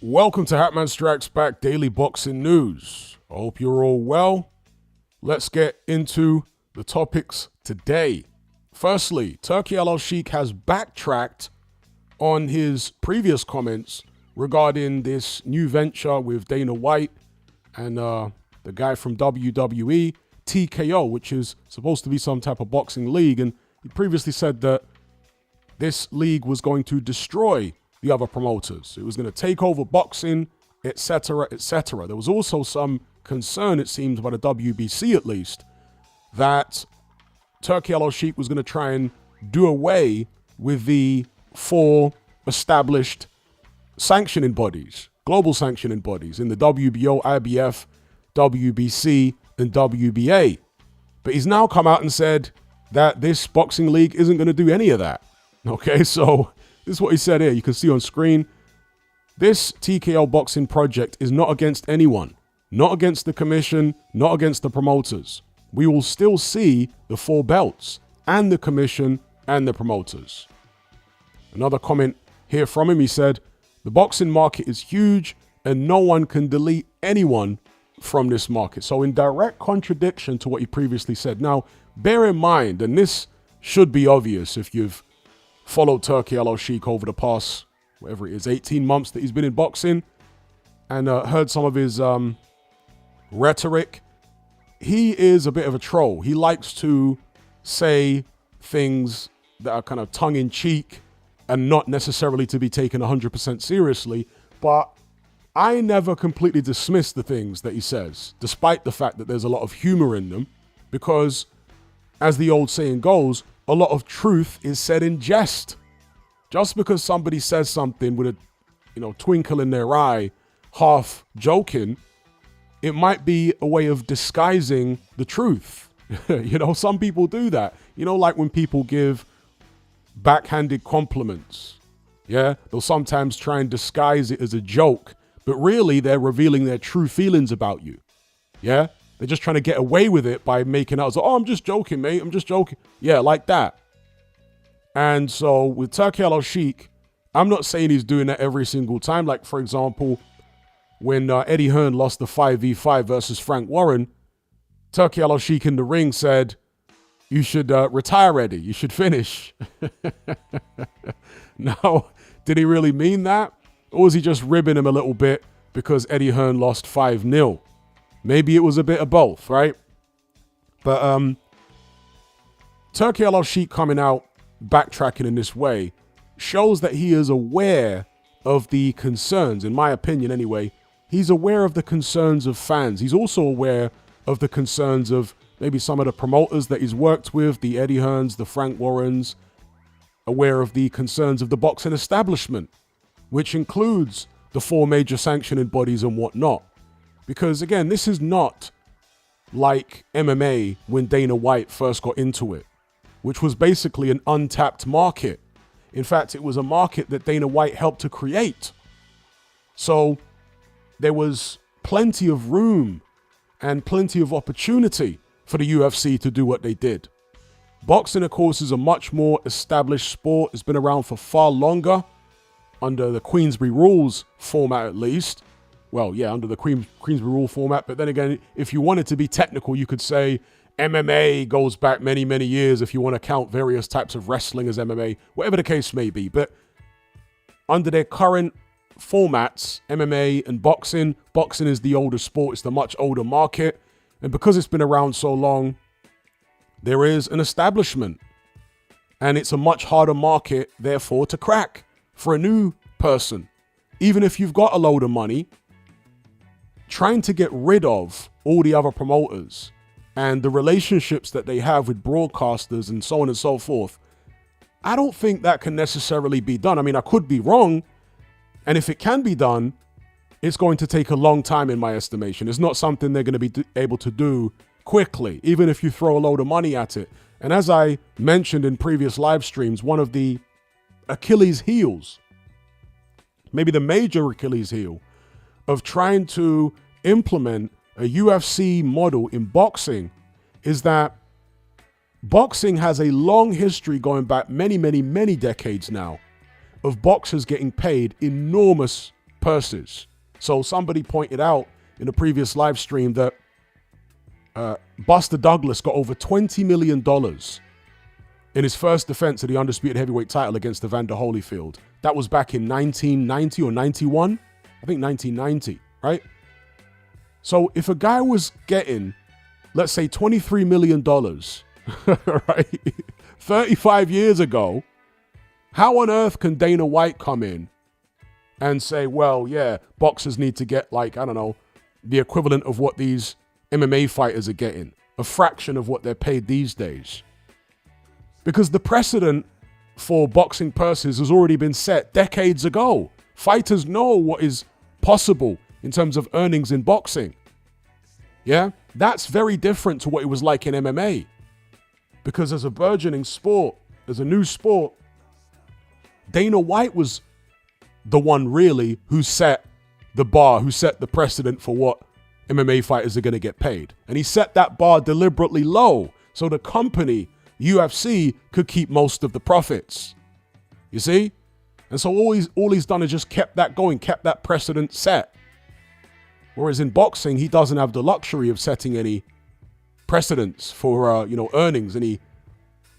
Welcome to Hatman Strikes Back Daily Boxing News. I hope you're all well. Let's get into the topics today. Firstly, Turki Alalshikh has backtracked on his previous comments regarding this new venture with Dana White and the guy from WWE, TKO, which is supposed to be some type of boxing league. And he previously said that this league was going to destroy the other promoters. It was going to take over boxing, etc., etc. There was also some concern, it seems, by the WBC at least, that Turki Alalshikh was going to try and do away with the 4 established sanctioning bodies, global sanctioning bodies in the WBO, IBF, WBC, and WBA. But he's now come out and said that this boxing league isn't going to do any of that. Okay, so this is what he said here. You can see on screen. This TKO boxing project is not against anyone, not against the commission, not against the promoters. We will still see the 4 belts and the commission and the promoters. Another comment here from him, he said, the boxing market is huge and no one can delete anyone from this market. So in direct contradiction to what he previously said. Now, bear in mind, and this should be obvious if you've followed Turki Alalshikh over the past, whatever it is, 18 months that he's been in boxing and heard some of his rhetoric. He is a bit of a troll. He likes to say things that are kind of tongue-in-cheek and not necessarily to be taken 100% seriously. But I never completely dismiss the things that he says, despite the fact that there's a lot of humor in them, because as the old saying goes, a lot of truth is said in jest. Just because somebody says something with a twinkle in their eye, half joking, it might be a way of disguising the truth. Some people do that. Like when people give backhanded compliments. Yeah, they'll sometimes try and disguise it as a joke, but really they're revealing their true feelings about you. Yeah, they're just trying to get away with it by making out, oh, I'm just joking, mate. I'm just joking. Yeah, like that. And so with Turki Alalshikh, I'm not saying he's doing that every single time. Like, for example, when Eddie Hearn lost the 5v5 versus Frank Warren, Turki Alalshikh in the ring said, you should retire, Eddie. You should finish. Now, did he really mean that? Or was he just ribbing him a little bit because Eddie Hearn lost 5-0? Maybe it was a bit of both, right? But Turki Alalshikh coming out, backtracking in this way, shows that he is aware of the concerns, in my opinion anyway. He's aware of the concerns of fans. He's also aware of the concerns of maybe some of the promoters that he's worked with, the Eddie Hearns, the Frank Warrens, aware of the concerns of the boxing establishment, which includes the 4 major sanctioning bodies and whatnot. Because again, this is not like MMA when Dana White first got into it, which was basically an untapped market. In fact, it was a market that Dana White helped to create. So there was plenty of room and plenty of opportunity for the UFC to do what they did. Boxing, of course, is a much more established sport. It's been around for far longer, under the Queensberry rules format at least. Well, yeah, under the Queensberry rule format. But then again, if you wanted to be technical, you could say MMA goes back many, many years if you want to count various types of wrestling as MMA, whatever the case may be. But under their current formats, MMA and boxing is the older sport. It's the much older market. And because it's been around so long, there is an establishment. And it's a much harder market, therefore, to crack for a new person. Even if you've got a load of money, trying to get rid of all the other promoters and the relationships that they have with broadcasters and so on and so forth, I don't think that can necessarily be done. I mean, I could be wrong. And if it can be done, it's going to take a long time in my estimation. It's not something they're going to be able to do quickly, even if you throw a load of money at it. And as I mentioned in previous live streams, one of the Achilles heels, maybe the major Achilles heel of trying to implement a UFC model in boxing is that boxing has a long history going back many, many, many decades now of boxers getting paid enormous purses. So somebody pointed out in a previous live stream that Buster Douglas got over $20 million in his first defense of the undisputed heavyweight title against Evander Holyfield. That was back in 1990 or 91. I think 1990, right? So if a guy was getting, let's say, $23 million, right, 35 years ago, how on earth can Dana White come in and say, well, yeah, boxers need to get, like, I don't know, the equivalent of what these MMA fighters are getting, a fraction of what they're paid these days? Because the precedent for boxing purses has already been set decades ago. Fighters know what is possible in terms of earnings in boxing. Yeah, that's very different to what it was like in MMA. Because as a burgeoning sport, as a new sport, Dana White was the one really who set the bar, who set the precedent for what MMA fighters are going to get paid. And he set that bar deliberately low so the company, UFC, could keep most of the profits. You see? And so all he's done is just kept that going, kept that precedent set. Whereas in boxing, he doesn't have the luxury of setting any precedents for, earnings, any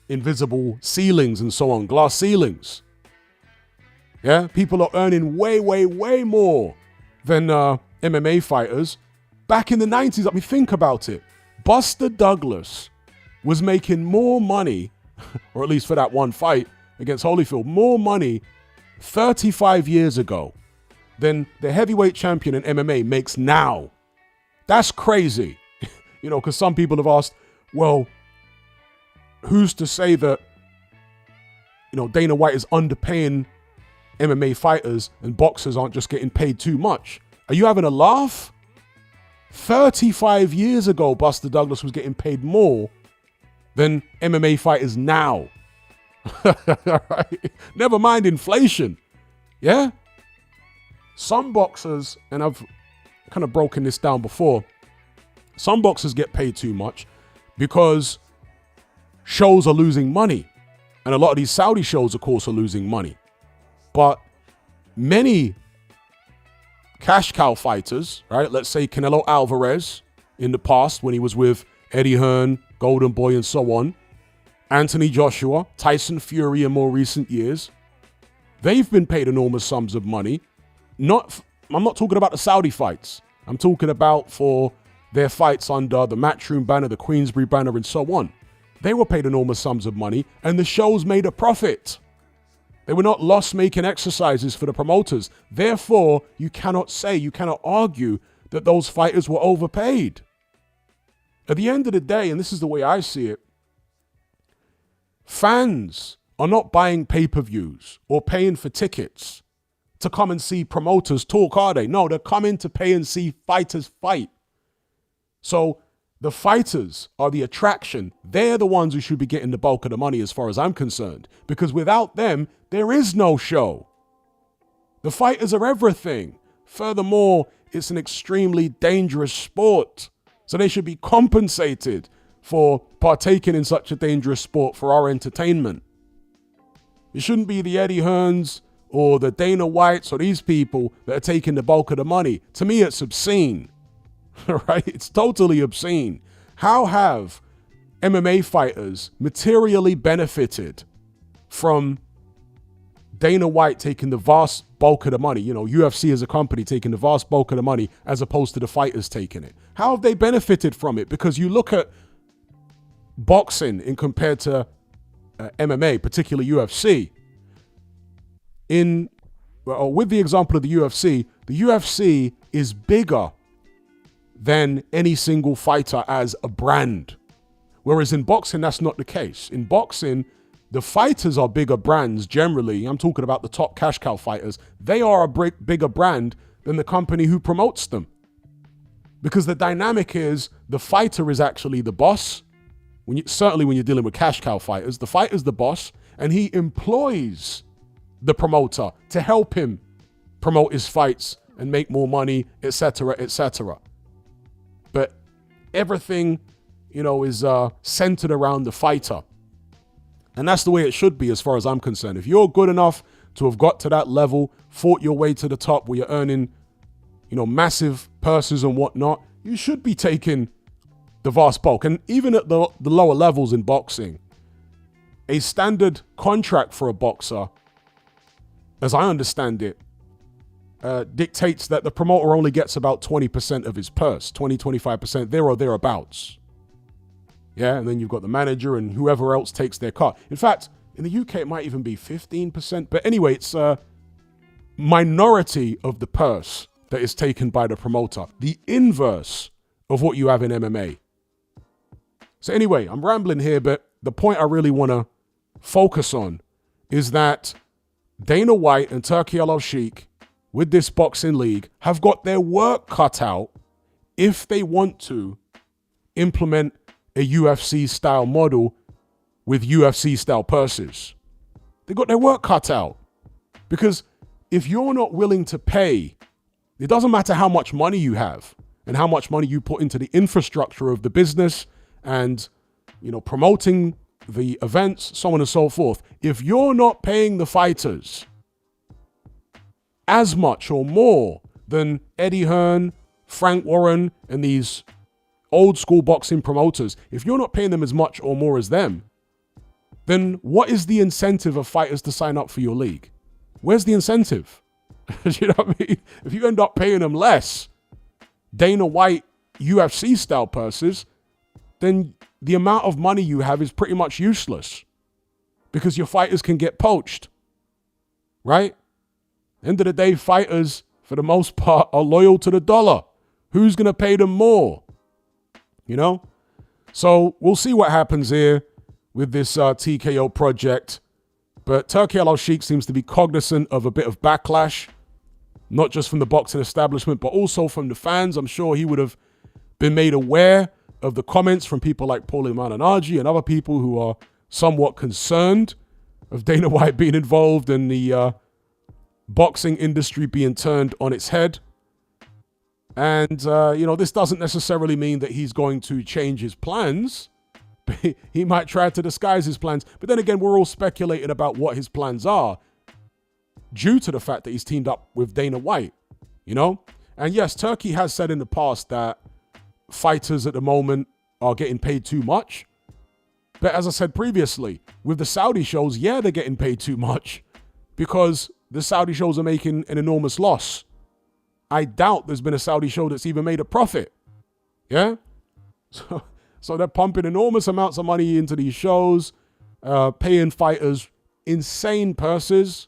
invisible ceilings and so on, glass ceilings. Yeah, people are earning way, way, way more than MMA fighters. Back in the 90s, I mean, think about it. Buster Douglas was making more money, or at least for that one fight against Holyfield, more money 35 years ago than the heavyweight champion in MMA makes now. That's crazy. Because some people have asked, well, who's to say that, Dana White is underpaying MMA fighters and boxers aren't just getting paid too much? Are you having a laugh? 35 years ago, Buster Douglas was getting paid more than MMA fighters now. Right? Never mind inflation. Yeah? Some boxers, and I've kind of broken this down before, some boxers get paid too much because shows are losing money. And a lot of these Saudi shows, of course, are losing money. But many cash cow fighters, right? Let's say Canelo Alvarez in the past when he was with Eddie Hearn, Golden Boy, and so on. Anthony Joshua, Tyson Fury in more recent years. They've been paid enormous sums of money. I'm not talking about the Saudi fights. I'm talking about for their fights under the Matchroom banner, the Queensberry banner, and so on. They were paid enormous sums of money, and the shows made a profit. They were not loss-making exercises for the promoters. Therefore, you cannot argue that those fighters were overpaid. At the end of the day, and this is the way I see it, fans are not buying pay-per-views or paying for tickets to come and see promoters talk, are they? No, they're coming to pay and see fighters fight. So the fighters are the attraction. They're the ones who should be getting the bulk of the money as far as I'm concerned. Because without them, there is no show. The fighters are everything. Furthermore, it's an extremely dangerous sport. So they should be compensated for partaking in such a dangerous sport for our entertainment. It shouldn't be the Eddie Hearns or the Dana Whites or these people that are taking the bulk of the money. To me, it's obscene. Right? It's totally obscene. How have MMA fighters materially benefited from Dana White taking the vast bulk of the money, UFC as a company taking the vast bulk of the money as opposed to the fighters taking it? How have they benefited from it? Because you look at boxing in compared to MMA, particularly UFC. With the example of the UFC is bigger than any single fighter as a brand. Whereas in boxing, that's not the case. In boxing, the fighters are bigger brands generally. I'm talking about the top cash cow fighters. They are a bigger brand than the company who promotes them. Because the dynamic is the fighter is actually the boss. Certainly when you're dealing with cash cow fighters, the fighter's the boss and he employs the promoter to help him promote his fights and make more money, etc., etc. But everything, is centered around the fighter. And that's the way it should be as far as I'm concerned. If you're good enough to have got to that level, fought your way to the top where you're earning, massive purses and whatnot, you should be taking the vast bulk. And even at the lower levels in boxing, a standard contract for a boxer, as I understand it, dictates that the promoter only gets about 20% of his purse, 25%, there or thereabouts. Yeah, and then you've got the manager and whoever else takes their cut. In fact, in the UK, it might even be 15%. But anyway, it's a minority of the purse that is taken by the promoter. The inverse of what you have in MMA. So anyway, I'm rambling here, but the point I really want to focus on is that Dana White and Turki Alalshikh, with this boxing league, have got their work cut out if they want to implement a UFC-style model with UFC-style purses. They got their work cut out. Because if you're not willing to pay, it doesn't matter how much money you have and how much money you put into the infrastructure of the business and, promoting the events, so on and so forth. If you're not paying the fighters as much or more than Eddie Hearn, Frank Warren, and these old school boxing promoters, if you're not paying them as much or more as them, then what is the incentive of fighters to sign up for your league? Where's the incentive? You know what I mean? If you end up paying them less, Dana White UFC style purses, then the amount of money you have is pretty much useless because your fighters can get poached, right? End of the day, fighters, for the most part, are loyal to the dollar. Who's going to pay them more? So we'll see what happens here with this TKO project. But Turki Alalshikh seems to be cognizant of a bit of backlash, not just from the boxing establishment, but also from the fans. I'm sure he would have been made aware of the comments from people like Paulie Malignaggi and other people who are somewhat concerned of Dana White being involved in the boxing industry being turned on its head. And, this doesn't necessarily mean that he's going to change his plans. He might try to disguise his plans. But then again, we're all speculating about what his plans are due to the fact that he's teamed up with Dana White, And yes, Turki has said in the past that fighters at the moment are getting paid too much. But as I said previously, with the Saudi shows, yeah, they're getting paid too much because the Saudi shows are making an enormous loss. I doubt there's been a Saudi show that's even made a profit. Yeah? So they're pumping enormous amounts of money into these shows, paying fighters insane purses.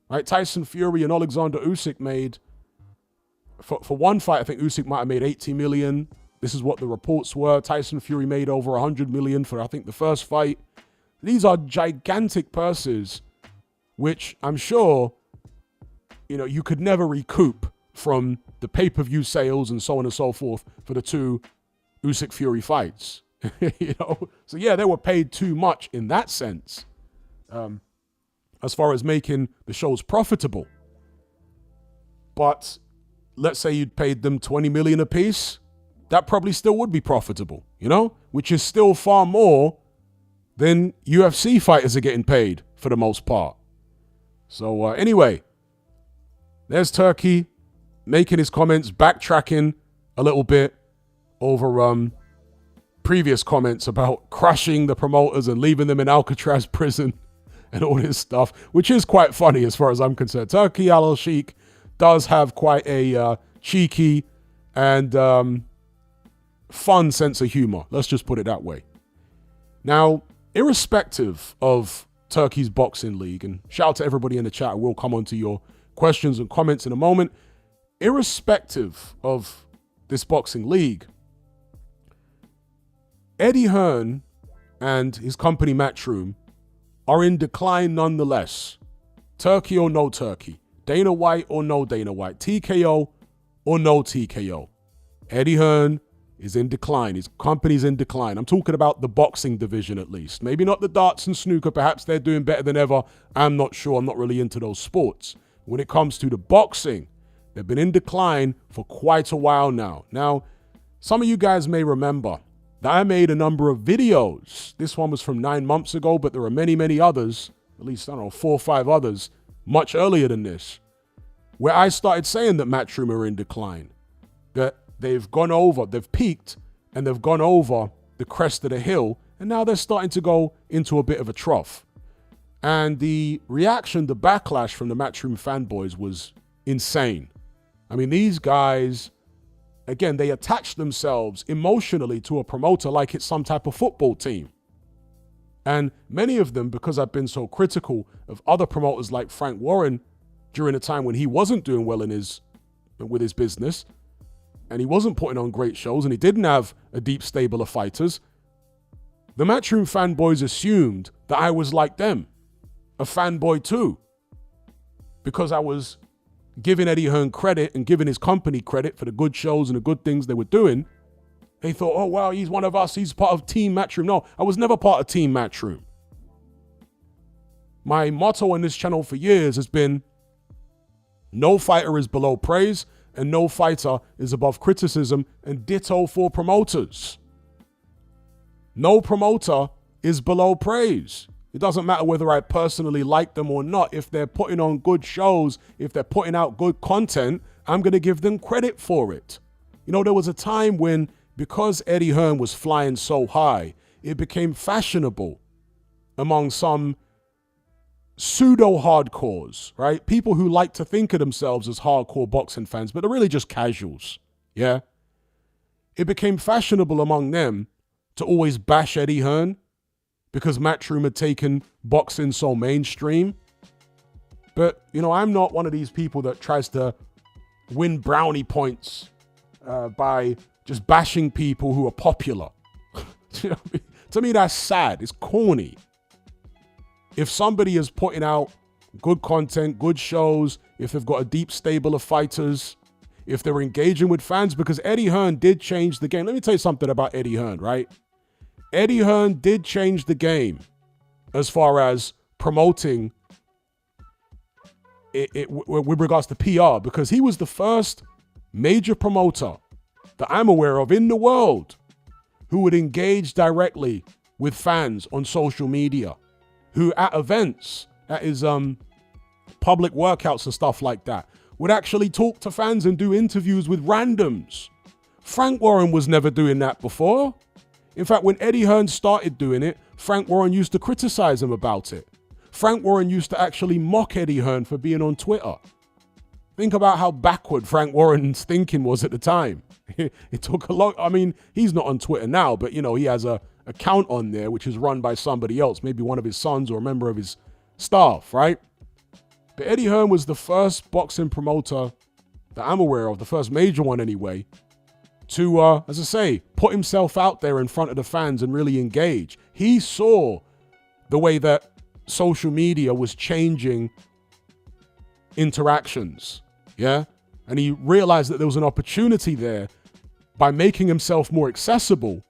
Right? Tyson Fury and Alexander Usyk made, for one fight, I think Usyk might have made 80 million. This is what the reports were. Tyson Fury made over 100 million for, I think, the first fight. These are gigantic purses, which I'm sure, you could never recoup from the pay-per-view sales and so on and so forth for the two Usyk Fury fights. So yeah, they were paid too much in that sense, as far as making the shows profitable. But let's say you'd paid them 20 million a piece, that probably still would be profitable, which is still far more than UFC fighters are getting paid for the most part. So anyway, there's Turki making his comments, backtracking a little bit over previous comments about crushing the promoters and leaving them in Alcatraz prison and all this stuff, which is quite funny as far as I'm concerned. Turki Alalshikh does have quite a cheeky and fun sense of humor. Let's just put it that way. Now, irrespective of Turki's boxing league, and shout out to everybody in the chat, we'll come on to your questions and comments in a moment. Irrespective of this boxing league, Eddie Hearn and his company Matchroom are in decline nonetheless. Turki or no Turki, Dana White or no Dana White, TKO or no TKO. Eddie Hearn is in decline. His company's in decline. I'm talking about the boxing division at least. Maybe not the darts and snooker. Perhaps they're doing better than ever. I'm not sure. I'm not really into those sports. When it comes to the boxing, they've been in decline for quite a while now. Now, some of you guys may remember that I made a number of videos. This one was from 9 months ago, but there are many, many others, at least, 4 or 5 others, much earlier than this, where I started saying that Matchroom are in decline, that they've peaked and they've gone over the crest of the hill, and now they're starting to go into a bit of a trough. And the reaction, the backlash from the Matchroom fanboys was insane. I mean, these guys, again, they attach themselves emotionally to a promoter like it's some type of football team. And many of them, because I've been so critical of other promoters like Frank Warren during a time when he wasn't doing well with his business, and he wasn't putting on great shows, and he didn't have a deep stable of fighters, the Matchroom fanboys assumed that I was like them, a fanboy too, because I was giving Eddie Hearn credit and giving his company credit for the good shows and the good things they were doing. They thought, oh, wow, he's one of us. He's part of Team Matchroom. No, I was never part of Team Matchroom. My motto on this channel for years has been, no fighter is below praise and no fighter is above criticism, and ditto for promoters. No promoter is below praise. It doesn't matter whether I personally like them or not. If they're putting on good shows, if they're putting out good content, I'm going to give them credit for it. You know, there was a time when, because Eddie Hearn was flying so high, it became fashionable among some pseudo-hardcores, right? People who like to think of themselves as hardcore boxing fans, but they're really just casuals, yeah? It became fashionable among them to always bash Eddie Hearn because Matchroom had taken boxing so mainstream. But, you know, I'm not one of these people that tries to win brownie points by just bashing people who are popular. You know what I mean? To me, that's sad. It's corny. If somebody is putting out good content, good shows, if they've got a deep stable of fighters, if they're engaging with fans, because Eddie Hearn did change the game. Let me tell you something about Eddie Hearn, right? Eddie Hearn did change the game as far as promoting it with regards to PR, because he was the first major promoter that I'm aware of in the world who would engage directly with fans on social media, who at events, at his public workouts and stuff like that, would actually talk to fans and do interviews with randoms. Frank Warren was never doing that before. In fact, when Eddie Hearn started doing it, Frank Warren used to criticize him about it. Frank Warren used to actually mock Eddie Hearn for being on Twitter. Think about how backward Frank Warren's thinking was at the time. It took a lot. I mean, he's not on Twitter now, but, you know, he has a account on there which is run by somebody else, maybe one of his sons or a member of his staff, right? But Eddie Hearn was the first boxing promoter that I'm aware of, the first major one anyway, to, as I say, put himself out there in front of the fans and really engage. He saw the way that social media was changing interactions, yeah? And he realized that there was an opportunity there by making himself more accessible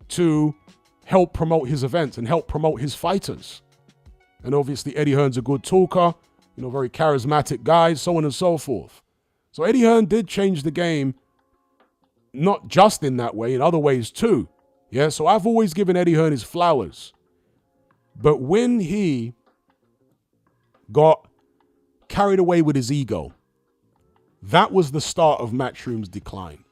to help promote his events and help promote his fighters. And obviously Eddie Hearn's a good talker, you know, very charismatic guy, so on and so forth. So Eddie Hearn did change the game, not just in that way, in other ways too. Yeah, so I've always given Eddie Hearn his flowers. But when he got carried away with his ego, that was the start of Matchroom's decline.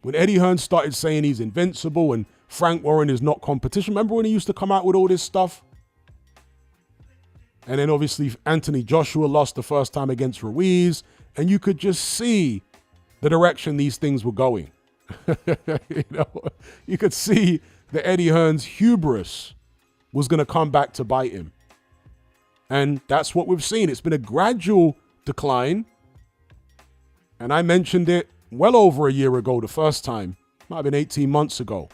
When Eddie Hearn started saying he's invincible and Frank Warren is not competition. Remember when he used to come out with all this stuff? And then obviously Anthony Joshua lost the first time against Ruiz, and you could just see the direction these things were going. You know, you could see that Eddie Hearn's hubris was going to come back to bite him. And that's what we've seen. It's been a gradual decline. And I mentioned it well over a year ago the first time. Might have been 18 months ago.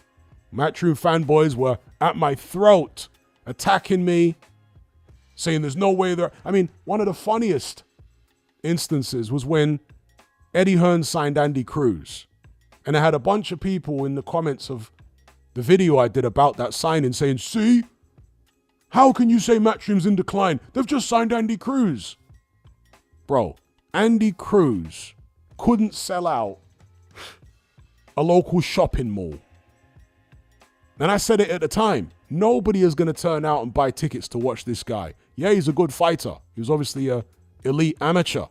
Matchroom fanboys were at my throat, attacking me, saying there's no way there. I mean, one of the funniest instances was when Eddie Hearn signed Andy Cruz. And I had a bunch of people in the comments of the video I did about that signing saying, see, how can you say Matchroom's in decline? They've just signed Andy Cruz. Bro, Andy Cruz couldn't sell out a local shopping mall. And I said it at the time, nobody is going to turn out and buy tickets to watch this guy. Yeah, he's a good fighter. He was obviously an elite amateur.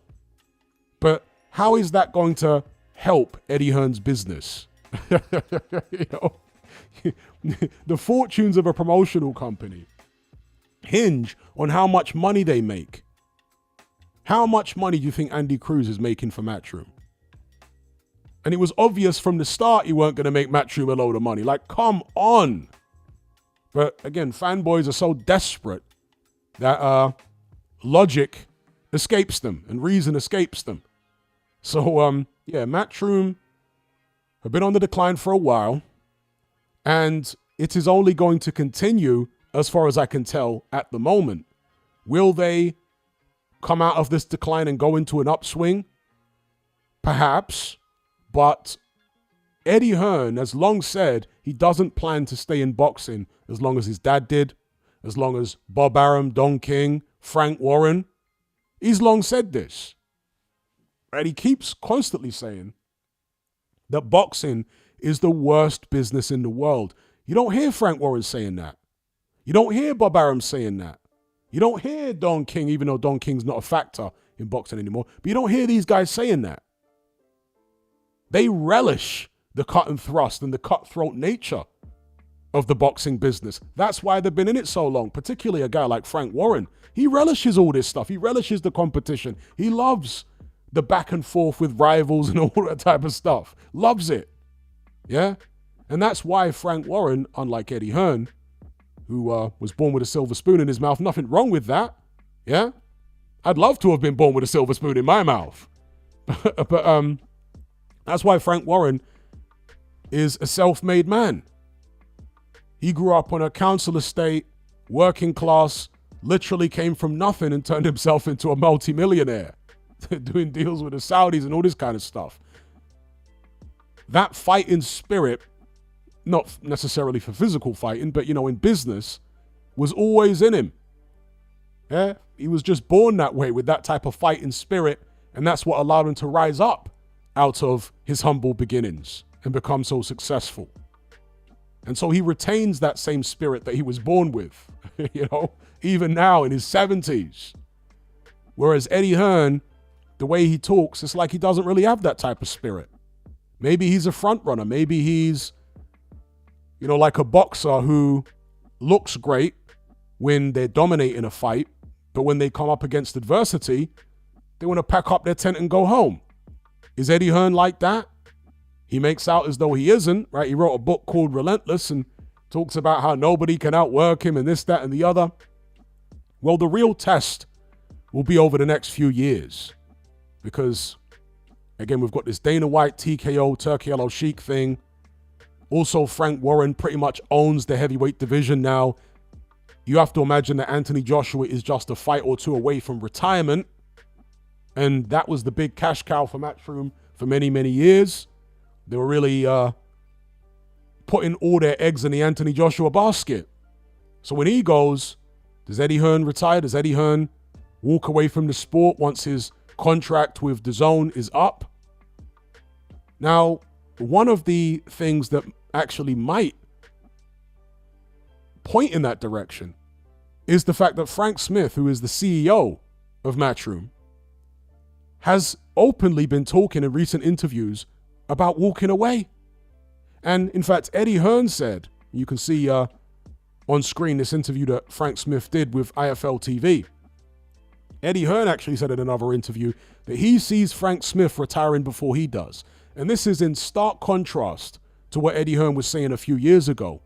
But how is that going to help Eddie Hearn's business? You know, the fortunes of a promotional company hinge on how much money they make. How much money do you think Andy Cruz is making for Matchroom? And it was obvious from the start he weren't going to make Matchroom a load of money. Like, come on. But again, fanboys are so desperate that logic escapes them and reason escapes them. So, yeah, Matchroom have been on the decline for a while, and it is only going to continue as far as I can tell at the moment. Will they come out of this decline and go into an upswing? Perhaps, but Eddie Hearn has long said he doesn't plan to stay in boxing as long as his dad did, as long as Bob Arum, Don King, Frank Warren. He's long said this. And he keeps constantly saying that boxing is the worst business in the world. You don't hear Frank Warren saying that. You don't hear Bob Arum saying that. You don't hear Don King, even though Don King's not a factor in boxing anymore. But you don't hear these guys saying that. They relish the cut and thrust and the cutthroat nature of the boxing business. That's why they've been in it so long, particularly a guy like Frank Warren. He relishes all this stuff. He relishes the competition. He loves the back and forth with rivals and all that type of stuff. Loves it. Yeah? And that's why Frank Warren, unlike Eddie Hearn, who was born with a silver spoon in his mouth, nothing wrong with that. Yeah? I'd love to have been born with a silver spoon in my mouth. But that's why Frank Warren is a self-made man. He grew up on a council estate, working class, literally came from nothing and turned himself into a multimillionaire, doing deals with the Saudis and all this kind of stuff. That fighting spirit, not necessarily for physical fighting, but, you know, in business, was always in him. Yeah? He was just born that way with that type of fighting spirit, and that's what allowed him to rise up out of his humble beginnings and become so successful. And so he retains that same spirit that he was born with, you know, even now in his 70s. Whereas Eddie Hearn, the way he talks, it's like he doesn't really have that type of spirit. Maybe he's a front runner. Maybe he's, you know, like a boxer who looks great when they're dominating a fight, but when they come up against adversity, they want to pack up their tent and go home. Is Eddie Hearn like that? He makes out as though he isn't, right? He wrote a book called Relentless and talks about how nobody can outwork him and this, that, and the other. Well, the real test will be over the next few years because, again, we've got this Dana White, TKO, Turki Alalshikh thing. Also, Frank Warren pretty much owns the heavyweight division now. You have to imagine that Anthony Joshua is just a fight or two away from retirement. And that was the big cash cow for Matchroom for many, many years. They were really putting all their eggs in the Anthony Joshua basket. So when he goes, does Eddie Hearn retire? Does Eddie Hearn walk away from the sport once his contract with DAZN is up? Now, one of the things that actually might point in that direction is the fact that Frank Smith, who is the CEO of Matchroom, has openly been talking in recent interviews about walking away. And in fact, Eddie Hearn said, you can see on screen this interview that Frank Smith did with IFL TV. Eddie Hearn actually said in another interview that he sees Frank Smith retiring before he does. And this is in stark contrast to what Eddie Hearn was saying a few years ago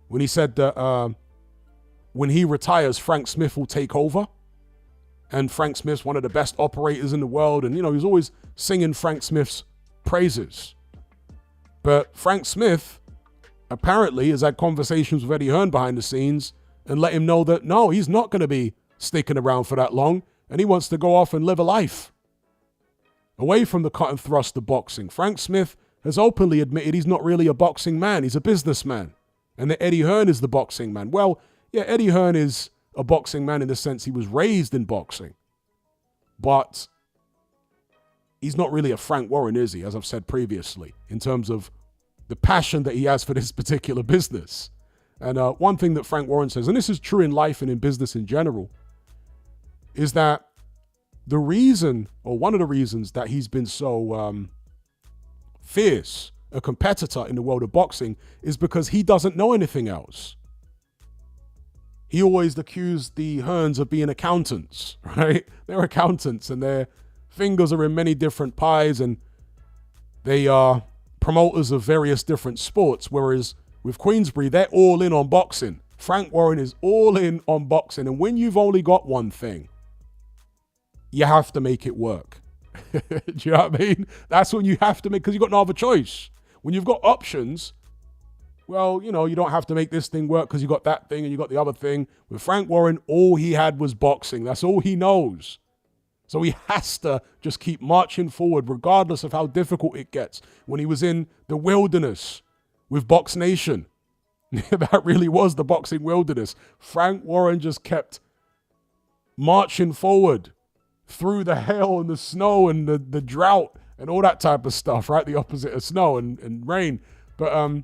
when he said that when he retires, Frank Smith will take over. And Frank Smith's one of the best operators in the world. And, you know, he's always singing Frank Smith's praises. But Frank Smith apparently has had conversations with Eddie Hearn behind the scenes and let him know that, no, he's not going to be sticking around for that long. And he wants to go off and live a life away from the cut and thrust of boxing. Frank Smith has openly admitted he's not really a boxing man. He's a businessman. And that Eddie Hearn is the boxing man. Well, yeah, Eddie Hearn is a boxing man in the sense he was raised in boxing. But he's not really a Frank Warren, is he? As I've said previously, in terms of the passion that he has for this particular business. And one thing that Frank Warren says, and this is true in life and in business in general, is that the reason, or one of the reasons that he's been so fierce a competitor in the world of boxing is because he doesn't know anything else. He always accused the Hearns of being accountants, right? They're accountants and their fingers are in many different pies and they are promoters of various different sports. Whereas with Queensberry, they're all in on boxing. Frank Warren is all in on boxing. And when you've only got one thing, you have to make it work. Do you know what I mean? That's when you have to make, because you've got no other choice. When you've got options, well, you know, you don't have to make this thing work because you got that thing and you got the other thing. With Frank Warren, all he had was boxing. That's all he knows. So he has to just keep marching forward regardless of how difficult it gets. When he was in the wilderness with Box Nation, that really was the boxing wilderness. Frank Warren just kept marching forward through the hail and the snow and the drought and all that type of stuff, right? The opposite of snow and rain. But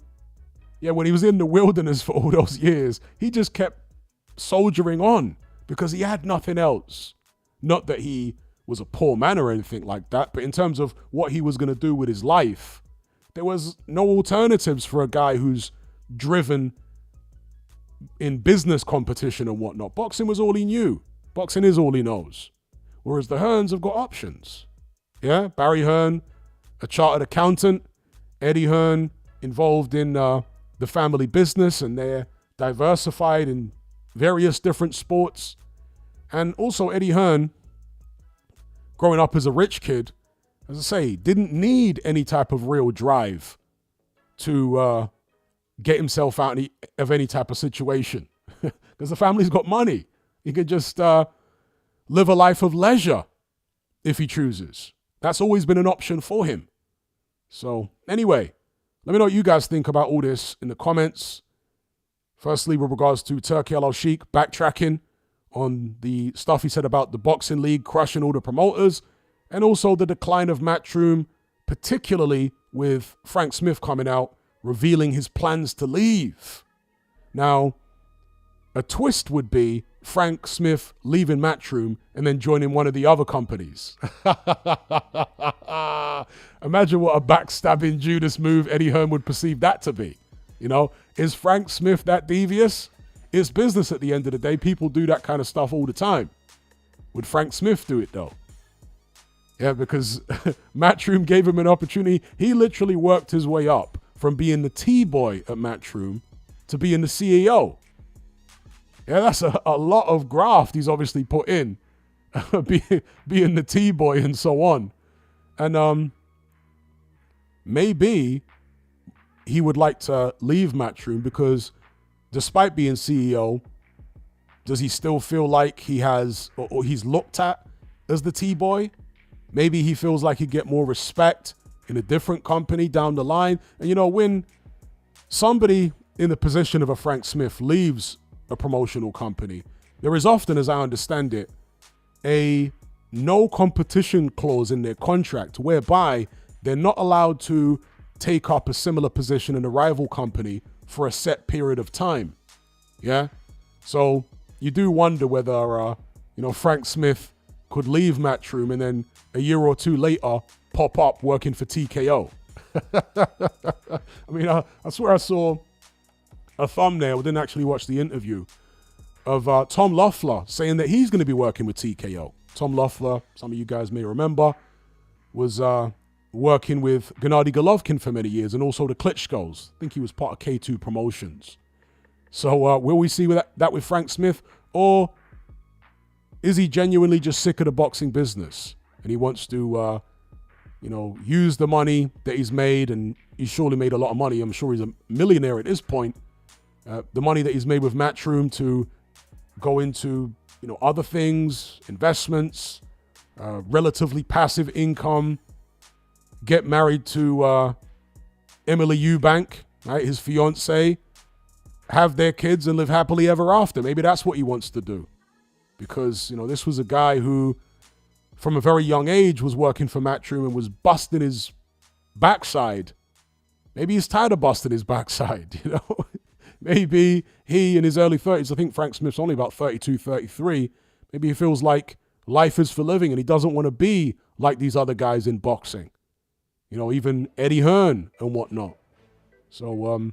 yeah, when he was in the wilderness for all those years, he just kept soldiering on because he had nothing else. Not that he was a poor man or anything like that, but in terms of what he was going to do with his life, there was no alternatives for a guy who's driven in business competition and whatnot. Boxing was all he knew. Boxing is all he knows. Whereas the Hearns have got options. Yeah, Barry Hearn, a chartered accountant. Eddie Hearn, involved in the family business, and they're diversified in various different sports. And also Eddie Hearn, growing up as a rich kid, as I say, didn't need any type of real drive to get himself out of any type of situation because the family's got money. He could just live a life of leisure if he chooses. That's always been an option for him. So anyway, let me know what you guys think about all this in the comments. Firstly, with regards to Turki Alalshikh backtracking on the stuff he said about the boxing league crushing all the promoters, and also the decline of Matchroom, particularly with Frank Smith coming out, revealing his plans to leave. Now, a twist would be Frank Smith leaving Matchroom and then joining one of the other companies. Imagine what a backstabbing Judas move Eddie Hearn would perceive that to be. You know, is Frank Smith that devious? It's business at the end of the day. People do that kind of stuff all the time. Would Frank Smith do it though? Yeah, because Matchroom gave him an opportunity. He literally worked his way up from being the T-boy at Matchroom to being the CEO. Yeah, that's a lot of graft he's obviously put in, being the T-boy and so on. And maybe he would like to leave Matchroom because despite being CEO, does he still feel like he has, or he's looked at as the T-boy? Maybe he feels like he'd get more respect in a different company down the line. And you know, when somebody in the position of a Frank Smith leaves a promotional company, there is often, as I understand it, a no competition clause in their contract whereby they're not allowed to take up a similar position in a rival company for a set period of time. Yeah. So you do wonder whether, Frank Smith could leave Matchroom and then a year or two later pop up working for TKO. I mean, I swear I saw a thumbnail, didn't actually watch the interview, of Tom Loeffler saying that he's going to be working with TKO. Tom Loeffler, some of you guys may remember, was working with Gennady Golovkin for many years and also the Klitschko's. I think he was part of K2 Promotions. So will we see that with Frank Smith? Or is he genuinely just sick of the boxing business and he wants to, use the money that he's made, and he's surely made a lot of money. I'm sure he's a millionaire at this point. The money that he's made with Matchroom to go into, other things, investments, relatively passive income, get married to Emily Eubank, right, his fiance, have their kids and live happily ever after. Maybe that's what he wants to do. Because, this was a guy who, from a very young age, was working for Matchroom and was busting his backside. Maybe he's tired of busting his backside, Maybe he, in his early 30s, I think Frank Smith's only about 32, 33, maybe he feels like life is for living and he doesn't want to be like these other guys in boxing. You know, even Eddie Hearn and whatnot. So,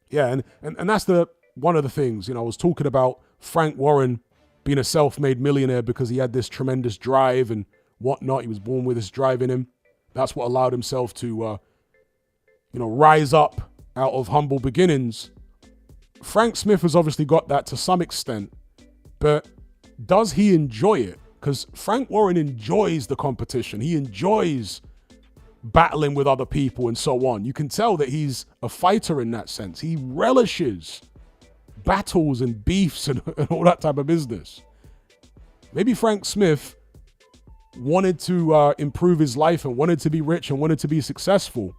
yeah, and that's one of the things, you know, I was talking about Frank Warren being a self-made millionaire because he had this tremendous drive and whatnot. He was born with this drive in him. That's what allowed himself to, you know, rise up out of humble beginnings. Frank Smith has obviously got that to some extent, but does he enjoy it? Because Frank Warren enjoys the competition. He enjoys battling with other people and so on. You can tell that he's a fighter in that sense. He relishes battles and beefs and all that type of business. Maybe Frank Smith wanted to improve his life and wanted to be rich and wanted to be successful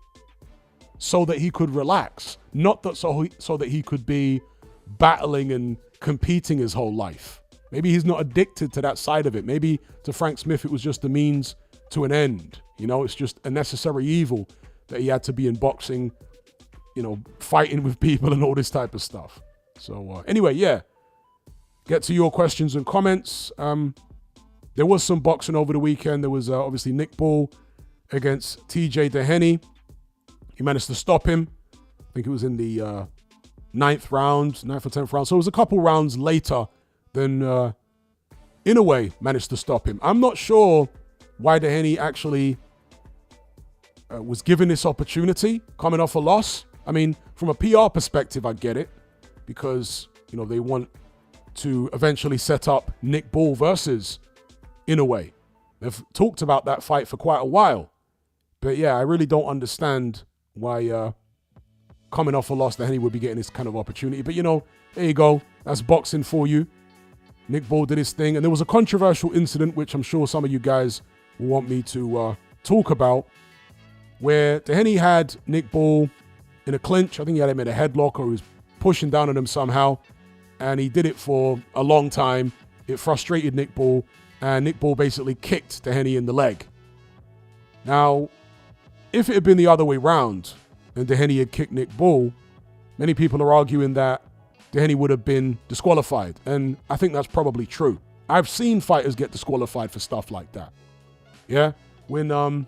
so that he could relax, not that so that he could be battling and competing his whole life. Maybe he's not addicted to that side of it. Maybe to Frank Smith, it was just a means to an end. You know, it's just a necessary evil that he had to be in boxing, you know, fighting with people and all this type of stuff. So anyway, yeah, get to your questions and comments. There was some boxing over the weekend. There was obviously Nick Bull against TJ Dehenny. He managed to stop him. I think it was in the ninth or 10th round. So it was a couple rounds later than Inoue managed to stop him. I'm not sure why Dehenny actually was given this opportunity coming off a loss. I mean, from a PR perspective, I get it because, you know, they want to eventually set up Nick Bull versus Inoue. They've talked about that fight for quite a while. But yeah, I really don't understand why coming off a loss, Dehenny would be getting this kind of opportunity. But, you know, there you go. That's boxing for you. Nick Bull did his thing. And there was a controversial incident, which I'm sure some of you guys will want me to talk about, where Dehenny had Nick Bull in a clinch. I think he had him in a headlock or he was pushing down on him somehow. And he did it for a long time. It frustrated Nick Bull. And Nick Bull basically kicked Dehenny in the leg. Now, if it had been the other way round and Dehenny had kicked Nick Bull, many people are arguing that Dehenny would have been disqualified. And I think that's probably true. I've seen fighters get disqualified for stuff like that. Yeah? When, you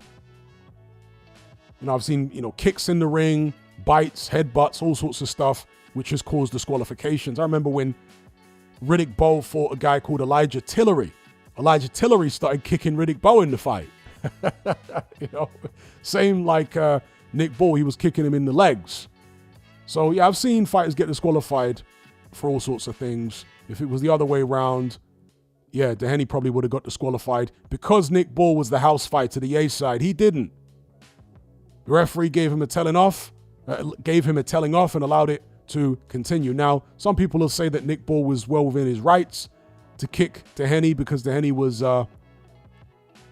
know, I've seen, you know, kicks in the ring, bites, headbutts, all sorts of stuff, which has caused disqualifications. I remember when Riddick Bowe fought a guy called Elijah Tillery. Elijah Tillery started kicking Riddick Bowe in the fight. You know, same like Nick Bull, he was kicking him in the legs. So yeah, I've seen fighters get disqualified for all sorts of things. If it was the other way around, yeah, Dehenny probably would have got disqualified. Because Nick Bull was the house fighter, the A side, he didn't. The referee gave him a telling off and allowed it to continue. Now, some people will say that Nick Bull was well within his rights to kick Dehenny because Dehenny was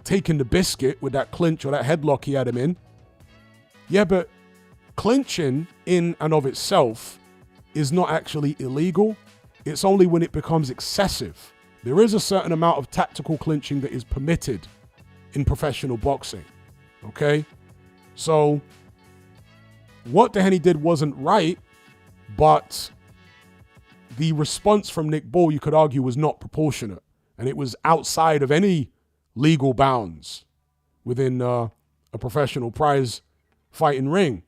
taking the biscuit with that clinch or that headlock he had him in. Yeah, but clinching in and of itself is not actually illegal. It's only when it becomes excessive. There is a certain amount of tactical clinching that is permitted in professional boxing. Okay? So, what Dehenny did wasn't right, but the response from Nick Bull, you could argue, was not proportionate. And it was outside of any legal bounds within a professional prize fighting ring.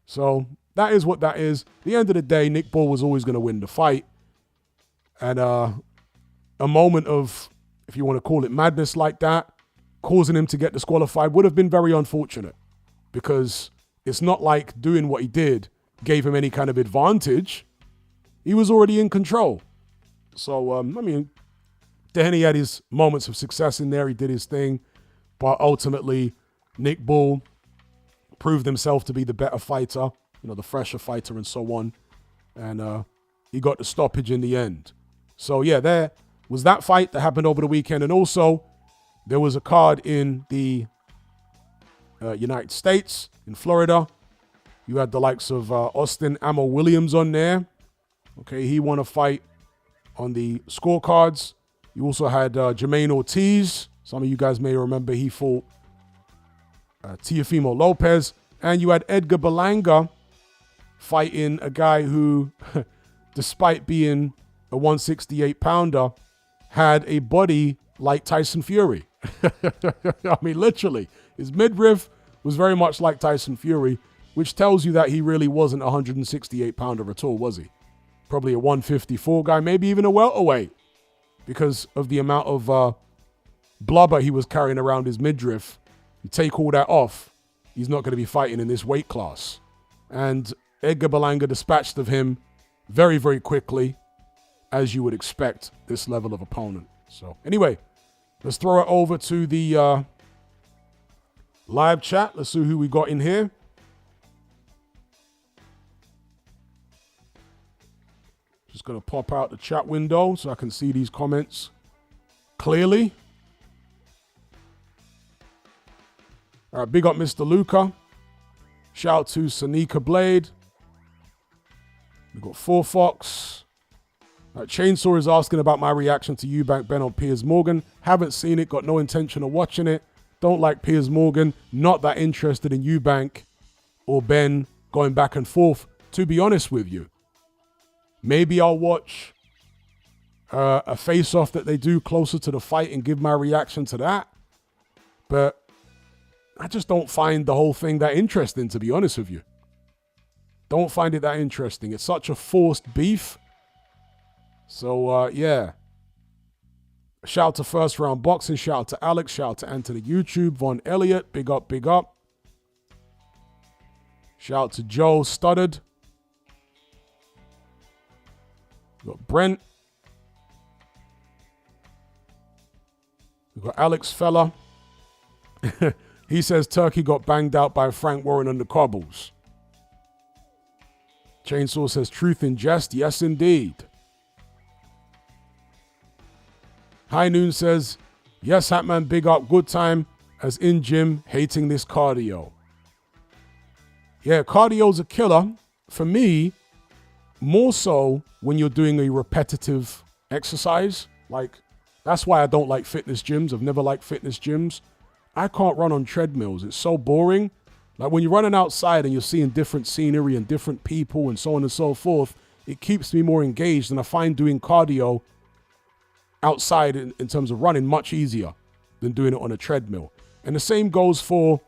So that is what that is. At the end of the day, Nick Bull was always going to win the fight. And a moment of, if you want to call it madness like that, causing him to get disqualified would have been very unfortunate because it's not like doing what he did gave him any kind of advantage. He was already in control. So, I mean, Dehenny had his moments of success in there. He did his thing. But ultimately, Nick Bull proved himself to be the better fighter, you know, the fresher fighter and so on. And he got the stoppage in the end. So, yeah, there was that fight that happened over the weekend. And also, there was a card in the United States, in Florida. You had the likes of Austin Ammo Williams on there. Okay, he won a fight on the scorecards. You also had Jermaine Ortiz. Some of you guys may remember he fought Teofimo Lopez. And you had Edgar Berlanga fighting a guy who, despite being a 168-pounder, had a body like Tyson Fury. I mean, literally, his midriff was very much like Tyson Fury, which tells you that he really wasn't a 168-pounder at all, was he? Probably a 154 guy, maybe even a welterweight, because of the amount of blubber he was carrying around his midriff. You take all that off, he's not going to be fighting in this weight class. And Edgar Berlanga dispatched of him very, very quickly, as you would expect this level of opponent. So anyway, let's throw it over to the live chat. Let's see who we got in here. Just going to pop out the chat window so I can see these comments clearly. All right, big up Mr. Luca. Shout out to Sanika Blade. We've got 4Fox. Chainsaw is asking about my reaction to Eubank Ben on Piers Morgan. Haven't seen it, got no intention of watching it. Don't like Piers Morgan. Not that interested in Eubank or Ben going back and forth, to be honest with you. Maybe I'll watch a face-off that they do closer to the fight and give my reaction to that. But I just don't find the whole thing that interesting, to be honest with you. Don't find it that interesting. It's such a forced beef. So, yeah. Shout out to First Round Boxing. Shout out to Alex. Shout out to Anthony YouTube. Von Elliott. Big up, big up. Shout out to Joe Studdard. We've got Brent. We've got Alex Fella. He says Turkey got banged out by Frank Warren on the cobbles. Chainsaw says truth in jest. Yes, indeed. High Noon says, yes, Hatman, big up, good time, as in gym, hating this cardio. Yeah, cardio's a killer. For me, more so when you're doing a repetitive exercise. Like, that's why I don't like fitness gyms. I've never liked fitness gyms. I can't run on treadmills. It's so boring. Like when you're running outside and you're seeing different scenery and different people and so on and so forth, it keeps me more engaged, and I find doing cardio outside in terms of running much easier than doing it on a treadmill. And the same goes for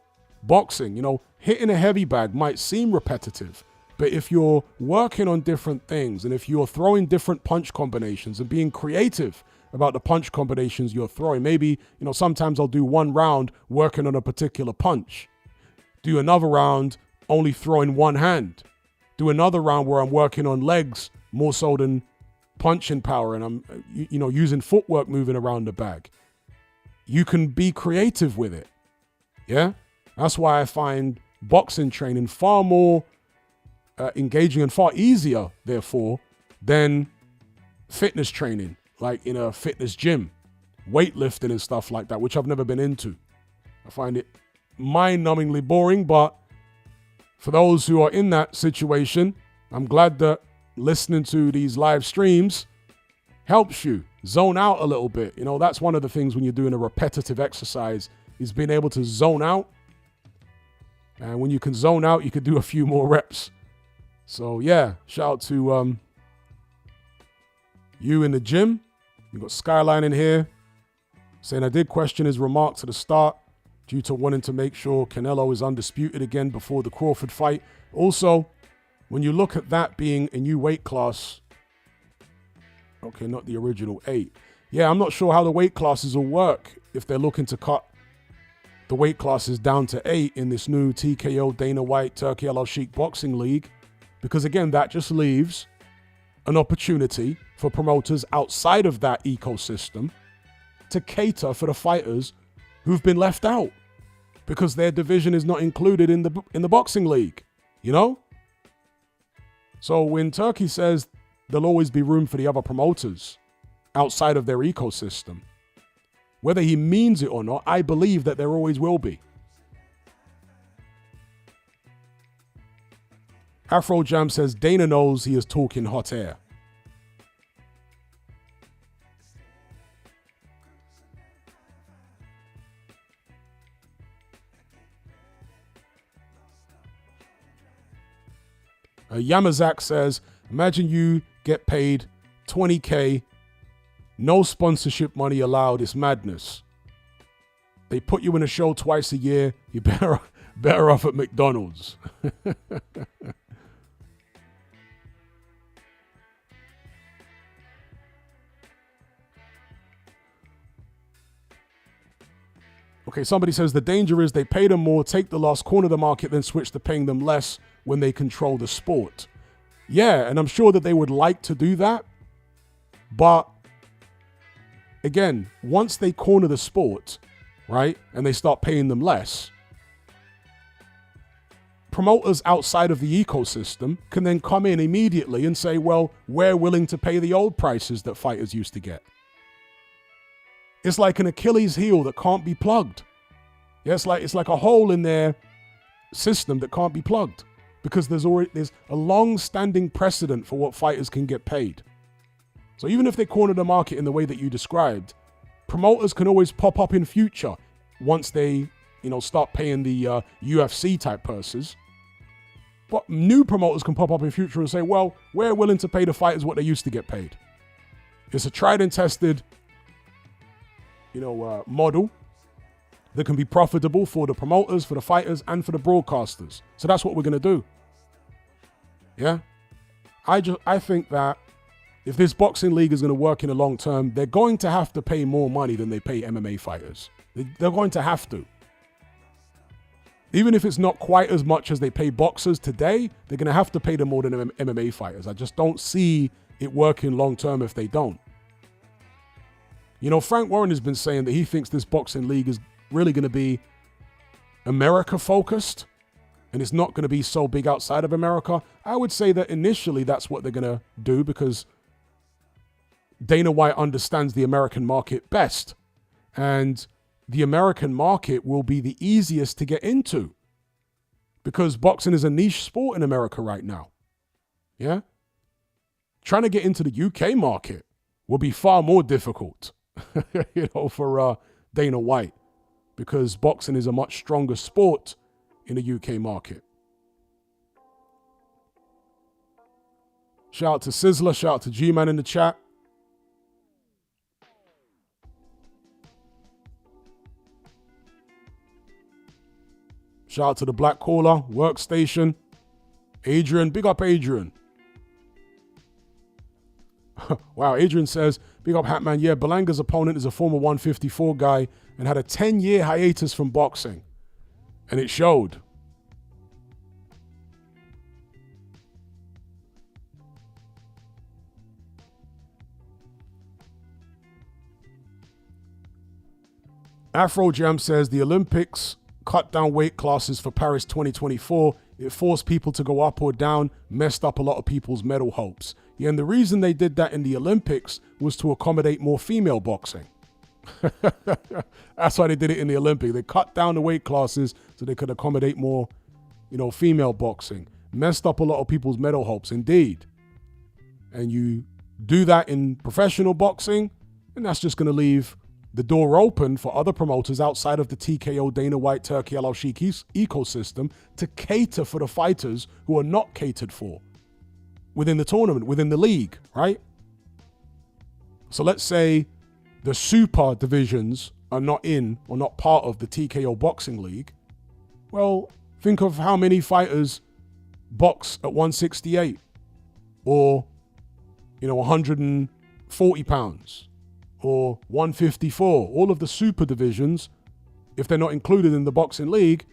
boxing. You know, hitting a heavy bag might seem repetitive, but if you're working on different things and if you're throwing different punch combinations and being creative about the punch combinations you're throwing, maybe, you know, sometimes I'll do one round working on a particular punch, do another round only throwing one hand, do another round where I'm working on legs more so than punching power, and I'm, you know, using footwork moving around the bag. You can be creative with it. Yeah, that's why I find boxing training far more engaging and far easier, therefore, than fitness training, like in a fitness gym, weightlifting and stuff like that, which I've never been into. I find it mind-numbingly boring, but for those who are in that situation, I'm glad that listening to these live streams helps you zone out a little bit. You know, that's one of the things when you're doing a repetitive exercise, is being able to zone out. And when you can zone out, you can do a few more reps. So yeah, shout out to you in the gym. We've got Skyline in here saying, I did question his remarks at the start due to wanting to make sure Canelo is undisputed again before the Crawford fight. Also, when you look at that being a new weight class, okay, not the original 8. Yeah, I'm not sure how the weight classes will work if they're looking to cut the weight classes down to 8 in this new TKO Dana White Turki Alalshikh boxing league. Because again, that just leaves an opportunity for promoters outside of that ecosystem to cater for the fighters who've been left out because their division is not included in the boxing league, you know? So when Turkey says there'll always be room for the other promoters outside of their ecosystem, whether he means it or not, I believe that there always will be. Afro Jam says Dana knows he is talking hot air. Yamazak says, imagine you get paid $20K No sponsorship money allowed. It's madness. They put you in a show twice a year. You're better off at McDonald's. Okay, somebody says the danger is they pay them more, take the loss, corner the market, then switch to paying them less when they control the sport. Yeah, and I'm sure that they would like to do that. But again, once they corner the sport, right, and they start paying them less, promoters outside of the ecosystem can then come in immediately and say, well, we're willing to pay the old prices that fighters used to get. It's like an Achilles heel that can't be plugged. Yeah, it's like a hole in their system that can't be plugged because there's a long-standing precedent for what fighters can get paid. So even if they corner the market in the way that you described, promoters can always pop up in future once they, start paying the UFC type purses. But new promoters can pop up in future and say, well, we're willing to pay the fighters what they used to get paid. It's a tried and tested model that can be profitable for the promoters, for the fighters, and for the broadcasters. So that's what we're going to do. Yeah? I think that if this boxing league is going to work in the long term, they're going to have to pay more money than they pay MMA fighters. They're going to have to. Even if it's not quite as much as they pay boxers today, they're going to have to pay them more than MMA fighters. I just don't see it working long term if they don't. Frank Warren has been saying that he thinks this boxing league is really going to be America focused and it's not going to be so big outside of America. I would say that initially that's what they're going to do because Dana White understands the American market best. And the American market will be the easiest to get into because boxing is a niche sport in America right now. Yeah? Trying to get into the UK market will be far more difficult. For Dana White, because boxing is a much stronger sport in the UK market. Shout out to Sizzler, shout out to G-Man in the chat. Shout out to the Black Caller, Workstation. Adrian, big up Adrian. Wow, Adrian says, big up Hatman. Yeah, Belanga's opponent is a former 154 guy and had a 10-year hiatus from boxing. And it showed. Afro Jam says, the Olympics cut down weight classes for Paris 2024. It forced people to go up or down, messed up a lot of people's medal hopes. Yeah, and the reason they did that in the Olympics was to accommodate more female boxing. That's why they did it in the Olympics. They cut down the weight classes so they could accommodate more, female boxing. Messed up a lot of people's medal hopes, indeed. And you do that in professional boxing, and that's just going to leave the door open for other promoters outside of the TKO, Dana White, Turki Alalshikh ecosystem to cater for the fighters who are not catered for within the tournament, within the league, right? So let's say the super divisions are not in or not part of the TKO boxing league. Well, think of how many fighters box at 168 or, 140 pounds or 154. All of the super divisions, if they're not included in the boxing league,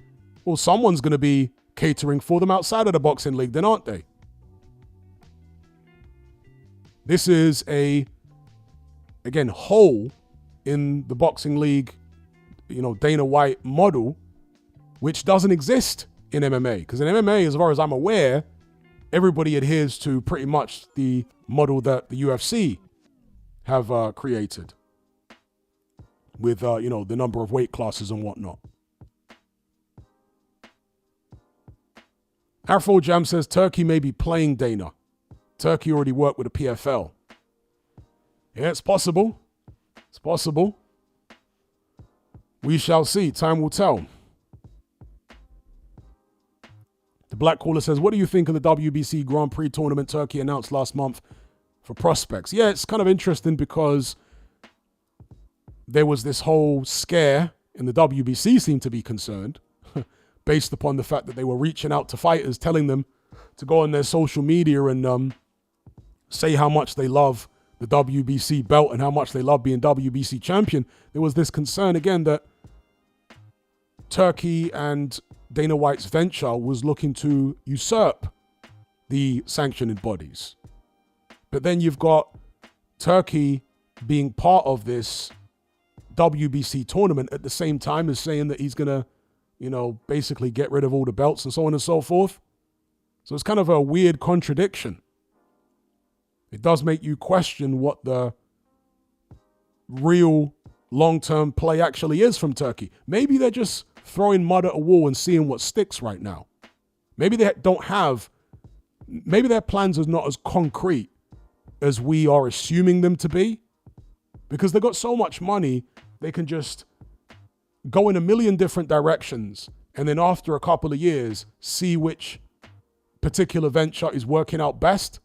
well, someone's going to be catering for them outside of the boxing league, then aren't they? This is again, hole in the boxing league, Dana White model, which doesn't exist in MMA. Because in MMA, as far as I'm aware, everybody adheres to pretty much the model that the UFC have created with, the number of weight classes and whatnot. Afro Jam says Turkey may be playing Dana. Turkey already worked with the PFL. Yeah, it's possible. It's possible. We shall see. Time will tell. The Black Caller says, what do you think of the WBC Grand Prix tournament Turkey announced last month for prospects? Yeah, it's kind of interesting because there was this whole scare, and the WBC seemed to be concerned, based upon the fact that they were reaching out to fighters, telling them to go on their social media and say how much they love the WBC belt and how much they love being WBC champion. There was this concern again that Turkey and Dana White's venture was looking to usurp the sanctioning bodies. But then you've got Turkey being part of this WBC tournament at the same time as saying that he's going to, basically get rid of all the belts and so on and so forth. So it's kind of a weird contradiction. It does make you question what the real long-term play actually is from Turkey. Maybe they're just throwing mud at a wall and seeing what sticks right now. Maybe they maybe their plans are not as concrete as we are assuming them to be, because they've got so much money, they can just go in a million different directions and then after a couple of years, see which particular venture is working out best,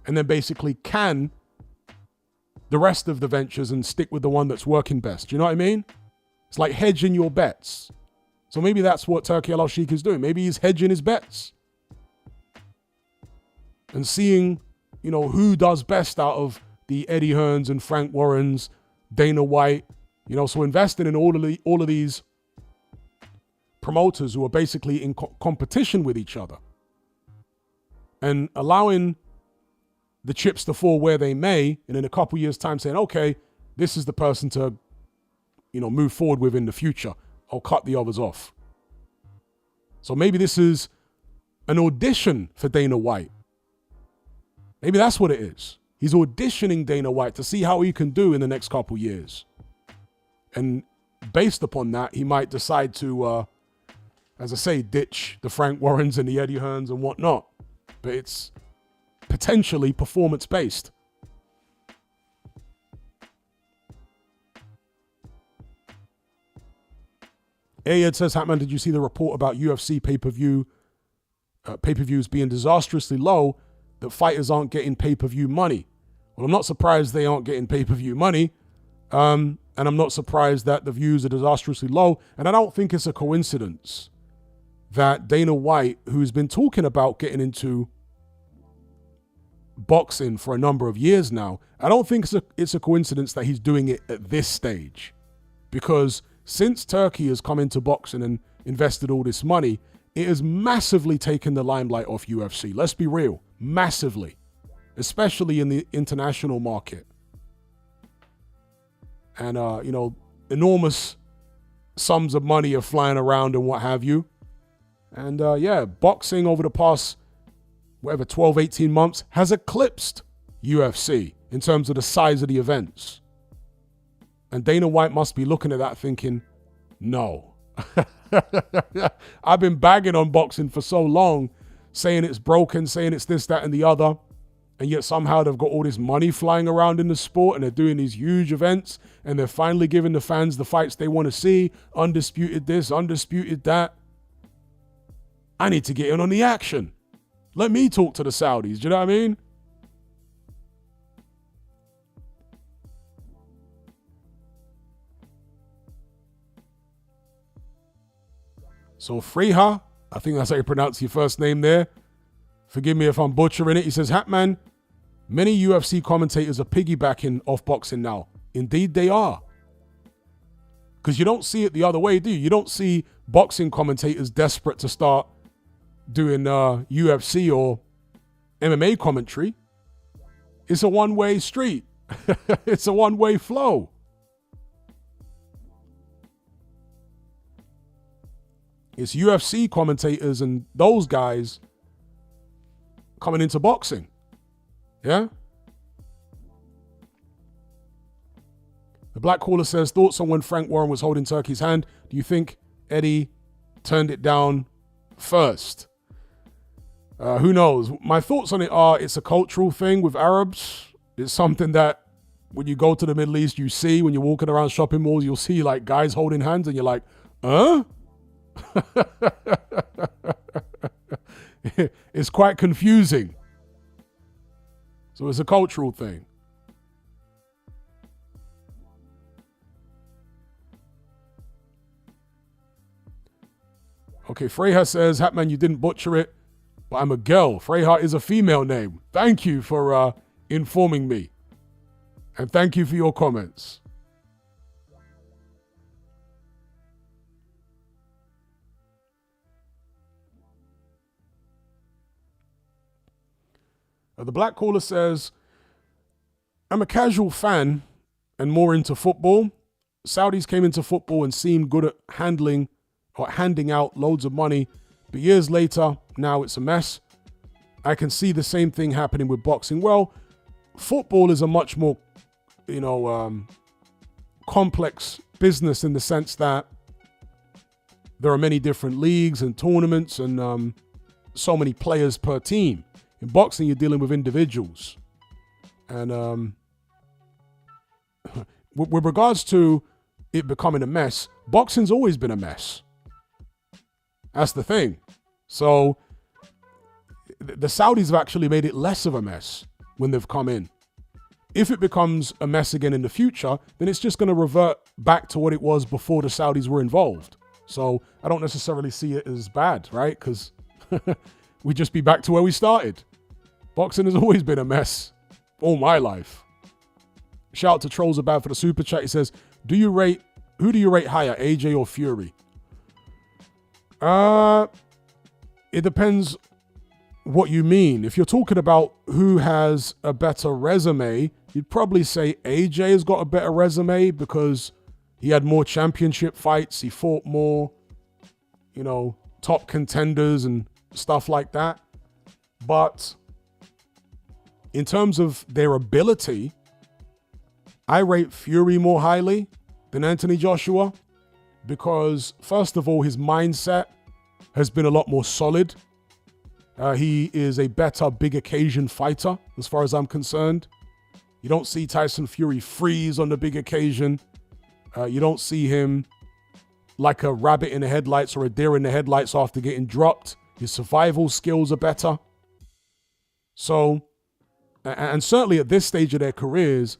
and then basically can the rest of the ventures and stick with the one that's working best. Do you know what I mean? It's like hedging your bets. So maybe that's what Turki Alalshikh is doing. Maybe he's hedging his bets and seeing, who does best out of the Eddie Hearns and Frank Warrens, Dana White, so investing in all of these promoters who are basically in competition with each other and allowing the chips to fall where they may, and in a couple years' time saying, okay, this is the person to, move forward with in the future. I'll cut the others off. So maybe this is an audition for Dana White. Maybe that's what it is. He's auditioning Dana White to see how he can do in the next couple years. And based upon that, he might decide to, as I say, ditch the Frank Warrens and the Eddie Hearns and whatnot. But it's potentially performance-based. Ayed says, Hatman, did you see the report about UFC pay-per-views being disastrously low, that fighters aren't getting pay-per-view money? Well, I'm not surprised they aren't getting pay-per-view money. And I'm not surprised that the views are disastrously low. And I don't think it's a coincidence that Dana White, who's been talking about getting into boxing for a number of years now, I don't think it's a coincidence that he's doing it at this stage. Because since Turkey has come into boxing and invested all this money, it has massively taken the limelight off UFC. Let's be real, massively, especially in the international market. And, enormous sums of money are flying around and what have you. And, boxing over the past, 12, 18 months has eclipsed UFC in terms of the size of the events. And Dana White must be looking at that thinking, no. I've been bagging on boxing for so long, saying it's broken, saying it's this, that, and the other. And yet somehow they've got all this money flying around in the sport and they're doing these huge events and they're finally giving the fans the fights they want to see. Undisputed this, undisputed that. I need to get in on the action. Let me talk to the Saudis. Do you know what I mean? So Freha, I think that's how you pronounce your first name there. Forgive me if I'm butchering it. He says, Hatman, many UFC commentators are piggybacking off boxing now. Indeed, they are. Because you don't see it the other way, do you? You don't see boxing commentators desperate to start doing UFC or MMA commentary. It's a one-way street. It's a one-way flow. It's UFC commentators and those guys coming into boxing. Yeah? The Black Caller says, thoughts on when Frank Warren was holding Turkey's hand? Do you think Eddie turned it down first? Who knows? My thoughts on it are it's a cultural thing with Arabs. It's something that when you go to the Middle East, you see when you're walking around shopping malls, you'll see like guys holding hands and you're like, huh? It's quite confusing. So it's a cultural thing. Okay, Freya says, Hatman, you didn't butcher it, but I'm a girl. Freya is a female name. Thank you for informing me. And thank you for your comments. The Black Caller says, I'm a casual fan and more into football. Saudis came into football and seemed good at handling or handing out loads of money, but years later, now it's a mess. I can see the same thing happening with boxing. Well, football is a much more, complex business in the sense that there are many different leagues and tournaments and so many players per team. In boxing, you're dealing with individuals. And with regards to it becoming a mess, boxing's always been a mess. That's the thing. So the Saudis have actually made it less of a mess when they've come in. If it becomes a mess again in the future, then it's just going to revert back to what it was before the Saudis were involved. So I don't necessarily see it as bad, right? Because we'd just be back to where we started. Boxing has always been a mess all my life. Shout out to Trolls About for the super chat. He says, who do you rate higher, AJ or Fury? It depends what you mean. If you're talking about who has a better resume, you'd probably say AJ has got a better resume because he had more championship fights. He fought more, top contenders and stuff like that. But in terms of their ability, I rate Fury more highly than Anthony Joshua because, first of all, his mindset has been a lot more solid. He is a better big occasion fighter, as far as I'm concerned. You don't see Tyson Fury freeze on the big occasion. You don't see him like a rabbit in the headlights or a deer in the headlights after getting dropped. His survival skills are better. So, and certainly at this stage of their careers,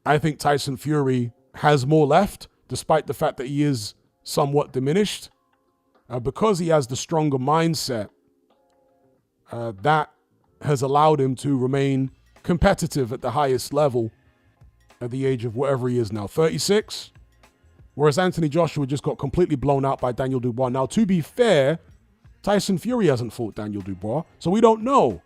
I think Tyson Fury has more left, despite the fact that he is somewhat diminished. Because he has the stronger mindset, that has allowed him to remain competitive at the highest level at the age of whatever he is now, 36. Whereas Anthony Joshua just got completely blown out by Daniel Dubois. Now, to be fair, Tyson Fury hasn't fought Daniel Dubois, so we don't know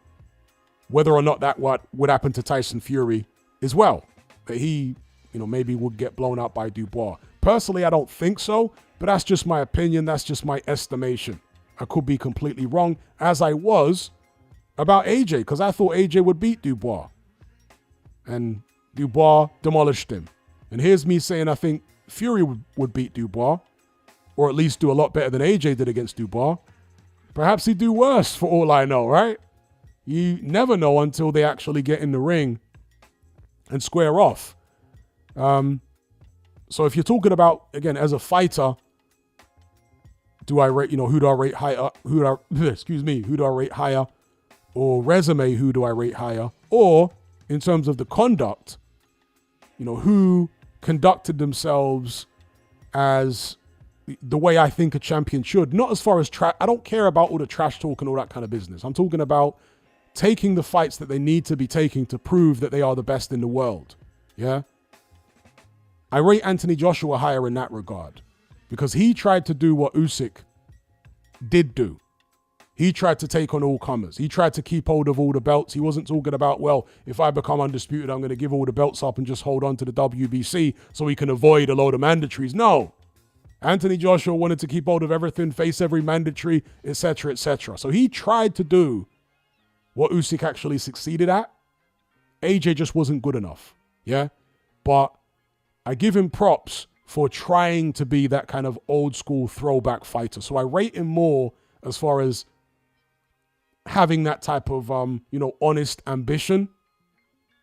whether or not that what would happen to Tyson Fury as well. That he, maybe would get blown out by Dubois. Personally, I don't think so, but that's just my opinion. That's just my estimation. I could be completely wrong, as I was about AJ, because I thought AJ would beat Dubois. And Dubois demolished him. And here's me saying I think Fury would beat Dubois, or at least do a lot better than AJ did against Dubois. Perhaps he'd do worse for all I know, right? You never know until they actually get in the ring and square off. So if you're talking about, again, as a fighter, do I rate, who do I rate higher? Who do I rate higher? Or resume, who do I rate higher? Or in terms of the conduct, who conducted themselves as the way I think a champion should. Not as far as I don't care about all the trash talk and all that kind of business. I'm talking about taking the fights that they need to be taking to prove that they are the best in the world. Yeah? I rate Anthony Joshua higher in that regard because he tried to do what Usyk did do. He tried to take on all comers. He tried to keep hold of all the belts. He wasn't talking about, well, if I become undisputed, I'm going to give all the belts up and just hold on to the WBC so we can avoid a load of mandatories. No. Anthony Joshua wanted to keep hold of everything, face every mandatory, etc., etc. So he tried to do what Usyk actually succeeded at. AJ just wasn't good enough. Yeah? But I give him props for trying to be that kind of old school throwback fighter. So I rate him more as far as having that type of, honest ambition.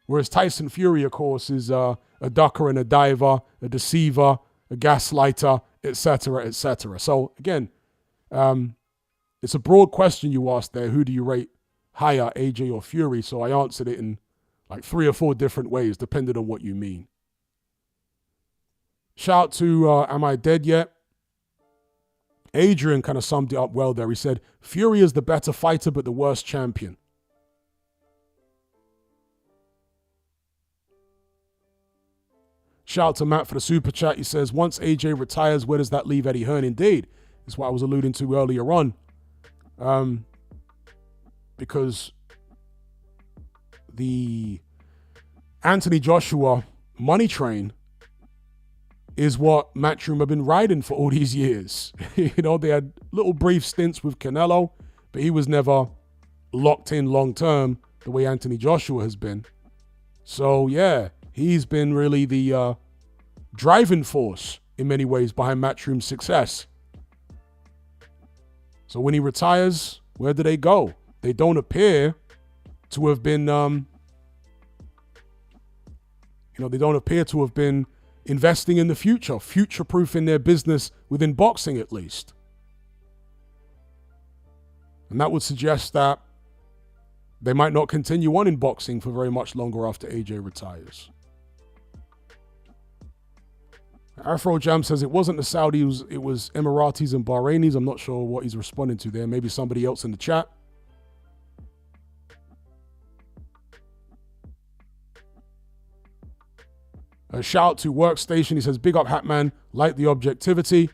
Whereas Tyson Fury, of course, is a ducker and a diver, a deceiver, a gaslighter, etc., etc. So again, it's a broad question you asked there. Who do you rate higher, AJ or Fury? So I answered it in like 3 or 4 different ways, depending on what you mean. Shout out to Am I Dead Yet? Adrian kind of summed it up well there. He said, Fury is the better fighter, but the worse champion. Shout out to Matt for the super chat. He says, once AJ retires, where does that leave Eddie Hearn? Indeed. That's what I was alluding to earlier on. Because the Anthony Joshua money train is what Matchroom have been riding for all these years. They had little brief stints with Canelo, but he was never locked in long term the way Anthony Joshua has been. So yeah, he's been really the driving force in many ways behind Matchroom's success. So when he retires, where do they go? They don't appear to have been, they don't appear to have been investing in the future, future-proofing their business within boxing at least. And that would suggest that they might not continue on in boxing for very much longer after AJ retires. Afro Jam says it wasn't the Saudis, it was Emiratis and Bahrainis. I'm not sure what he's responding to there. Maybe somebody else in the chat. A shout out to Workstation. He says, big up Hatman, like the objectivity.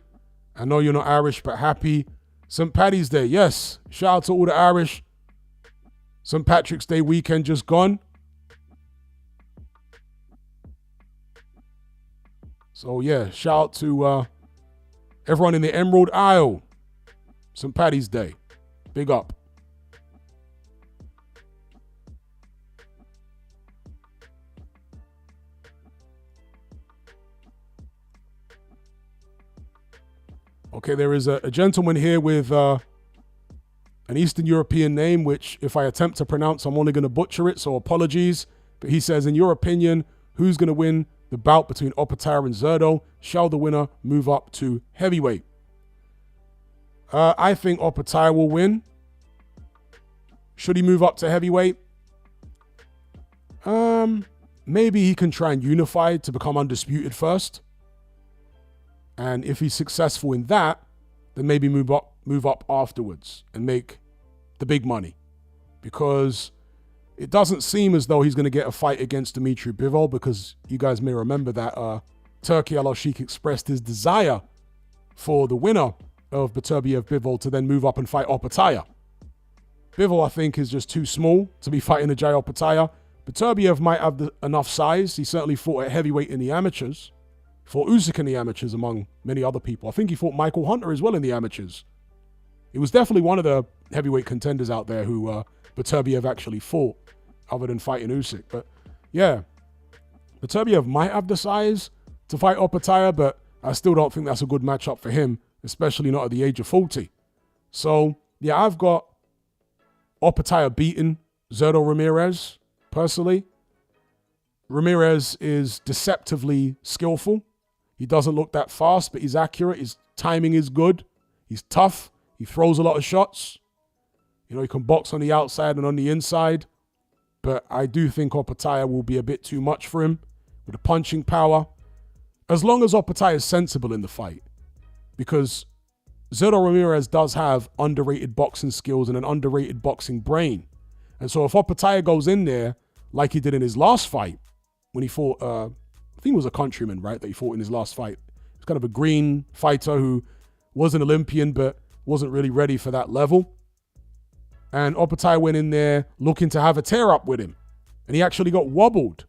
I know you're not Irish, but happy St. Paddy's Day. Yes, shout out to all the Irish. St. Patrick's Day weekend just gone. So yeah, shout out to everyone in the Emerald Isle. St. Paddy's Day. Big up. Okay, there is a gentleman here with an Eastern European name, which if I attempt to pronounce, I'm only going to butcher it, so apologies. But he says, in your opinion, who's going to win the bout between Opetaia and Zurdo? Shall the winner move up to heavyweight? I think Opetaia will win. Should he move up to heavyweight? Maybe he can try and unify to become undisputed first. And if he's successful in that, then maybe move up afterwards and make the big money. Because it doesn't seem as though he's going to get a fight against Dimitri Bivol, because you guys may remember that Turki Alalshikh expressed his desire for the winner of Beterbiev Bivol to then move up and fight Opetaia. Bivol, I think, is just too small to be fighting a Jai Opetaia. Beterbiev might have enough size. He certainly fought at heavyweight in the amateurs. Fought Usyk in the amateurs, among many other people. I think he fought Michael Hunter as well in the amateurs. He was definitely one of the heavyweight contenders out there who Beterbiev actually fought, other than fighting Usyk. But yeah, Beterbiev might have the size to fight Opetaia, but I still don't think that's a good matchup for him, especially not at the age of 40. So yeah, I've got Opetaia beating Zurdo Ramirez, personally. Ramirez is deceptively skillful. He doesn't look that fast, but he's accurate. His timing is good. He's tough. He throws a lot of shots. He can box on the outside and on the inside. But I do think Opetaia will be a bit too much for him with the punching power. As long as Opetaia is sensible in the fight. Because Zurdo Ramirez does have underrated boxing skills and an underrated boxing brain. And so if Opetaia goes in there like he did in his last fight, when he fought, I think it was a countryman, right, that he fought in his last fight. He's kind of a green fighter who was an Olympian, but wasn't really ready for that level. And Opetaia went in there looking to have a tear-up with him. And he actually got wobbled,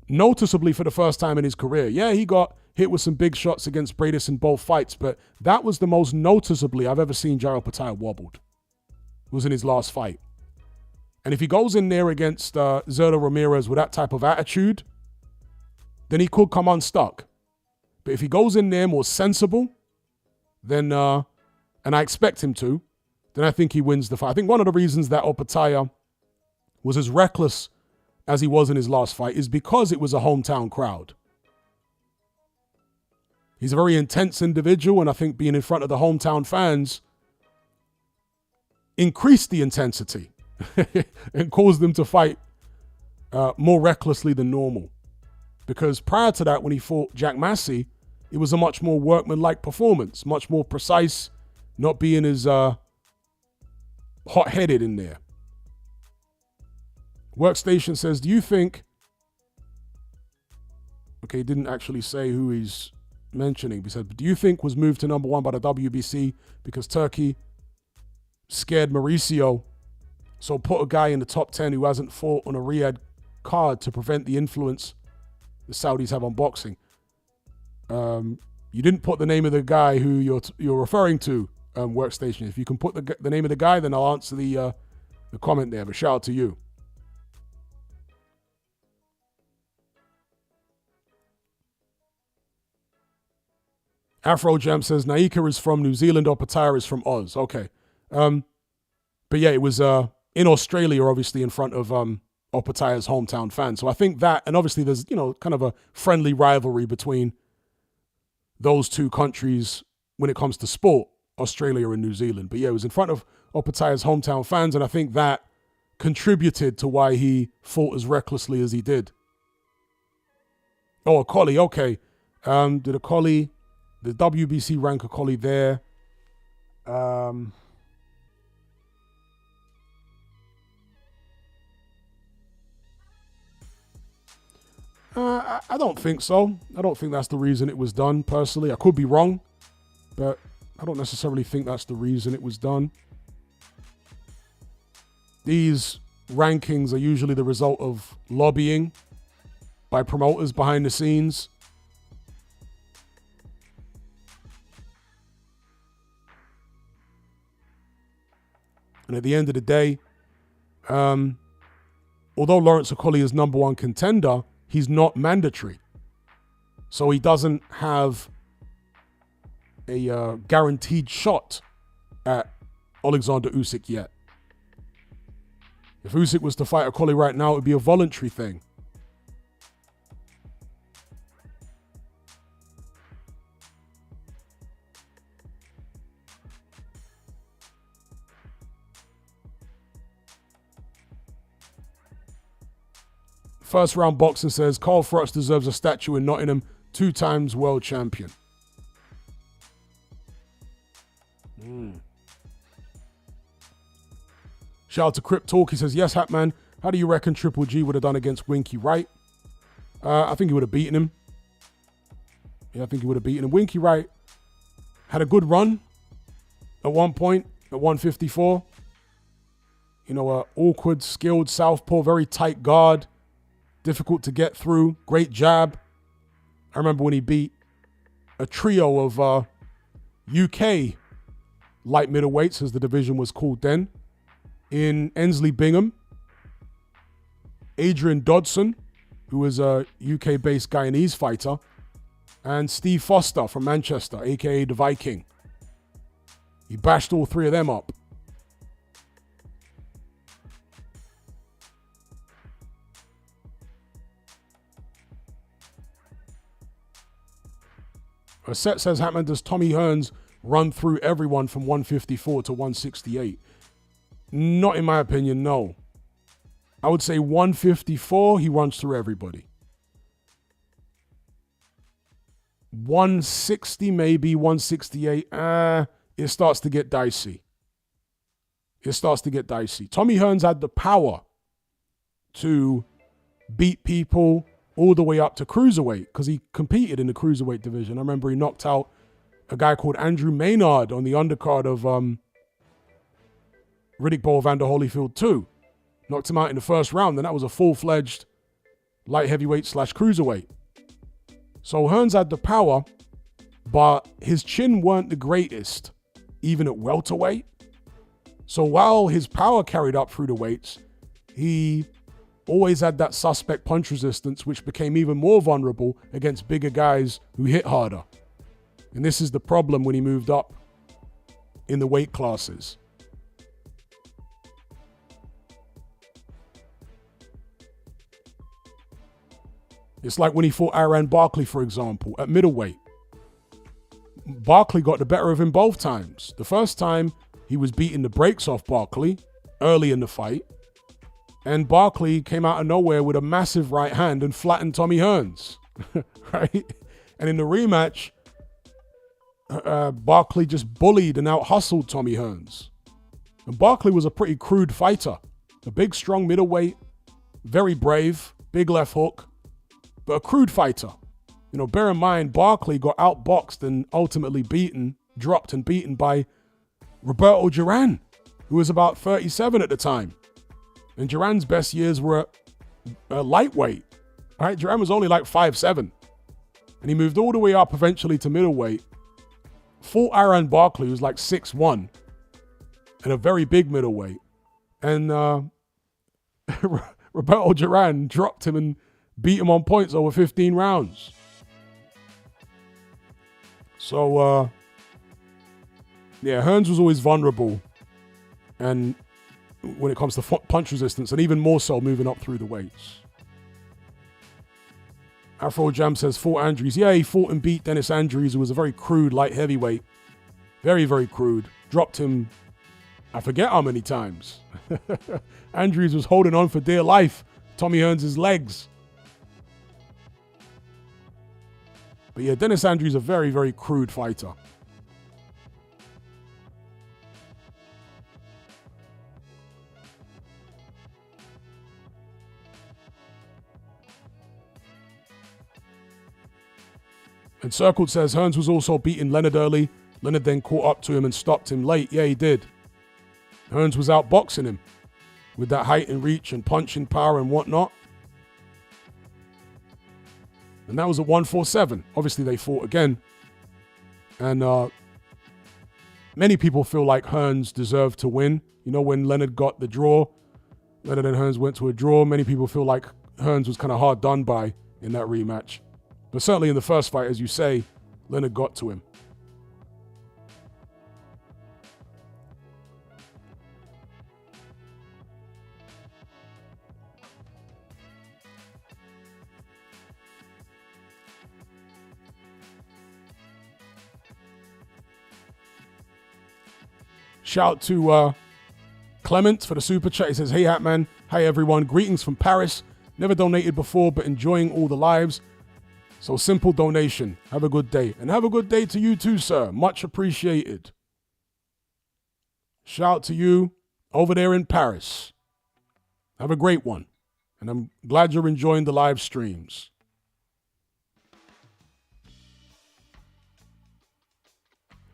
noticeably for the first time in his career. Yeah, he got hit with some big shots against Bradis in both fights, but that was the most noticeably I've ever seen Jai Opetaia wobbled. It was in his last fight. And if he goes in there against Zurdo Ramirez with that type of attitude, then he could come unstuck. But if he goes in there more sensible, then, and I expect him to, then I think he wins the fight. I think one of the reasons that Opetaia was as reckless as he was in his last fight is because it was a hometown crowd. He's a very intense individual, and I think being in front of the hometown fans increased the intensity and caused them to fight more recklessly than normal. Because prior to that, when he fought Jack Massey, it was a much more workmanlike performance, much more precise, not being as hot-headed in there. Workstation says, do you think... Okay, he didn't actually say who he's mentioning. He said, do you think was moved to number 1 by the WBC because Turkey scared Mauricio, so put a guy in the top 10 who hasn't fought on a Riyadh card to prevent the influence the Saudis have on boxing? You didn't put the name of the guy who you're referring to, Workstation. If you can put the name of the guy, then I'll answer the comment there. But shout out to you. Afro Jam says Naika is from New Zealand, Opataya is from Oz. Okay. But yeah, it was in Australia, obviously, in front of Opataya's hometown fans. So I think that, and obviously there's, kind of a friendly rivalry between those two countries when it comes to sport, Australia and New Zealand. But yeah, it was in front of Opataya's hometown fans, and I think that contributed to why he fought as recklessly as he did. Oh, a collie, okay. Did a collie... The WBC rank a collie there. I don't think so. I don't think that's the reason it was done, personally. I could be wrong, but I don't necessarily think that's the reason it was done. These rankings are usually the result of lobbying by promoters behind the scenes. And at the end of the day, although Lawrence Okolie is number 1 contender, he's not mandatory. So he doesn't have a guaranteed shot at Alexander Usyk yet. If Usyk was to fight Okolie right now, it would be a voluntary thing. First Round Boxing says, Carl Froch deserves a statue in Nottingham, 2 times world champion. Shout out to Crip Talk. He says, yes, Hatman, how do you reckon Triple G would have done against Winky Wright? I think he would have beaten him. Yeah, I think he would have beaten him. Winky Wright had a good run at one point at 154. Awkward, skilled southpaw, very tight guard. Difficult to get through. Great jab. I remember when he beat a trio of UK light middleweights, as the division was called then, in Ensley Bingham, Adrian Dodson, who was a UK-based Guyanese fighter, and Steve Foster from Manchester, a.k.a. the Viking. He bashed all 3 of them up. A set says, Hatman, does Tommy Hearns run through everyone from 154 to 168? Not in my opinion, no. I would say 154, he runs through everybody. 160, maybe 168, it starts to get dicey. Tommy Hearns had the power to beat people all the way up to cruiserweight, because he competed in the cruiserweight division. I remember he knocked out a guy called Andrew Maynard on the undercard of Riddick Bowe Vander Holyfield 2. Knocked him out in the first round, and that was a full-fledged light heavyweight / cruiserweight. So Hearns had the power, but his chin weren't the greatest, even at welterweight. So while his power carried up through the weights, he always had that suspect punch resistance, which became even more vulnerable against bigger guys who hit harder. And this is the problem when he moved up in the weight classes. It's like when he fought Iran Barkley, for example, at middleweight. Barkley got the better of him both times. The first time, he was beating the brakes off Barkley early in the fight. And Barkley came out of nowhere with a massive right hand and flattened Tommy Hearns, right? And in the rematch, Barkley just bullied and out-hustled Tommy Hearns. And Barkley was a pretty crude fighter. A big, strong middleweight, very brave, big left hook, but a crude fighter. You know, bear in mind, Barkley got outboxed and ultimately dropped and beaten by Roberto Duran, who was about 37 at the time. And Duran's best years were at lightweight. Right? Duran was only like 5'7". And he moved all the way up eventually to middleweight. Fought Aaron Barkley, who was like 6'1", and a very big middleweight. And Roberto Duran dropped him and beat him on points over 15 rounds. So, yeah, Hearns was always vulnerable. And when it comes to punch resistance, and even more so moving up through the weights. Afro Jam says, fought Andrews. Yeah, he fought and beat Dennis Andrews, who was a very crude light heavyweight. Very, very crude. Dropped him, I forget how many times. Andrews was holding on for dear life. Tommy Hearns' legs. But yeah, Dennis Andrews, a very, very crude fighter. And Circled says, Hearns was also beating Leonard early. Leonard then caught up to him and stopped him late. Yeah, he did. Hearns was outboxing him with that height and reach and punching power and whatnot. And that was at 147. Obviously, they fought again. And many people feel like Hearns deserved to win. You know, when Leonard got the draw, Leonard and Hearns went to a draw. Many people feel like Hearns was kind of hard done by in that rematch. But certainly in the first fight, as you say, Leonard got to him. Shout to Clement for the super chat. He says, hey, Hatman. Hi, everyone. Greetings from Paris. Never donated before, but enjoying all the lives. So simple donation. Have a good day. And have a good day to you too, sir. Much appreciated. Shout to you over there in Paris. Have a great one. And I'm glad you're enjoying the live streams.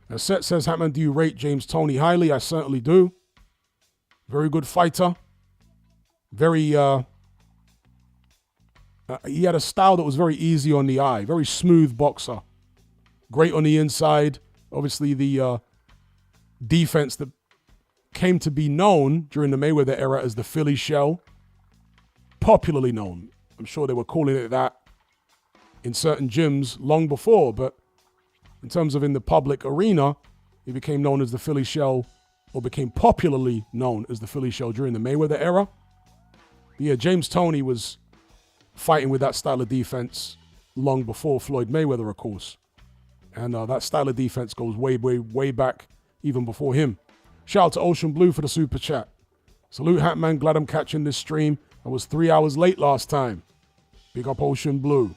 Now, Seth says, Hatman, do you rate James Toney highly? I certainly do. Very good fighter. Very, he had a style that was very easy on the eye. Very smooth boxer. Great on the inside. Obviously, the defense that came to be known during the Mayweather era as the Philly shell. Popularly known. I'm sure they were calling it that in certain gyms long before, but in terms of in the public arena, it became known as the Philly shell, or became popularly known as the Philly shell during the Mayweather era. But yeah, James Toney was fighting with that style of defense long before Floyd Mayweather, of course. And that style of defense goes way, way, way back, even before him. Shout out to Ocean Blue for the super chat. Salute, Hatman. Glad I'm catching this stream. I was 3 hours late last time. Big up Ocean Blue.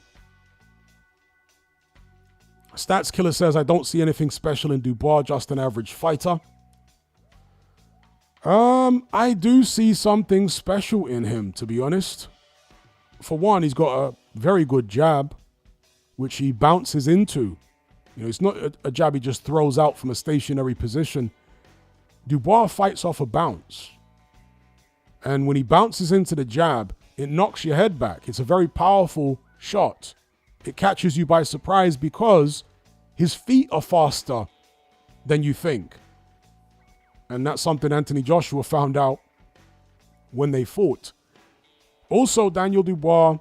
Stats Killer says, I don't see anything special in Dubois, just an average fighter. I do see something special in him, to be honest. For one, he's got a very good jab, which he bounces into. You know, it's not a jab he just throws out from a stationary position. Dubois fights off a bounce. And when he bounces into the jab, it knocks your head back. It's a very powerful shot. It catches you by surprise because his feet are faster than you think. And that's something Anthony Joshua found out when they fought. Also, Daniel Dubois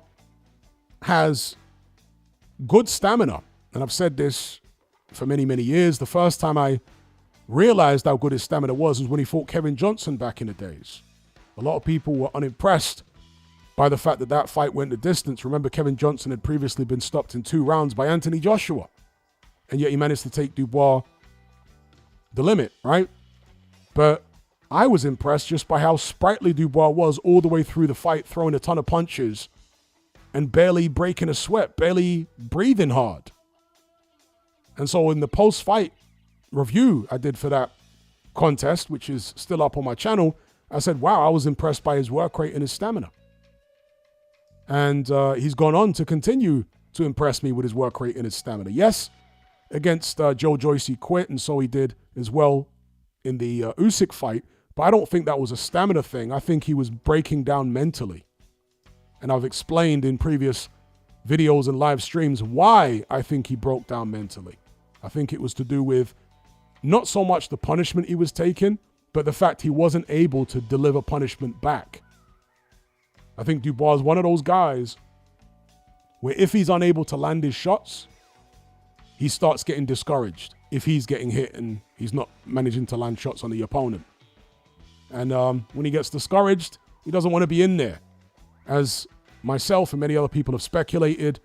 has good stamina. And I've said this for many, many years. The first time I realized how good his stamina was when he fought Kevin Johnson back in the days. A lot of people were unimpressed by the fact that that fight went the distance. Remember, Kevin Johnson had previously been stopped in 2 rounds by Anthony Joshua. And yet he managed to take Dubois the limit, right? But I was impressed just by how sprightly Dubois was all the way through the fight, throwing a ton of punches and barely breaking a sweat, barely breathing hard. And so in the post-fight review I did for that contest, which is still up on my channel, I said, wow, I was impressed by his work rate and his stamina. And he's gone on to continue to impress me with his work rate and his stamina. Yes, against Joe Joyce he quit, and so he did as well in the Usyk fight. But I don't think that was a stamina thing. I think he was breaking down mentally. And I've explained in previous videos and live streams why I think he broke down mentally. I think it was to do with not so much the punishment he was taking, but the fact he wasn't able to deliver punishment back. I think Dubois is one of those guys where if he's unable to land his shots, he starts getting discouraged if he's getting hit and he's not managing to land shots on the opponent. And when he gets discouraged, he doesn't want to be in there. As myself and many other people have speculated,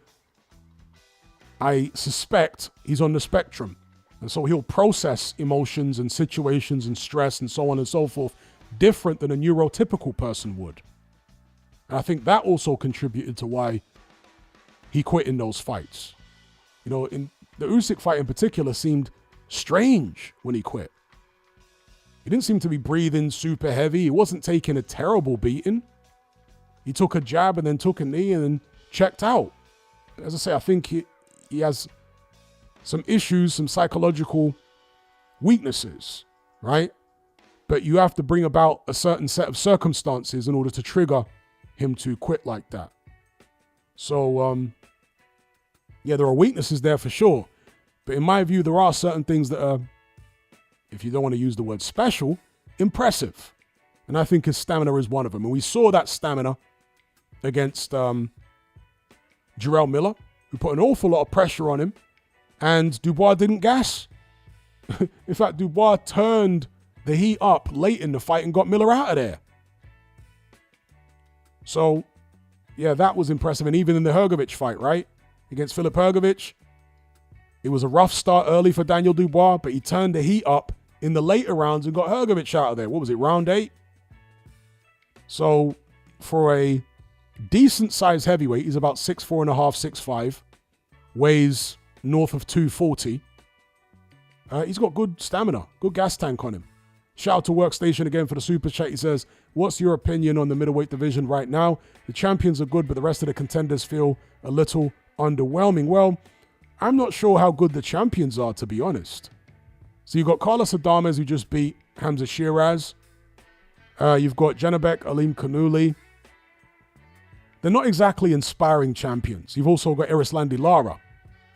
I suspect he's on the spectrum. And so he'll process emotions and situations and stress and so on and so forth different than a neurotypical person would. And I think that also contributed to why he quit in those fights. You know, in the Usyk fight in particular seemed strange when he quit. He didn't seem to be breathing super heavy. He wasn't taking a terrible beating. He took a jab and then took a knee and then checked out. As I say, I think he has some issues, some psychological weaknesses, right? But you have to bring about a certain set of circumstances in order to trigger him to quit like that. So, yeah, there are weaknesses there for sure. But in my view, there are certain things that are, if you don't want to use the word special, impressive. And I think his stamina is one of them. And we saw that stamina against Jarrell Miller, who put an awful lot of pressure on him. And Dubois didn't gas. In fact, Dubois turned the heat up late in the fight and got Miller out of there. So, yeah, that was impressive. And even in the Hrgovic fight, right? Against Filip Hrgovic, it was a rough start early for Daniel Dubois, but he turned the heat up in the later rounds and got Hrgovic out of there. What was it, round 8? So, for a decent-sized heavyweight, he's about 6'4.5", 6'5", weighs north of 240. He's got good stamina, good gas tank on him. Shout out to Workstation again for the super chat. He says, what's your opinion on the middleweight division right now? The champions are good, but the rest of the contenders feel a little underwhelming. Well, I'm not sure how good the champions are, to be honest. So you've got Carlos Adames, who just beat Hamza Shiraz. You've got Janabek Alim Kanuli. They're not exactly inspiring champions. You've also got Erislandi Lara,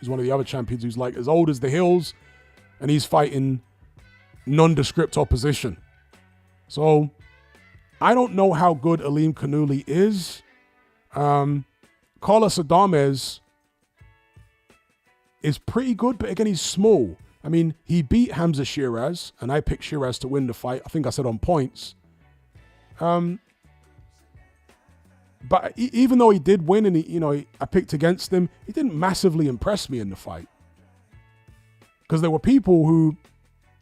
who's one of the other champions who's like as old as the hills, and he's fighting nondescript opposition. So I don't know how good Alim Kanuli is. Carlos Adames is pretty good, but again, he's small. I mean, he beat Hamza Shiraz, and I picked Shiraz to win the fight. I think I said on points. But even though he did win and I picked against him, he didn't massively impress me in the fight. Because there were people who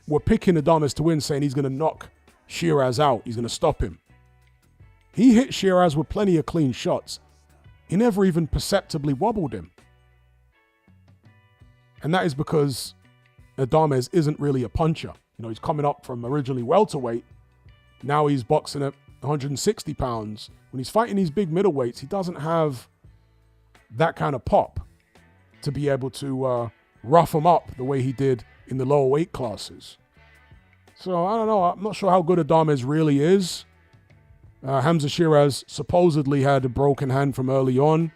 were picking Adames to win, saying he's going to knock Shiraz out. He's going to stop him. He hit Shiraz with plenty of clean shots. He never even perceptibly wobbled him. And that is because Adames isn't really a puncher. He's coming up from originally welterweight. Now he's boxing at 160 pounds. When he's fighting these big middleweights, he doesn't have that kind of pop to be able to rough him up the way he did in the lower weight classes. So I don't know. I'm not sure how good Adames really is. Hamza Shiraz supposedly had a broken hand from early on.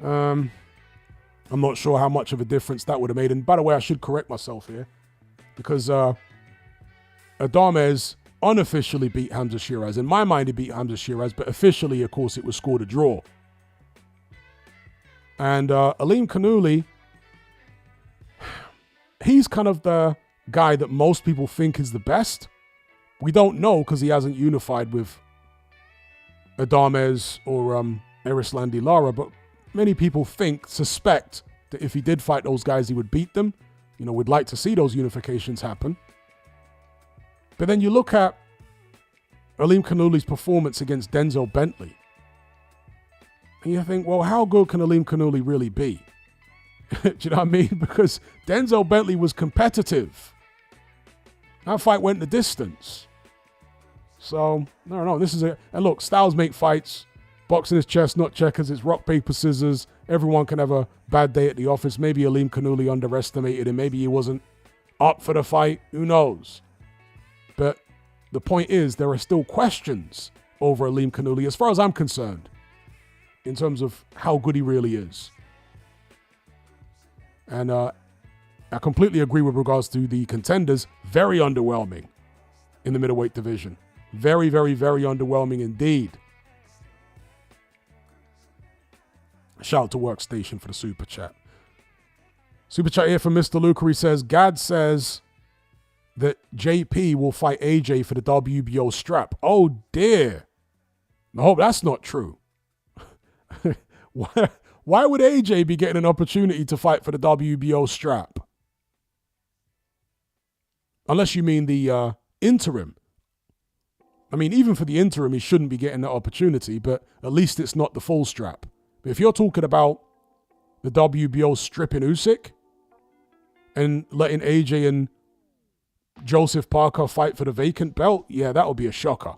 I'm not sure how much of a difference that would have made. And by the way, I should correct myself here, because Adames unofficially beat Hamza Shiraz. In my mind, he beat Hamza Shiraz, but officially, of course, it was scored a draw. And Alim Kanuli, he's kind of the guy that most people think is the best. We don't know because he hasn't unified with Adames or Erislandi Lara, but many people suspect that if he did fight those guys, he would beat them. We'd like to see those unifications happen. But then you look at Alim Kanuli's performance against Denzel Bentley, and you think, well, how good can Alim Kanuli really be? Do you know what I mean? Because Denzel Bentley was competitive. That fight went the distance. So, no, this is it. And look, styles make fights. Boxing is chess, not checkers. It's rock, paper, scissors. Everyone can have a bad day at the office. Maybe Aleem Kanuli underestimated him. Maybe he wasn't up for the fight. Who knows? But the point is, there are still questions over Aleem Kanuli, as far as I'm concerned, in terms of how good he really is. And I completely agree with regards to the contenders. Very underwhelming in the middleweight division. Very, very, very underwhelming indeed. Shout out to Workstation for the super chat. Super chat here from Mr. Luker. He says, Gad says that JP will fight AJ for the WBO strap. Oh dear. I hope that's not true. Why would AJ be getting an opportunity to fight for the WBO strap? Unless you mean the interim. I mean, even for the interim, he shouldn't be getting that opportunity, but at least it's not the full strap. But if you're talking about the WBO stripping Usyk and letting AJ and Joseph Parker fight for the vacant belt, yeah, that would be a shocker.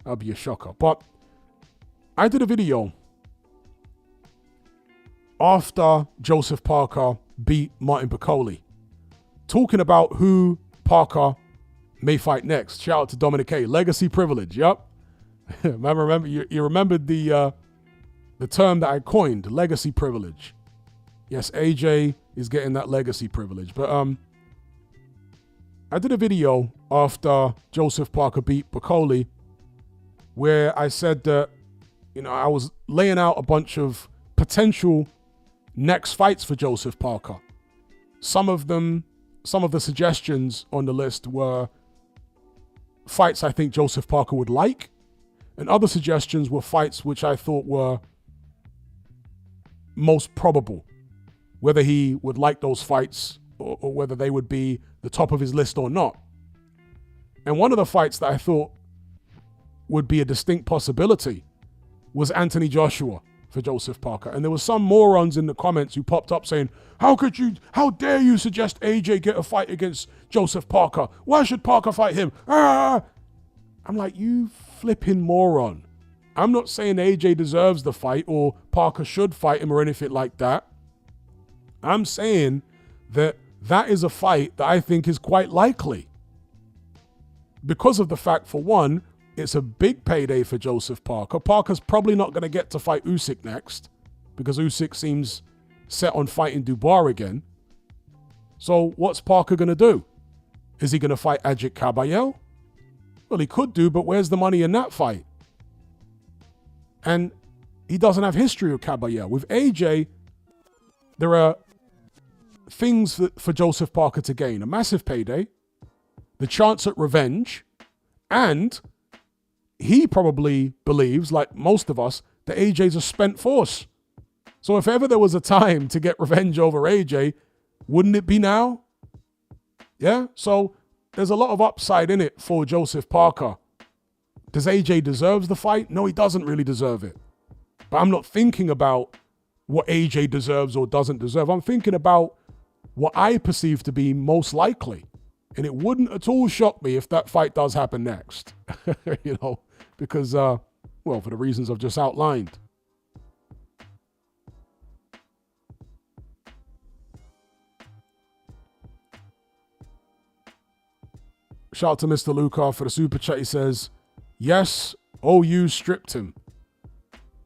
That would be a shocker. But I did a video after Joseph Parker beat Martin Piccoli, talking about who Parker may fight next. Shout out to Dominic A. Legacy privilege, yep. Remember, you remembered the term that I coined, legacy privilege. Yes, AJ is getting that legacy privilege. But I did a video after Joseph Parker beat Piccoli where I said that, I was laying out a bunch of potential next fights for Joseph Parker. Some of the suggestions on the list were fights I think Joseph Parker would like, and other suggestions were fights which I thought were most probable, whether he would like those fights or whether they would be the top of his list or not. And one of the fights that I thought would be a distinct possibility was Anthony Joshua for Joseph Parker. And there were some morons in the comments who popped up saying, how dare you suggest AJ get a fight against Joseph Parker? Why should Parker fight him? Ah! I'm like, you flipping moron. I'm not saying AJ deserves the fight or Parker should fight him or anything like that. I'm saying that is a fight that I think is quite likely. Because of the fact, for one, it's a big payday for Joseph Parker. Parker's probably not going to get to fight Usyk next because Usyk seems set on fighting Dubois again. So what's Parker going to do? Is he going to fight Ajit Kabayel? Well, he could do, but where's the money in that fight? And he doesn't have history with Kabayel. With AJ, there are things for Joseph Parker to gain. A massive payday, the chance at revenge, and he probably believes, like most of us, that AJ's a spent force. So if ever there was a time to get revenge over AJ, wouldn't it be now? Yeah? So there's a lot of upside in it for Joseph Parker. Does AJ deserve the fight? No, he doesn't really deserve it. But I'm not thinking about what AJ deserves or doesn't deserve. I'm thinking about what I perceive to be most likely. And it wouldn't at all shock me if that fight does happen next. Because, for the reasons I've just outlined. Shout out to Mr. Lucar for the super chat. He says, yes, OU stripped him.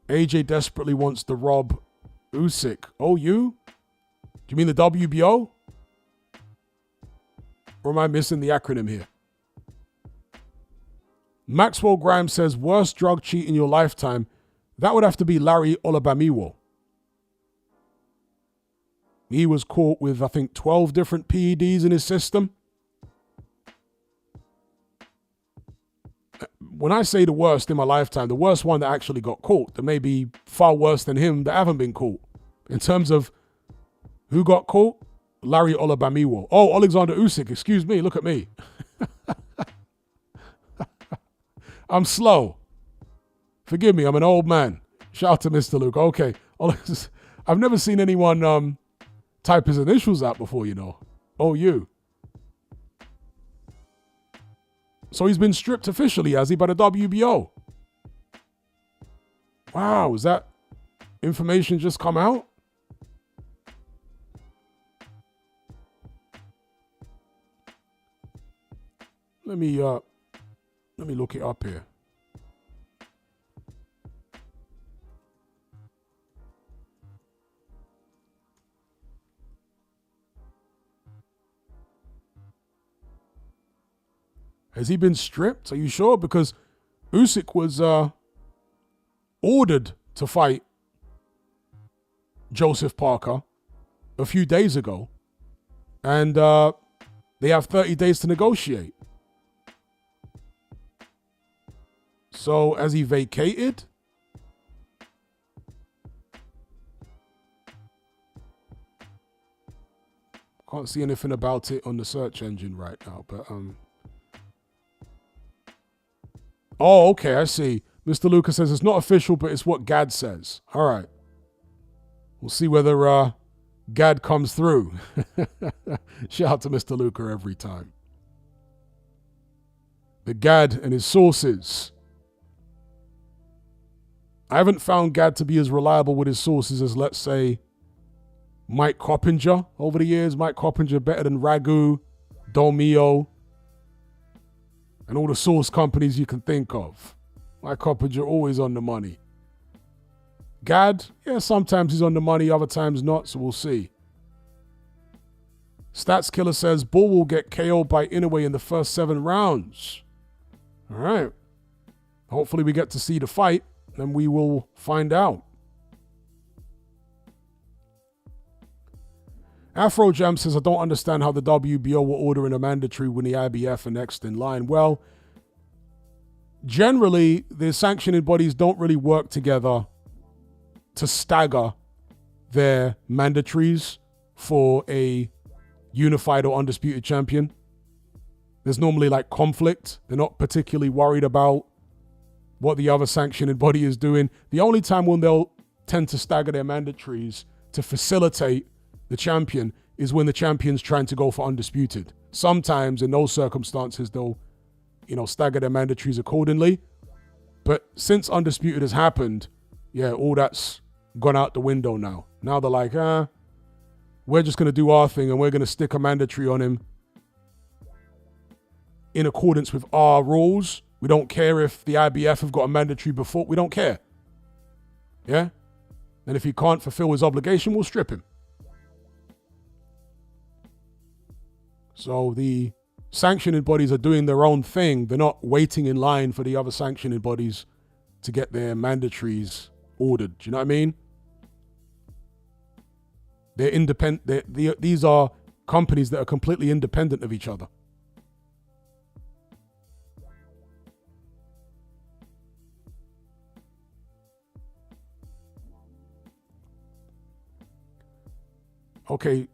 AJ desperately wants to rob Usyk. OU? Do you mean the WBO? Or am I missing the acronym here? Maxwell Grimes says, worst drug cheat in your lifetime. That would have to be Larry Olabamiwo. He was caught with, I think, 12 different PEDs in his system. When I say the worst in my lifetime, the worst one that actually got caught, there may be far worse than him that haven't been caught. In terms of who got caught, Larry Olabamiwo. Oh, Alexander Usyk, excuse me, look at me. I'm slow. Forgive me, I'm an old man. Shout out to Mr. Luke. Okay, I've never seen anyone type his initials out before, you know. OU. So he's been stripped officially, has he, by the WBO? Wow, is that information just come out? Let me look it up here. Has he been stripped? Are you sure? Because Usyk was ordered to fight Joseph Parker a few days ago. And they have 30 days to negotiate. So has he vacated? Can't see anything about it on the search engine right now, but oh, okay, I see. Mr. Lucas says it's not official, but it's what Gad says. All right. We'll see whether Gad comes through. Shout out to Mr. Luca every time. The Gad and his sources. I haven't found Gad to be as reliable with his sources as, let's say, Mike Coppinger over the years. Mike Coppinger better than Ragu, Domio, and all the source companies you can think of. Mike Coppinger always on the money. Gad, yeah, sometimes he's on the money, other times not, so we'll see. Stats Killer says Bull will get KO'd by Inoue in the first 7 rounds. All right. Hopefully we get to see the fight, and we will find out. Afro Jam says, I don't understand how the WBO were ordering a mandatory when the IBF are next in line. Well, generally, the sanctioning bodies don't really work together to stagger their mandatories for a unified or undisputed champion. There's normally like conflict. They're not particularly worried about what the other sanctioning body is doing. The only time when they'll tend to stagger their mandatories to facilitate the champion is when the champion's trying to go for undisputed. Sometimes in those circumstances, they'll, stagger their mandatories accordingly. But since undisputed has happened, yeah, all that's gone out the window now. Now they're like, we're just going to do our thing and we're going to stick a mandatory on him in accordance with our rules. We don't care if the IBF have got a mandatory before. We don't care. Yeah? And if he can't fulfill his obligation, we'll strip him. So the sanctioning bodies are doing their own thing. They're not waiting in line for the other sanctioning bodies to get their mandatories ordered. Do you know what I mean? They're independent. These are companies that are completely independent of each other. Okay,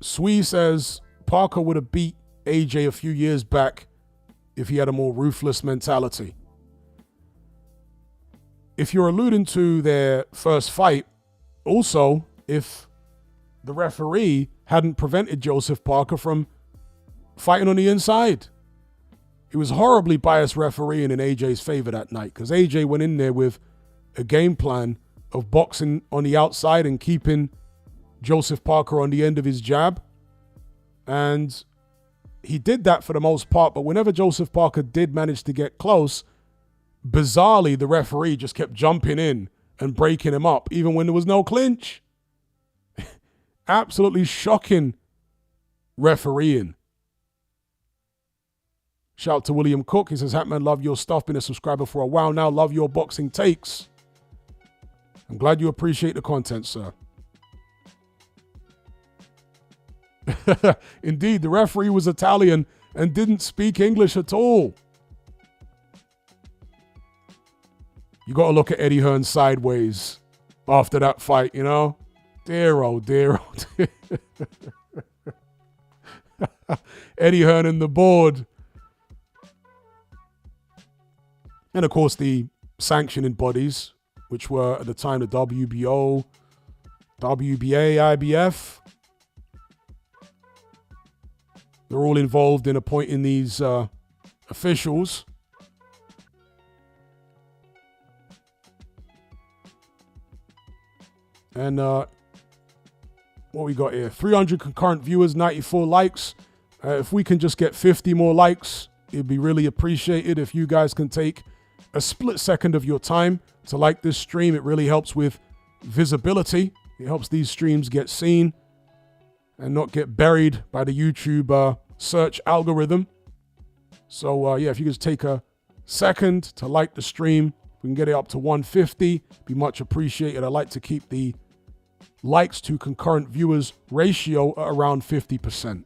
Swee says Parker would have beat AJ a few years back if he had a more ruthless mentality. If you're alluding to their first fight, also, if the referee hadn't prevented Joseph Parker from fighting on the inside. It was horribly biased refereeing in AJ's favor that night because AJ went in there with a game plan of boxing on the outside and keeping Joseph Parker on the end of his jab. And he did that for the most part, but whenever Joseph Parker did manage to get close, bizarrely, the referee just kept jumping in and breaking him up, even when there was no clinch. Absolutely shocking refereeing. Shout out to William Cook. He says, Hatman, love your stuff. Been a subscriber for a while now. Love your boxing takes. I'm glad you appreciate the content, sir. Indeed, the referee was Italian and didn't speak English at all. You got to look at Eddie Hearn sideways after that fight, you know? Dear, oh, dear, oh, dear. Eddie Hearn and the board. And, of course, the sanctioning bodies, which were, at the time, the WBO, WBA, IBF. They're all involved in appointing these officials. And what we got here? 300 concurrent viewers, 94 likes. If we can just get 50 more likes, it'd be really appreciated if you guys can take a split second of your time to like this stream. It really helps with visibility. It helps these streams get seen and not get buried by the YouTube search algorithm. So yeah, if you just take a second to like the stream, we can get it up to 150. Be much appreciated. I like to keep the likes to concurrent viewers ratio at around 50%.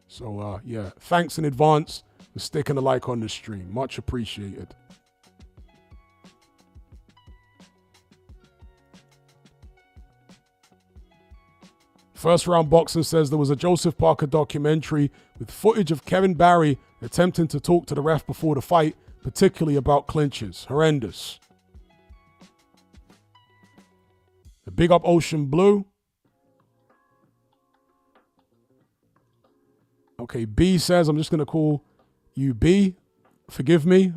So yeah, thanks in advance for sticking a like on the stream. Much appreciated. First Round Boxing says there was a Joseph Parker documentary with footage of Kevin Barry attempting to talk to the ref before the fight, particularly about clinches. Horrendous. The big up Ocean Blue. Okay, B says, I'm just going to call you B. Forgive me.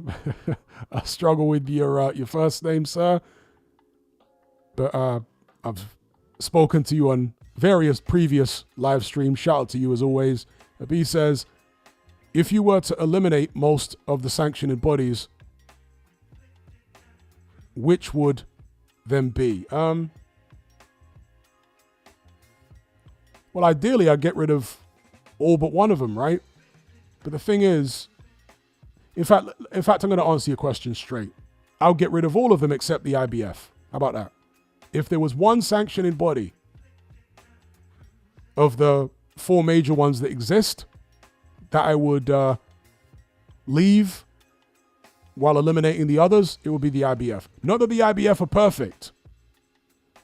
I struggle with your first name, sir. But I've spoken to you on various previous live streams. Shout out to you as always. B says, if you were to eliminate most of the sanctioning bodies, which would them be? Well, ideally, I'd get rid of all but one of them, right? But the thing is, in fact, I'm going to answer your question straight. I'll get rid of all of them except the IBF. How about that? If there was one sanctioning body of the four major ones that exist that I would leave while eliminating the others, it would be the IBF. Not that the IBF are perfect,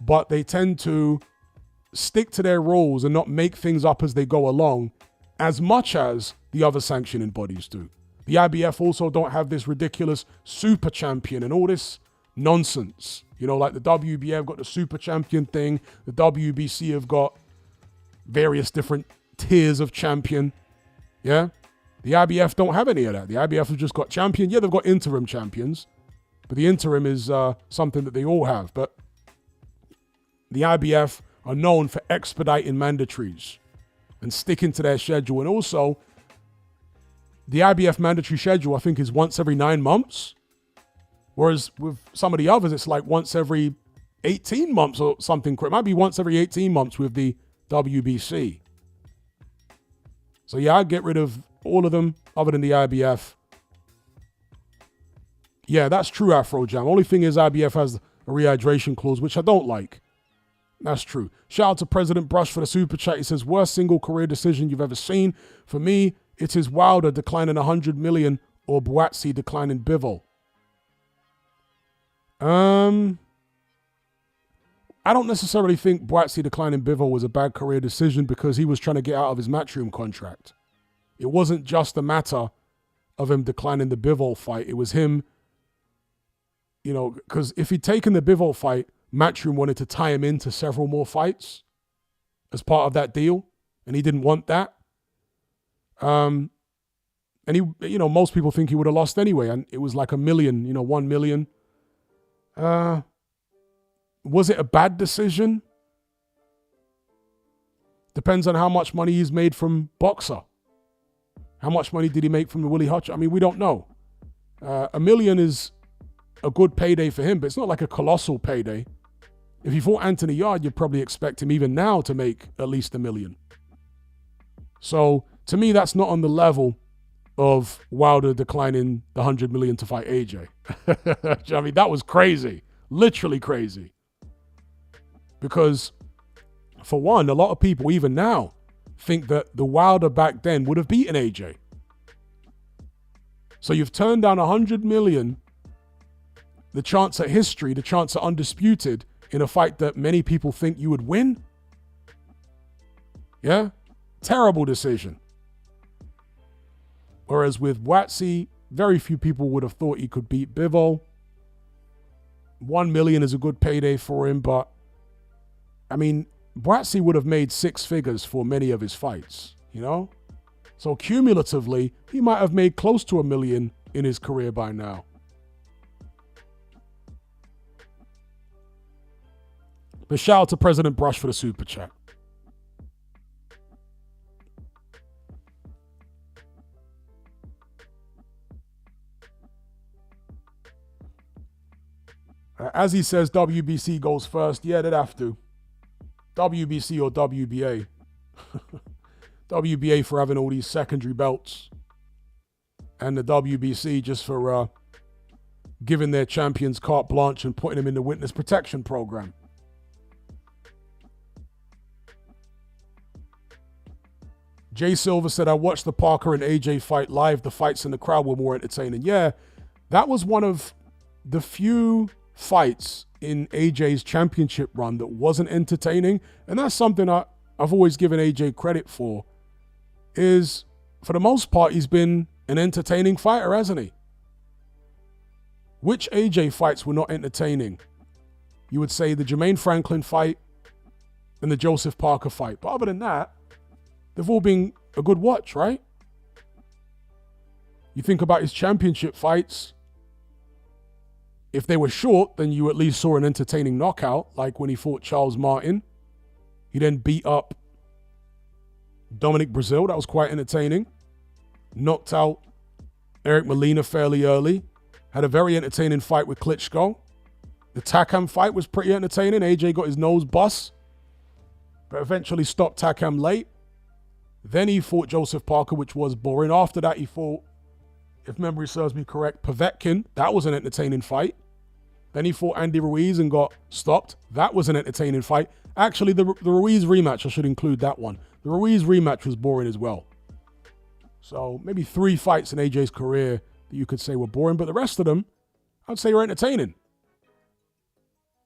but they tend to stick to their roles and not make things up as they go along as much as the other sanctioning bodies do. The IBF also don't have this ridiculous super champion and all this nonsense. You know, like the WBA have got the super champion thing. The WBC have got various different tiers of champion. Yeah? The IBF don't have any of that. The IBF have just got champion. Yeah, they've got interim champions. But the interim is something that they all have. But the IBF are known for expediting mandatories and sticking to their schedule. And also, the IBF mandatory schedule, I think, is once every 9 months. Whereas with some of the others, it's like once every 18 months or something. It might be once every 18 months with the WBC. So yeah, I'd get rid of all of them other than the IBF. Yeah, that's true, Afro Jam. Only thing is IBF has a rehydration clause, which I don't like. That's true. Shout out to President Brush for the super chat. He says, worst single career decision you've ever seen. For me, it is Wilder declining 100 million or Buatsi declining Bivol. I don't necessarily think Buatsi declining Bivol was a bad career decision because he was trying to get out of his Matchroom contract. It wasn't just a matter of him declining the Bivol fight. It was him, you know, because if he'd taken the Bivol fight, Matchroom wanted to tie him into several more fights as part of that deal, and he didn't want that. And he, you know, most people think he would have lost anyway, and it was like $1 million, you know, 1 million. Was it a bad decision? Depends on how much money he's made from Boxer. How much money did he make from the Willie Hutch? I mean, we don't know. $1 million is a good payday for him, but it's not like a colossal payday. If he fought Anthony Yard, you'd probably expect him even now to make at least $1 million. So to me, that's not on the level of Wilder declining the 100 million to fight AJ. I mean, that was crazy, literally crazy. Because for one, a lot of people even now think that the Wilder back then would have beaten AJ. So you've turned down 100 million, the chance at history, the chance at undisputed in a fight that many people think you would win. Yeah? Terrible decision. Whereas with Buatsi, very few people would have thought he could beat Bivol. 1 million is a good payday for him, but I mean, Buatsi would have made six figures for many of his fights, you know? So cumulatively, he might have made close to $1 million in his career by now. But shout out to President Brush for the super chat. As he says, WBC goes first. Yeah, they'd have to. WBC or WBA. WBA for having all these secondary belts. And the WBC just for giving their champions carte blanche and putting them in the witness protection program. Jay Silver said, I watched the Parker and AJ fight live. The fights in the crowd were more entertaining. Yeah, that was one of the few fights in AJ's championship run that wasn't entertaining. And that's something I've always given AJ credit for, is for the most part, he's been an entertaining fighter, hasn't he? Which AJ fights were not entertaining? You would say the Jermaine Franklin fight and the Joseph Parker fight. But other than that, they've all been a good watch, right? You think about his championship fights. If they were short, then you at least saw an entertaining knockout, like when he fought Charles Martin. He then beat up Dominic Brazil. That was quite entertaining. Knocked out Eric Molina fairly early. Had a very entertaining fight with Klitschko. The Takam fight was pretty entertaining. AJ got his nose bust, but eventually stopped Takam late. Then he fought Joseph Parker, which was boring. After that, he fought, if memory serves me correct, Povetkin. That was an entertaining fight. Then he fought Andy Ruiz and got stopped. That was an entertaining fight. Actually, the Ruiz rematch, I should include that one. The Ruiz rematch was boring as well. So maybe 3 fights in AJ's career that you could say were boring, but the rest of them, I'd say are entertaining.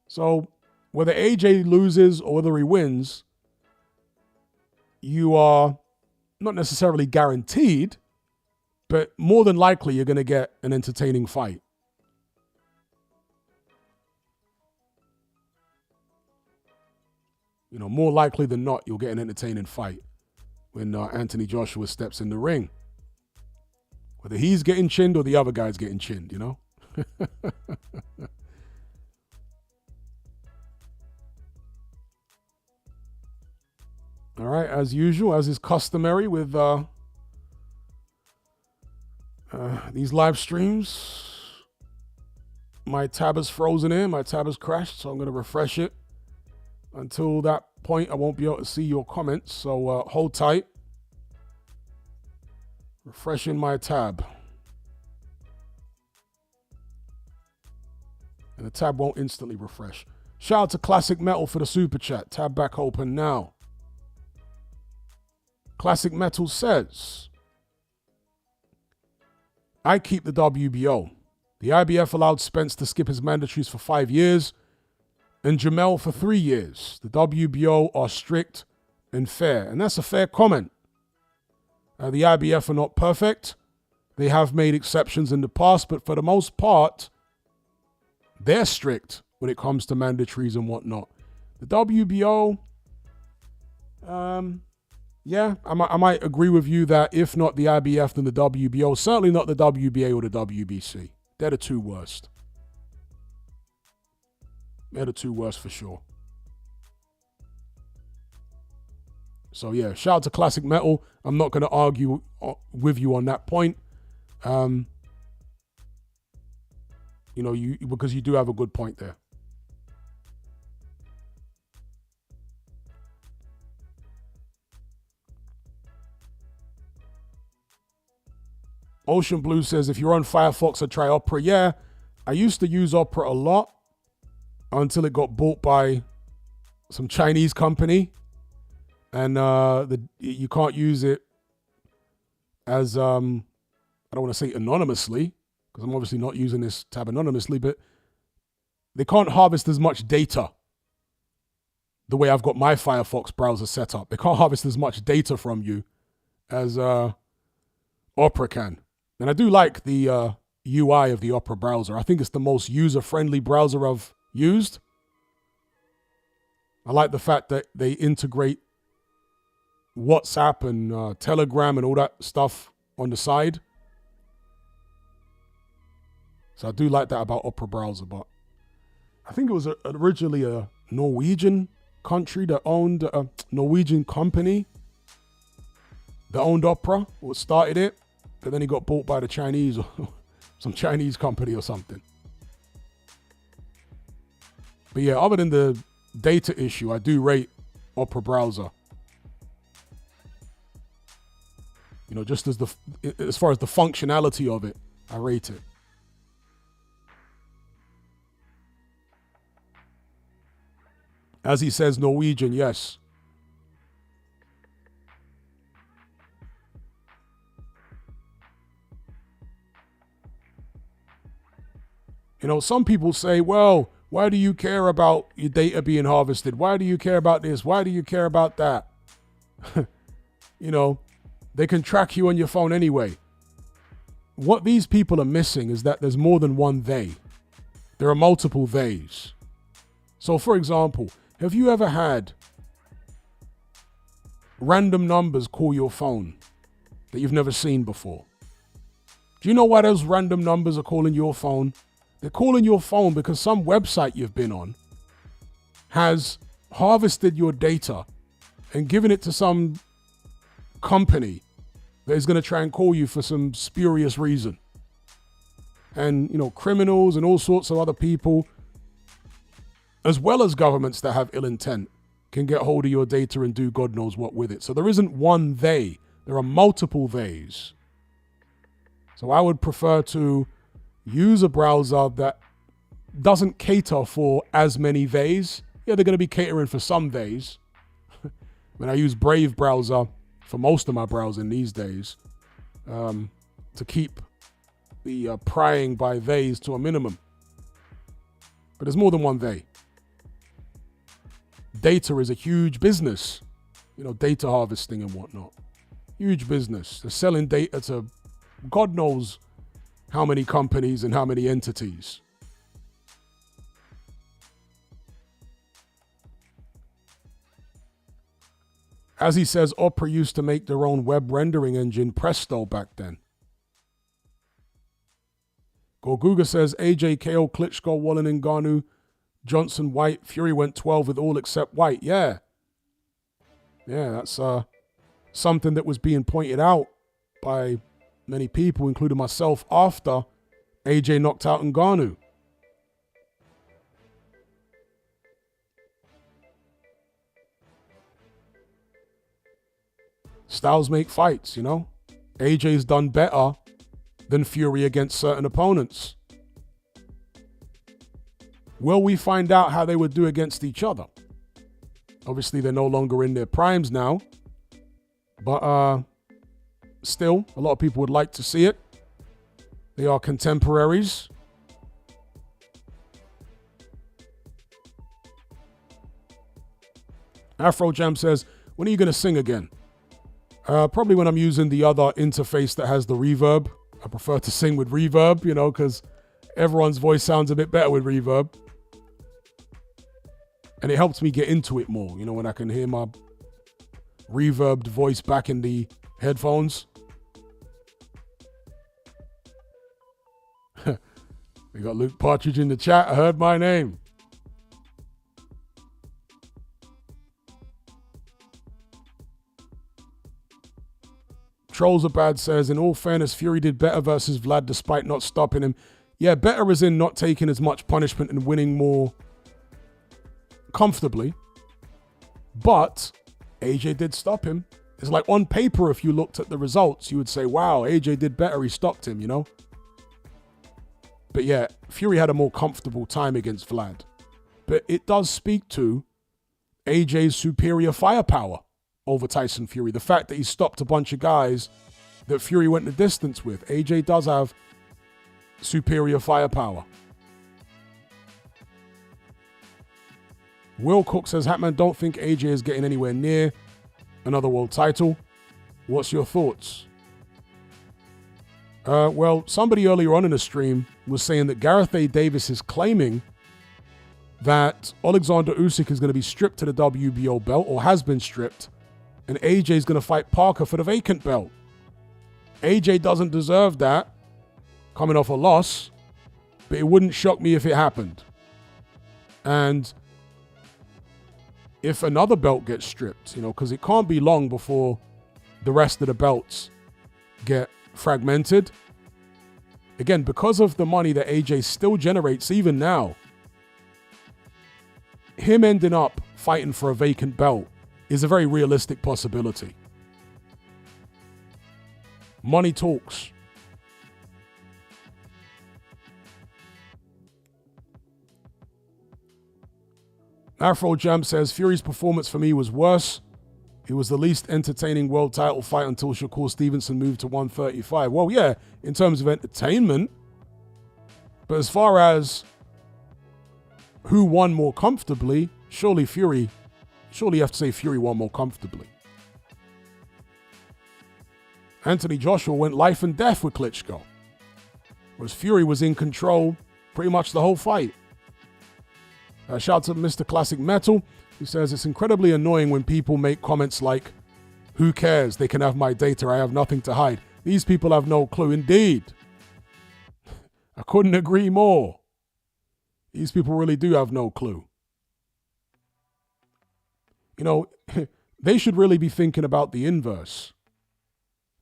So whether AJ loses or whether he wins, you are not necessarily guaranteed, but more than likely you're going to get an entertaining fight. You know, more likely than not, you'll get an entertaining fight when Anthony Joshua steps in the ring. Whether he's getting chinned or the other guy's getting chinned, you know? All right, as usual, as is customary with these live streams, my tab is frozen in, my tab has crashed, so I'm going to refresh it. Until that point, I won't be able to see your comments, so hold tight. Refreshing my tab. And the tab won't instantly refresh. Shout out to Classic Metal for the super chat. Tab back open now. Classic Metal says, I keep the WBO. The IBF allowed Spence to skip his mandatories for 5 years and Jamel for 3 years. The WBO are strict and fair. And that's a fair comment. The IBF are not perfect. They have made exceptions in the past, but for the most part, they're strict when it comes to mandatories and whatnot. The WBO, yeah, I might agree with you that if not the IBF, then the WBO, certainly not the WBA or the WBC. They're the 2 worst. They're the 2 worst for sure. So yeah, shout out to Classic Metal. I'm not going to argue with you on that point. You know, because you do have a good point there. Ocean Blue says, if you're on Firefox, I try Opera. Yeah, I used to use Opera a lot until it got bought by some Chinese company. And you can't use it as, I don't want to say anonymously, because I'm obviously not using this tab anonymously, but they can't harvest as much data the way I've got my Firefox browser set up. They can't harvest as much data from you as Opera can. And I do like the UI of the Opera browser. I think it's the most user-friendly browser I've used. I like the fact that they integrate WhatsApp and Telegram and all that stuff on the side. So I do like that about Opera Browser, but I think it was originally a Norwegian country that owned a Norwegian company that owned Opera or started it, but then he got bought by the Chinese or some Chinese company or something. But yeah, other than the data issue, I do rate Opera Browser. You know, just as far as the functionality of it, I rate it. As he says, Norwegian, yes. You know, some people say, well, why do you care about your data being harvested? Why do you care about this? Why do you care about that? You know, they can track you on your phone anyway. What these people are missing is that there's more than one they. There are multiple theys. So, for example, have you ever had random numbers call your phone that you've never seen before? Do you know why those random numbers are calling your phone? They're calling your phone because some website you've been on has harvested your data and given it to some company that is going to try and call you for some spurious reason. And, you know, criminals and all sorts of other people, as well as governments that have ill intent, can get hold of your data and do God knows what with it. So there isn't one they. There are multiple theys. So I would prefer to use a browser that doesn't cater for as many theys. Yeah, they're going to be catering for some theys. When I use Brave browser for most of my browsing these days, to keep the prying by theys to a minimum. But there's more than one they. Data is a huge business. You know, data harvesting and whatnot. Huge business. They're selling data to God knows how many companies and how many entities. As he says, Opera used to make their own web rendering engine, Presto, back then. Gorguga says, AJ, KO, Klitschko, Wallen, Ngannou, Johnson, White, Fury went 12 with all except White. Yeah. Yeah, that's something that was being pointed out by many people, including myself, after AJ knocked out Ngannou. Styles make fights, you know. AJ's done better than Fury against certain opponents. Will we find out how they would do against each other? Obviously, they're no longer in their primes now. But still, a lot of people would like to see it. They are contemporaries. Afro Jam says, when are you going to sing again? Probably when I'm using the other interface that has the reverb. I prefer to sing with reverb, you know, because everyone's voice sounds a bit better with reverb. And it helps me get into it more, you know, when I can hear my reverbed voice back in the headphones. We got Luke Partridge in the chat. I heard my name. Trolls are bad says, in all fairness, Fury did better versus Vlad despite not stopping him. Yeah, better as in not taking as much punishment and winning more comfortably. But AJ did stop him. It's like on paper, if you looked at the results, you would say, wow, AJ did better. He stopped him, you know? But yeah, Fury had a more comfortable time against Vlad. But it does speak to AJ's superior firepower over Tyson Fury. The fact that he stopped a bunch of guys that Fury went the distance with. AJ does have superior firepower. Will Cook says, Hatman, don't think AJ is getting anywhere near another world title. What's your thoughts? Well, somebody earlier on in the stream was saying that Gareth A. Davis is claiming that Alexander Usyk is going to be stripped to the WBO belt, or has been stripped, and AJ is going to fight Parker for the vacant belt. AJ doesn't deserve that, coming off a loss, but it wouldn't shock me if it happened. And if another belt gets stripped, because it can't be long before the rest of the belts get fragmented. Again, because of the money that AJ still generates even now, him ending up fighting for a vacant belt is a very realistic possibility. Money talks. Afro Jam says, Fury's performance for me was worse. It was the least entertaining world title fight until Shakur Stevenson moved to 135. Well, yeah, in terms of entertainment. But as far as who won more comfortably, surely you have to say Fury won more comfortably. Anthony Joshua went life and death with Klitschko, whereas Fury was in control pretty much the whole fight. Shout out to Mr. Classic Metal, who says, it's incredibly annoying when people make comments like, who cares? They can have my data. I have nothing to hide. These people have no clue. Indeed. I couldn't agree more. These people really do have no clue. They should really be thinking about the inverse.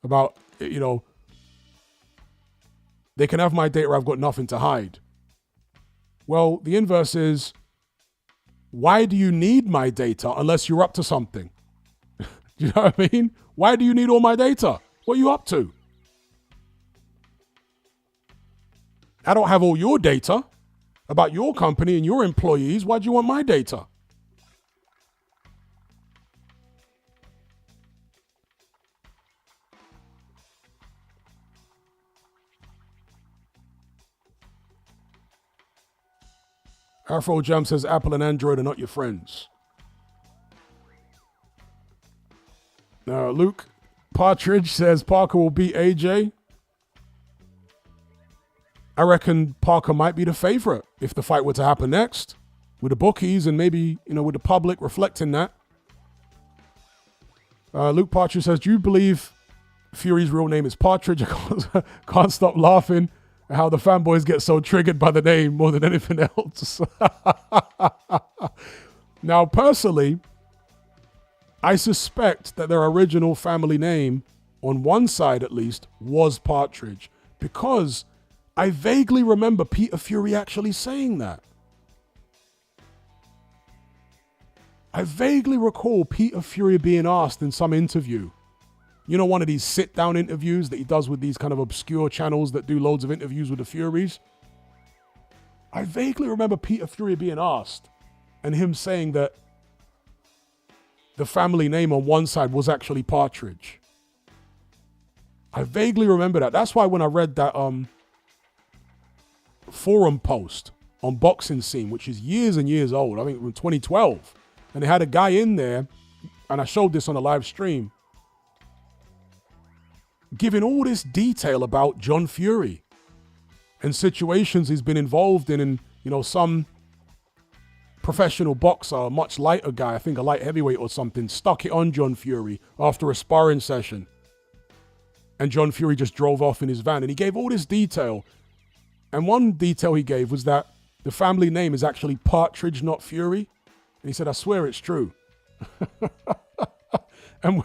About, they can have my data. I've got nothing to hide. Well, the inverse is, why do you need my data unless you're up to something? Do you know what I mean? Why do you need all my data? What are you up to? I don't have all your data about your company and your employees. Why do you want my data? Afro Jam says Apple and Android are not your friends. Luke Partridge says Parker will beat AJ. I reckon Parker might be the favorite if the fight were to happen next, with the bookies and maybe, with the public reflecting that. Luke Partridge says, do you believe Fury's real name is Partridge? I can't stop laughing at how the fanboys get so triggered by the name more than anything else. Now, personally, I suspect that their original family name, on one side at least, was Partridge, because I vaguely remember Peter Fury actually saying that. I vaguely recall Peter Fury being asked in some interview, one of these sit-down interviews that he does with these kind of obscure channels that do loads of interviews with the Furies. I vaguely remember Peter Fury being asked and him saying that the family name on one side was actually Partridge. I vaguely remember that. That's why when I read that forum post on Boxing Scene, which is years and years old, I think from 2012, and they had a guy in there, and I showed this on a live stream, giving all this detail about John Fury and situations he's been involved in, and, some professional boxer, a much lighter guy, I think a light heavyweight or something, stuck it on John Fury after a sparring session. And John Fury just drove off in his van, and he gave all this detail. And one detail he gave was that the family name is actually Partridge, not Fury. And he said, I swear it's true. And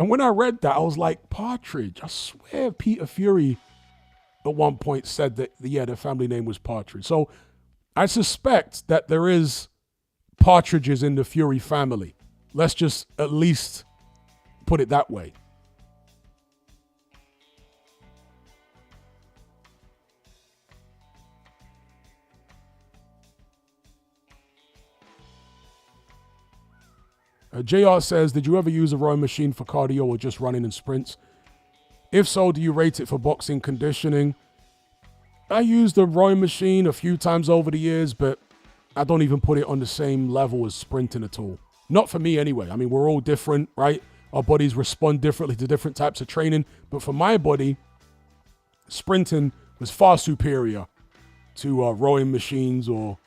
when I read that, I was like, Partridge, I swear Peter Fury at one point said that, their family name was Partridge. So I suspect that there is partridges in the Fury family. Let's just at least put it that way. JR says, did you ever use a rowing machine for cardio or just running and sprints? If so, do you rate it for boxing conditioning? I used a rowing machine a few times over the years, but I don't even put it on the same level as sprinting at all. Not for me anyway. I mean, we're all different, right? Our bodies respond differently to different types of training. But for my body, sprinting was far superior to rowing machines or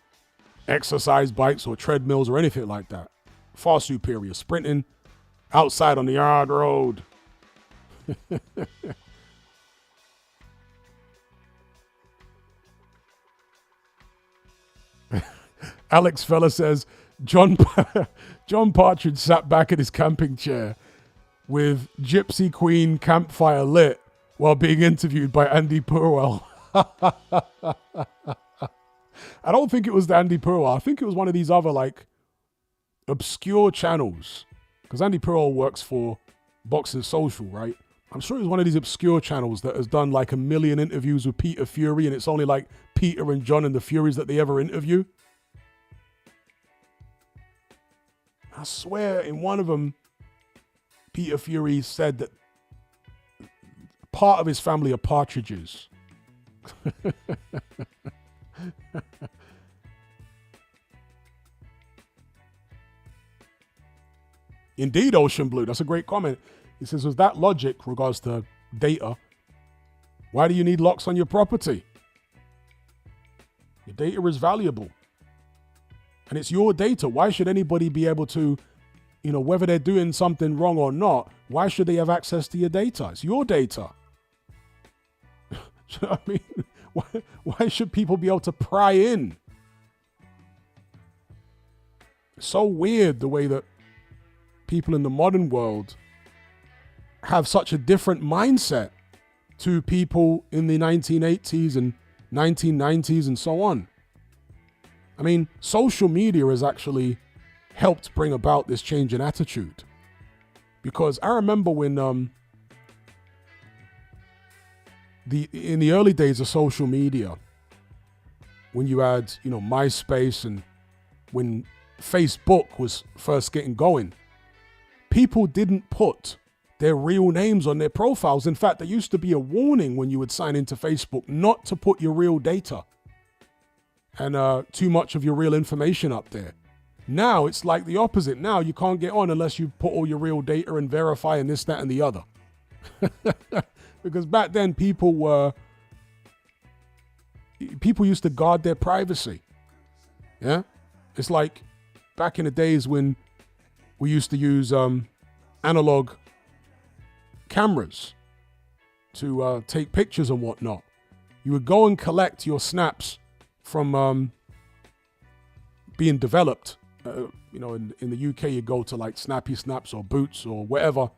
exercise bikes or treadmills or anything like that. Far superior. Sprinting outside on the hard road. Alex Fella says, John Partridge sat back in his camping chair with Gypsy Queen campfire lit while being interviewed by Andy Purwell. I don't think it was the Andy Purwell. I think it was one of these other like obscure channels. Because Andy Purwell works for Boxing Social, right? I'm sure it was one of these obscure channels that has done like 1 million interviews with Peter Fury, and it's only like Peter and John and the Furies that they ever interview. I swear in one of them, Peter Fury said that part of his family are partridges. Indeed, Ocean Blue. That's a great comment. He says, with that logic regards to data, why do you need locks on your property? Your data is valuable. And it's your data. Why should anybody be able to, whether they're doing something wrong or not, why should they have access to your data? It's your data. You know what I mean? Why should people be able to pry in? It's so weird the way that people in the modern world have such a different mindset to people in the 1980s and 1990s and so on. I mean, social media has actually helped bring about this change in attitude. Because I remember when in the early days of social media, when you had, MySpace and when Facebook was first getting going, people didn't put their real names on their profiles. In fact, there used to be a warning when you would sign into Facebook not to put your real data and too much of your real information up there. Now it's like the opposite. Now you can't get on unless you put all your real data and verify and this, that, and the other. Because back then people used to guard their privacy. Yeah? It's like back in the days when we used to use analog cameras to take pictures and whatnot. You would go and collect your snaps from being developed. In the UK, you go to like Snappy Snaps or Bouts or whatever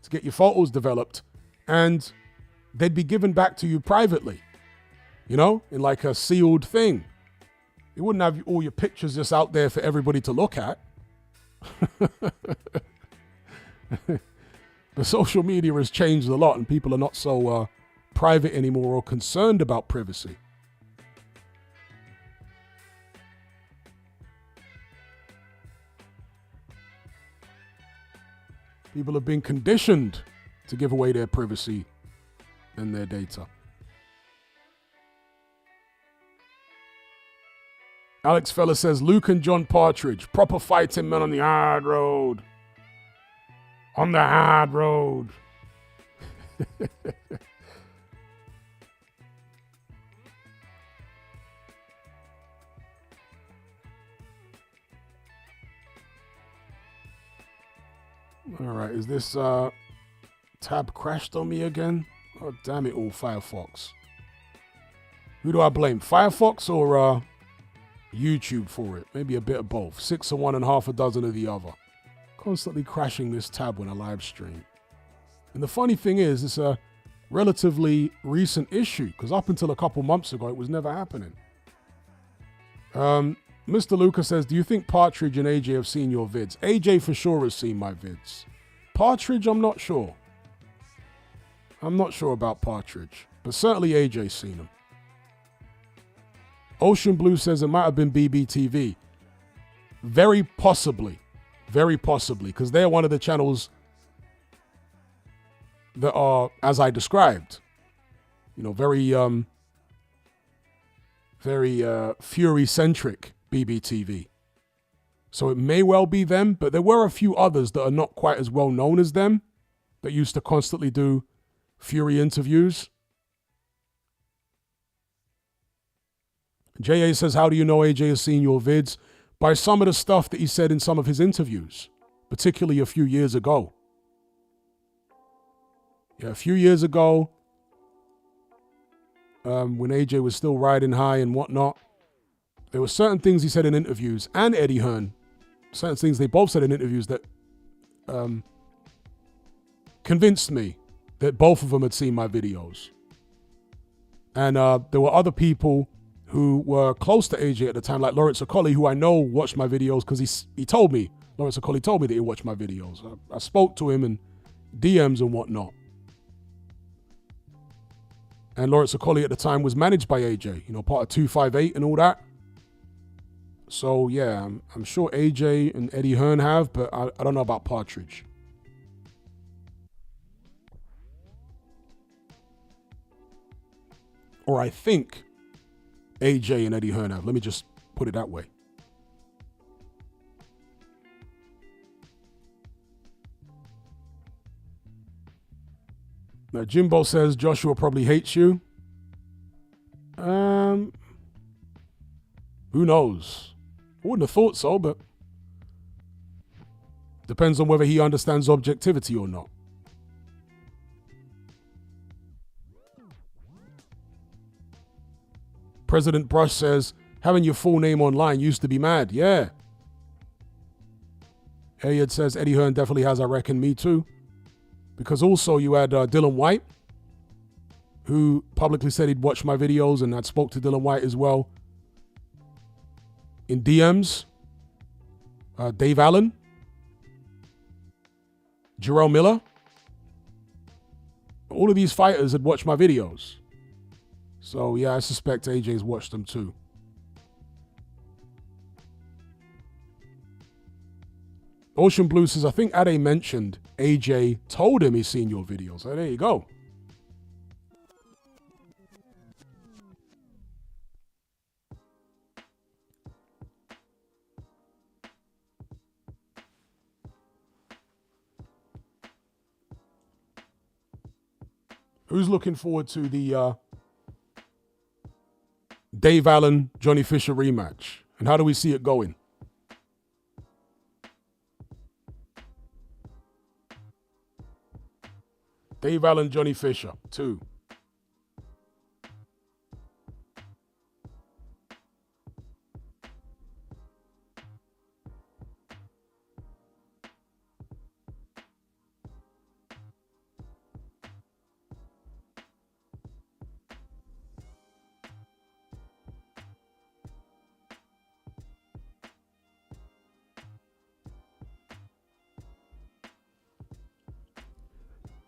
to get your photos developed, and they'd be given back to you privately, in like a sealed thing. You wouldn't have all your pictures just out there for everybody to look at. But social media has changed a lot, and people are not so private anymore or concerned about privacy. People have been conditioned to give away their privacy and their data. Alex Fella says, Luke and John Partridge, proper fighting men on the hard road. On the hard road. All right, is this tab crashed on me again? Oh, damn it all, Firefox. Who do I blame, Firefox or YouTube for it? Maybe a bit of both. 6 of one and half a dozen of the other. Constantly crashing this tab when I live stream. And the funny thing is, it's a relatively recent issue, because up until a couple months ago, it was never happening. Mr. Lucas says, do you think Partridge and AJ have seen your vids? AJ for sure has seen my vids. Partridge, I'm not sure. I'm not sure about Partridge, but certainly AJ's seen them. Ocean Blue says it might have been BBTV. Very possibly, because they're one of the channels that are, as I described, very Fury-centric BBTV. So it may well be them, but there were a few others that are not quite as well known as them that used to constantly do Fury interviews. JA says, how do you know AJ has seen your vids? By some of the stuff that he said in some of his interviews, particularly a few years ago. Yeah, a few years ago, when AJ was still riding high and whatnot, there were certain things he said in interviews, and Eddie Hearn, certain things they both said in interviews that convinced me that both of them had seen my videos. And there were other people who were close to AJ at the time, like Lawrence Okolie, who I know watched my videos because he told me, Lawrence Okolie told me that he watched my videos. I spoke to him in DMs and whatnot. And Lawrence Okolie at the time was managed by AJ, you know, part of 258 and all that. So yeah, I'm sure AJ and Eddie Hearn have, but I don't know about Partridge. Or I think AJ and Eddie Hearn have. Let me just put it that way. Now, Jimbo says Joshua probably hates you. Who knows? I wouldn't have thought so, but depends on whether he understands objectivity or not. President Brush says, having your full name online used to be mad. Yeah. Elliot says, Eddie Hearn definitely has, I reckon, me too. Because also you had Dylan White, who publicly said he'd watched my videos, and I spoke to Dylan White as well in DMs. Dave Allen, Jarrell Miller. All of these fighters had watched my videos. So yeah, I suspect AJ's watched them too. Ocean Blue says, I think Ade mentioned AJ told him he's seen your videos. So there you go. Who's looking forward to the Dave Allen, Johnny Fisher rematch? And how do we see it going? Dave Allen, Johnny Fisher, 2.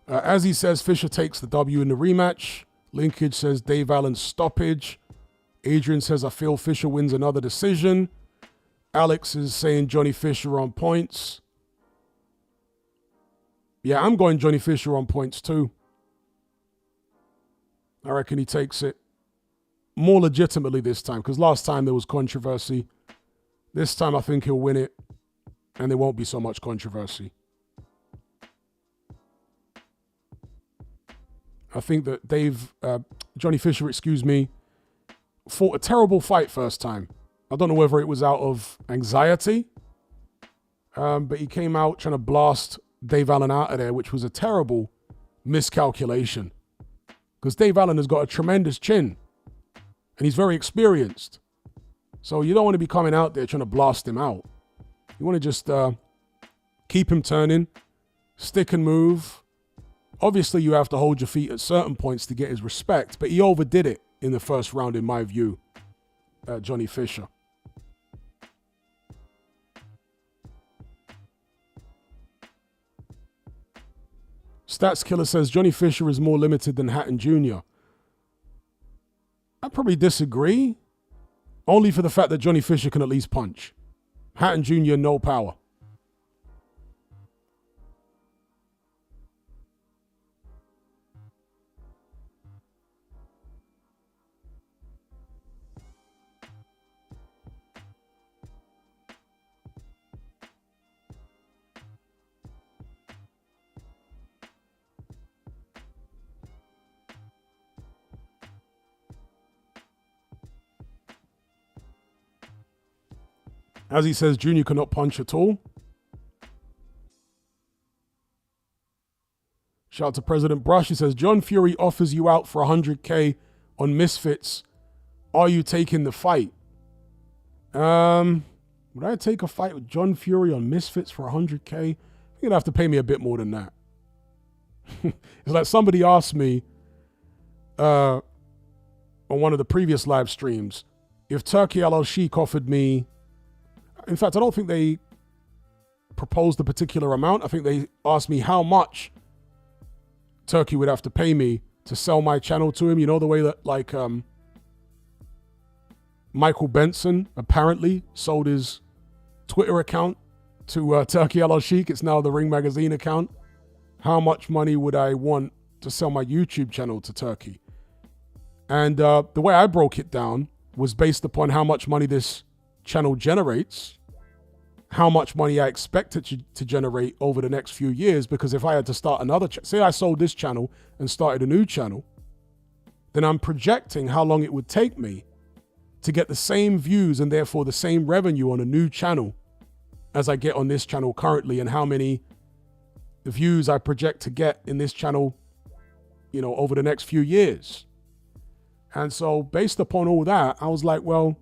As he says, Fisher takes the W in the rematch. Linkage says Dave Allen stoppage. Adrian says, I feel Fisher wins another decision. Alex is saying Johnny Fisher on points. Yeah, I'm going Johnny Fisher on points too. I reckon he takes it more legitimately this time, because last time there was controversy. This time I think he'll win it, and there won't be so much controversy. I think that Johnny Fisher, fought a terrible fight first time. I don't know whether it was out of anxiety, but he came out trying to blast Dave Allen out of there, which was a terrible miscalculation. Because Dave Allen has got a tremendous chin, and he's very experienced. So you don't want to be coming out there trying to blast him out. You want to just keep him turning, stick and move. Obviously, you have to hold your feet at certain points to get his respect, but he overdid it in the first round, in my view, Johnny Fisher. Stats Killer says Johnny Fisher is more limited than Hatton Jr. I probably disagree, only for the fact that Johnny Fisher can at least punch. Hatton Jr., no power. As he says, Junior cannot punch at all. Shout out to President Brush. He says, John Fury offers you out for 100K on Misfits. Are you taking the fight? Would I take a fight with John Fury on Misfits for 100K? You're going to have to pay me a bit more than that. It's like somebody asked me on one of the previous live streams if Turki Alalshikh offered me, in fact, I don't think they proposed a particular amount. I think they asked me how much Turki would have to pay me to sell my channel to him. You know, the way that like Michael Benson apparently sold his Twitter account to Turki Alalshikh. It's now the Ring Magazine account. How much money would I want to sell my YouTube channel to Turki? And the way I broke it down was based upon how much money this channel generates, how much money I expect it to generate over the next few years, because if I had to start another say I sold this channel and started a new channel, then I'm projecting how long it would take me to get the same views and therefore the same revenue on a new channel as I get on this channel currently, and how many views I project to get in this channel, you know, over the next few years. And so based upon all that, I was like, well,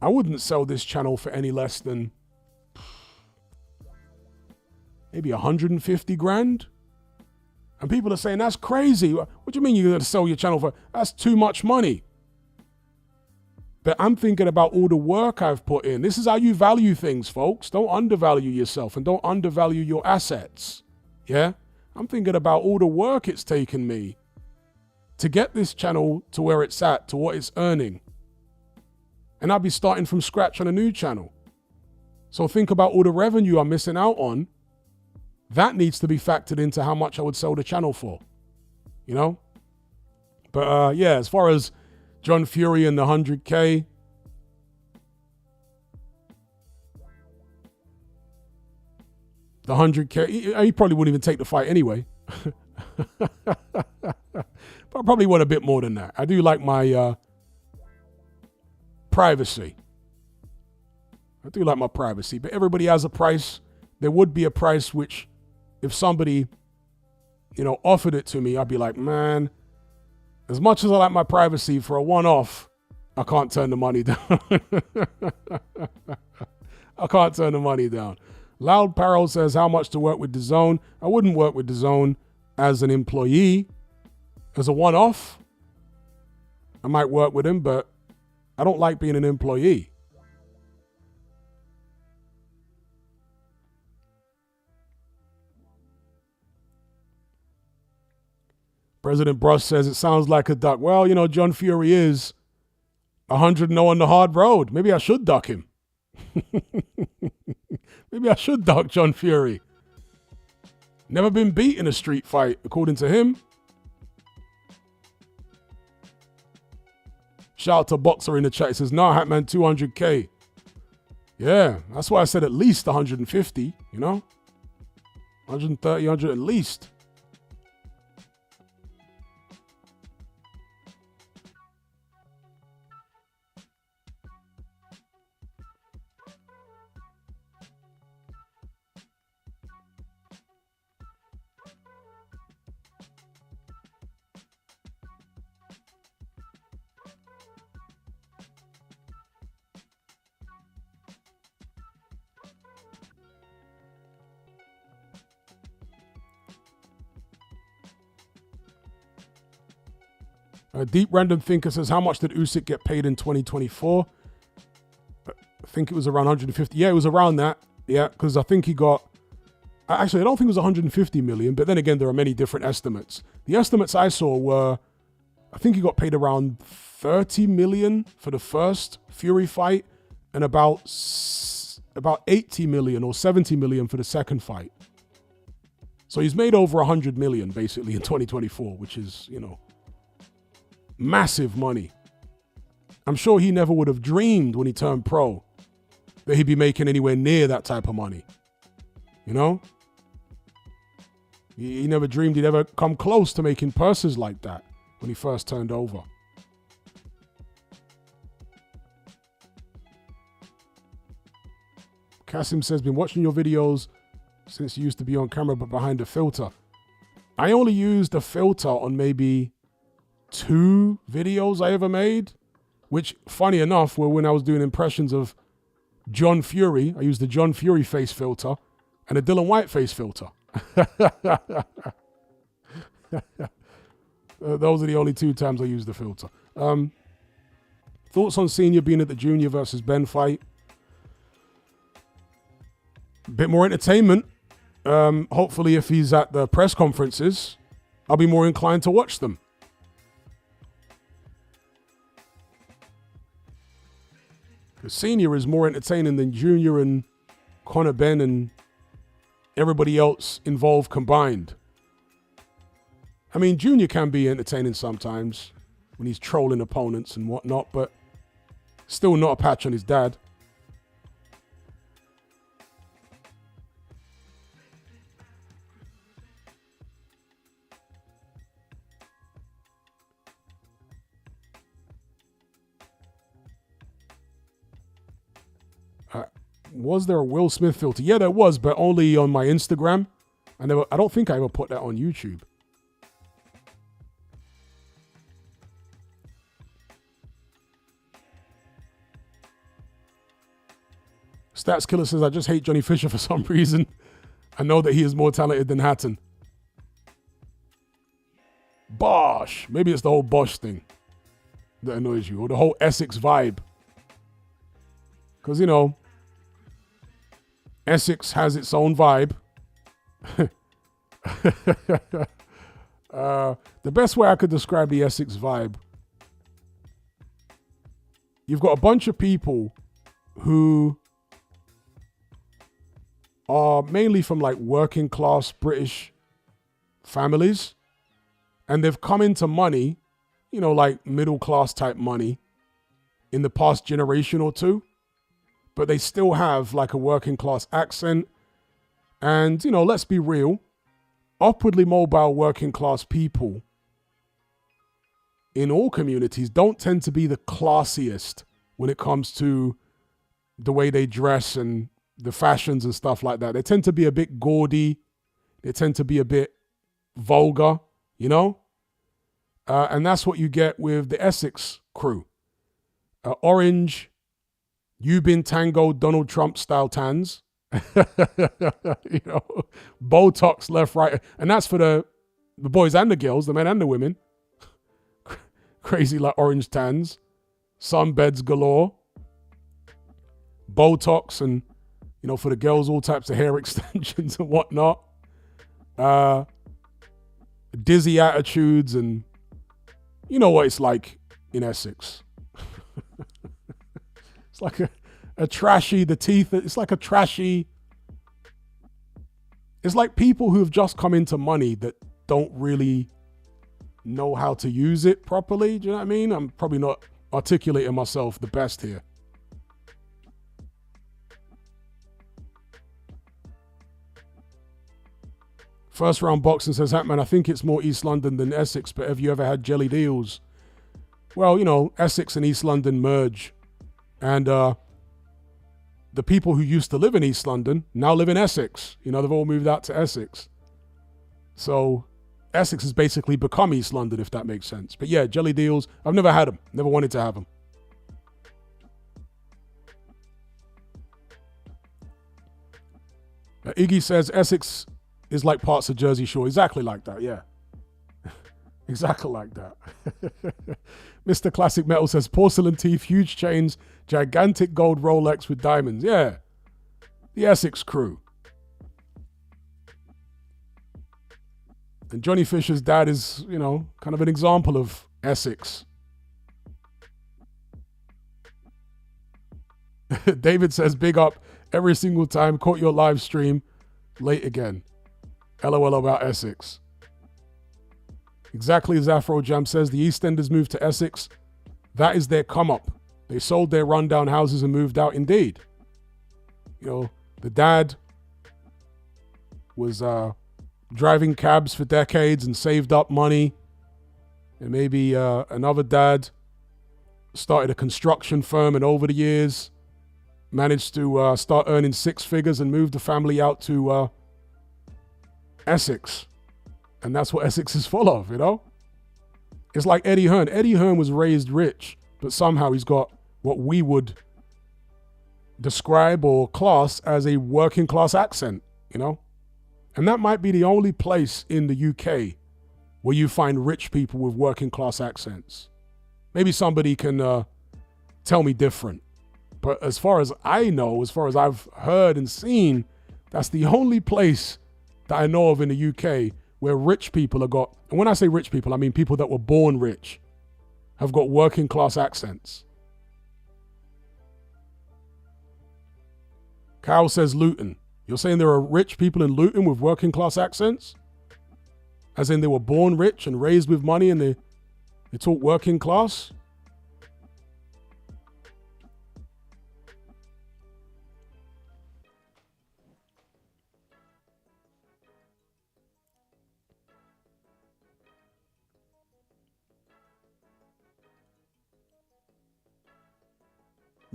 I wouldn't sell this channel for any less than maybe 150 grand. And people are saying, that's crazy. What do you mean you're going to sell your channel for? That's too much money. But I'm thinking about all the work I've put in. This is how you value things, folks. Don't undervalue yourself and don't undervalue your assets. Yeah? I'm thinking about all the work it's taken me to get this channel to where it's at, to what it's earning. And I'll be starting from scratch on a new channel. So think about all the revenue I'm missing out on. That needs to be factored into how much I would sell the channel for. You know? But yeah, as far as John Fury and the 100K, the 100K, he probably wouldn't even take the fight anyway. But I probably want a bit more than that. I do like my privacy. I do like my privacy, but everybody has a price. There would be a price which, if somebody, you know, offered it to me, I'd be like, man, as much as I like my privacy, for a one-off, I can't turn the money down. I can't turn the money down. Loud Parrot says, how much to work with DAZN? I wouldn't work with DAZN as an employee. As a one-off, I might work with him, but I don't like being an employee. President Brush says, it sounds like a duck. Well, you know, John Fury is 100-0 on the hard road. Maybe I should duck him. Maybe I should duck John Fury. Never been beat in a street fight, according to him. Shout out to Boxer in the chat. He says, nah, Hatman, 200K. Yeah, that's why I said at least 150, you know? 130, 100 at least. A Deep Random Thinker says, how much did Usyk get paid in 2024? I think it was around 150. Yeah, it was around that. Yeah, because I think he got... Actually, I don't think it was 150 million, but then again, there are many different estimates. The estimates I saw were, I think he got paid around 30 million for the first Fury fight and about 80 million or 70 million for the second fight. So he's made over 100 million, basically, in 2024, which is, you know, massive money. I'm sure he never would have dreamed when he turned pro that he'd be making anywhere near that type of money. You know? He never dreamed he'd ever come close to making purses like that when he first turned over. Kasim says, been watching your videos since you used to be on camera but behind a filter. I only used a filter on maybe 2 videos I ever made, which, funny enough, were when I was doing impressions of John Fury. I used the John Fury face filter and a Dylan White face filter. Those are the only 2 times I used the filter. Thoughts on Senior being at the Junior versus Ben fight? Bit more entertainment. Hopefully, if he's at the press conferences, I'll be more inclined to watch them. Because Senior is more entertaining than Junior and Conor Ben and everybody else involved combined. I mean, Junior can be entertaining sometimes when he's trolling opponents and whatnot, but still not a patch on his dad. Was there a Will Smith filter? Yeah, there was, but only on my Instagram. I don't think I ever put that on YouTube. Stats Killer says, I just hate Johnny Fisher for some reason. I know that he is more talented than Hatton. Bosh. Maybe it's the whole Bosh thing that annoys you, or the whole Essex vibe. Because, you know, Essex has its own vibe. The best way I could describe the Essex vibe, you've got a bunch of people who are mainly from like working class British families, and they've come into money, you know, like middle class type money in the past generation or 2. But they still have like a working class accent. And, you know, let's be real, upwardly mobile working class people in all communities don't tend to be the classiest when it comes to the way they dress and the fashions and stuff like that. They tend to be a bit gaudy. They tend to be a bit vulgar, you know? And that's what you get with the Essex crew. Orange, You Been Tango, Donald Trump style tans. You know, Botox left, right. And that's for the boys and the girls, the men and the women. Crazy like orange tans. Sunbeds galore. Botox and, you know, for the girls, all types of hair extensions and whatnot. Dizzy attitudes, and you know what it's like in Essex. It's like a trashy, the teeth, it's like a trashy, it's like people who have just come into money that don't really know how to use it properly. Do you know what I mean? I'm probably not articulating myself the best here. First Round Boxing says, Hatman, I think it's more East London than Essex, but have you ever had jelly deals? Well, you know, Essex and East London merge. And the people who used to live in East London now live in Essex. You know, they've all moved out to Essex. So Essex has basically become East London, if that makes sense. But yeah, jelly deals, I've never had them. Never wanted to have them. Iggy says, Essex is like parts of Jersey Shore. Exactly like that, yeah. Exactly like that. Mr. Classic Metal says, porcelain teeth, huge chains, gigantic gold Rolex with diamonds. Yeah. The Essex crew. And Johnny Fisher's dad is, you know, kind of an example of Essex. David says, big up every single time. Caught your live stream late again. LOL about Essex. Exactly as Afro Jam says, the EastEnders moved to Essex. That is their come up. They sold their rundown houses and moved out indeed. You know, the dad was driving cabs for decades and saved up money. And maybe another dad started a construction firm, and over the years, managed to start earning six figures and move the family out to Essex. And that's what Essex is full of, you know? It's like Eddie Hearn. Eddie Hearn was raised rich, but somehow he's got what we would describe or class as a working class accent, you know? And that might be the only place in the UK where you find rich people with working class accents. Maybe somebody can tell me different. But as far as I know, as far as I've heard and seen, that's the only place that I know of in the UK where rich people have got, and when I say rich people, I mean people that were born rich, have got working class accents. Kyle says Luton. You're saying there are rich people in Luton with working class accents? As in they were born rich and raised with money and they talk working class?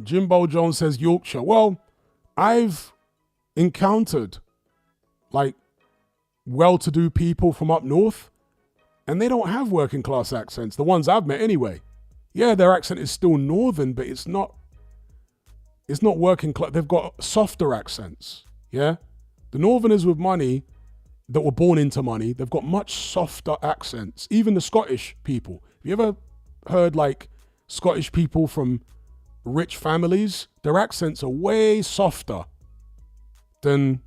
Jimbo Jones says Yorkshire. Well, I've encountered like well-to-do people from up north and they don't have working class accents. The ones I've met anyway. Yeah, their accent is still northern, but it's not working class. They've got softer accents. Yeah. The northerners with money that were born into money, they've got much softer accents. Even the Scottish people. Have you ever heard like Scottish people from rich families? Their accents are way softer than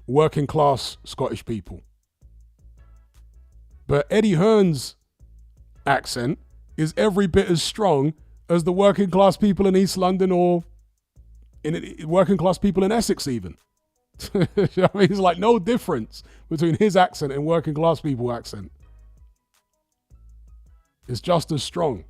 working class Scottish people. But Eddie Hearn's accent is every bit as strong as the working class people in East London or in working class people in Essex even. I mean, it's like no difference between his accent and working class people accent. It's just as strong.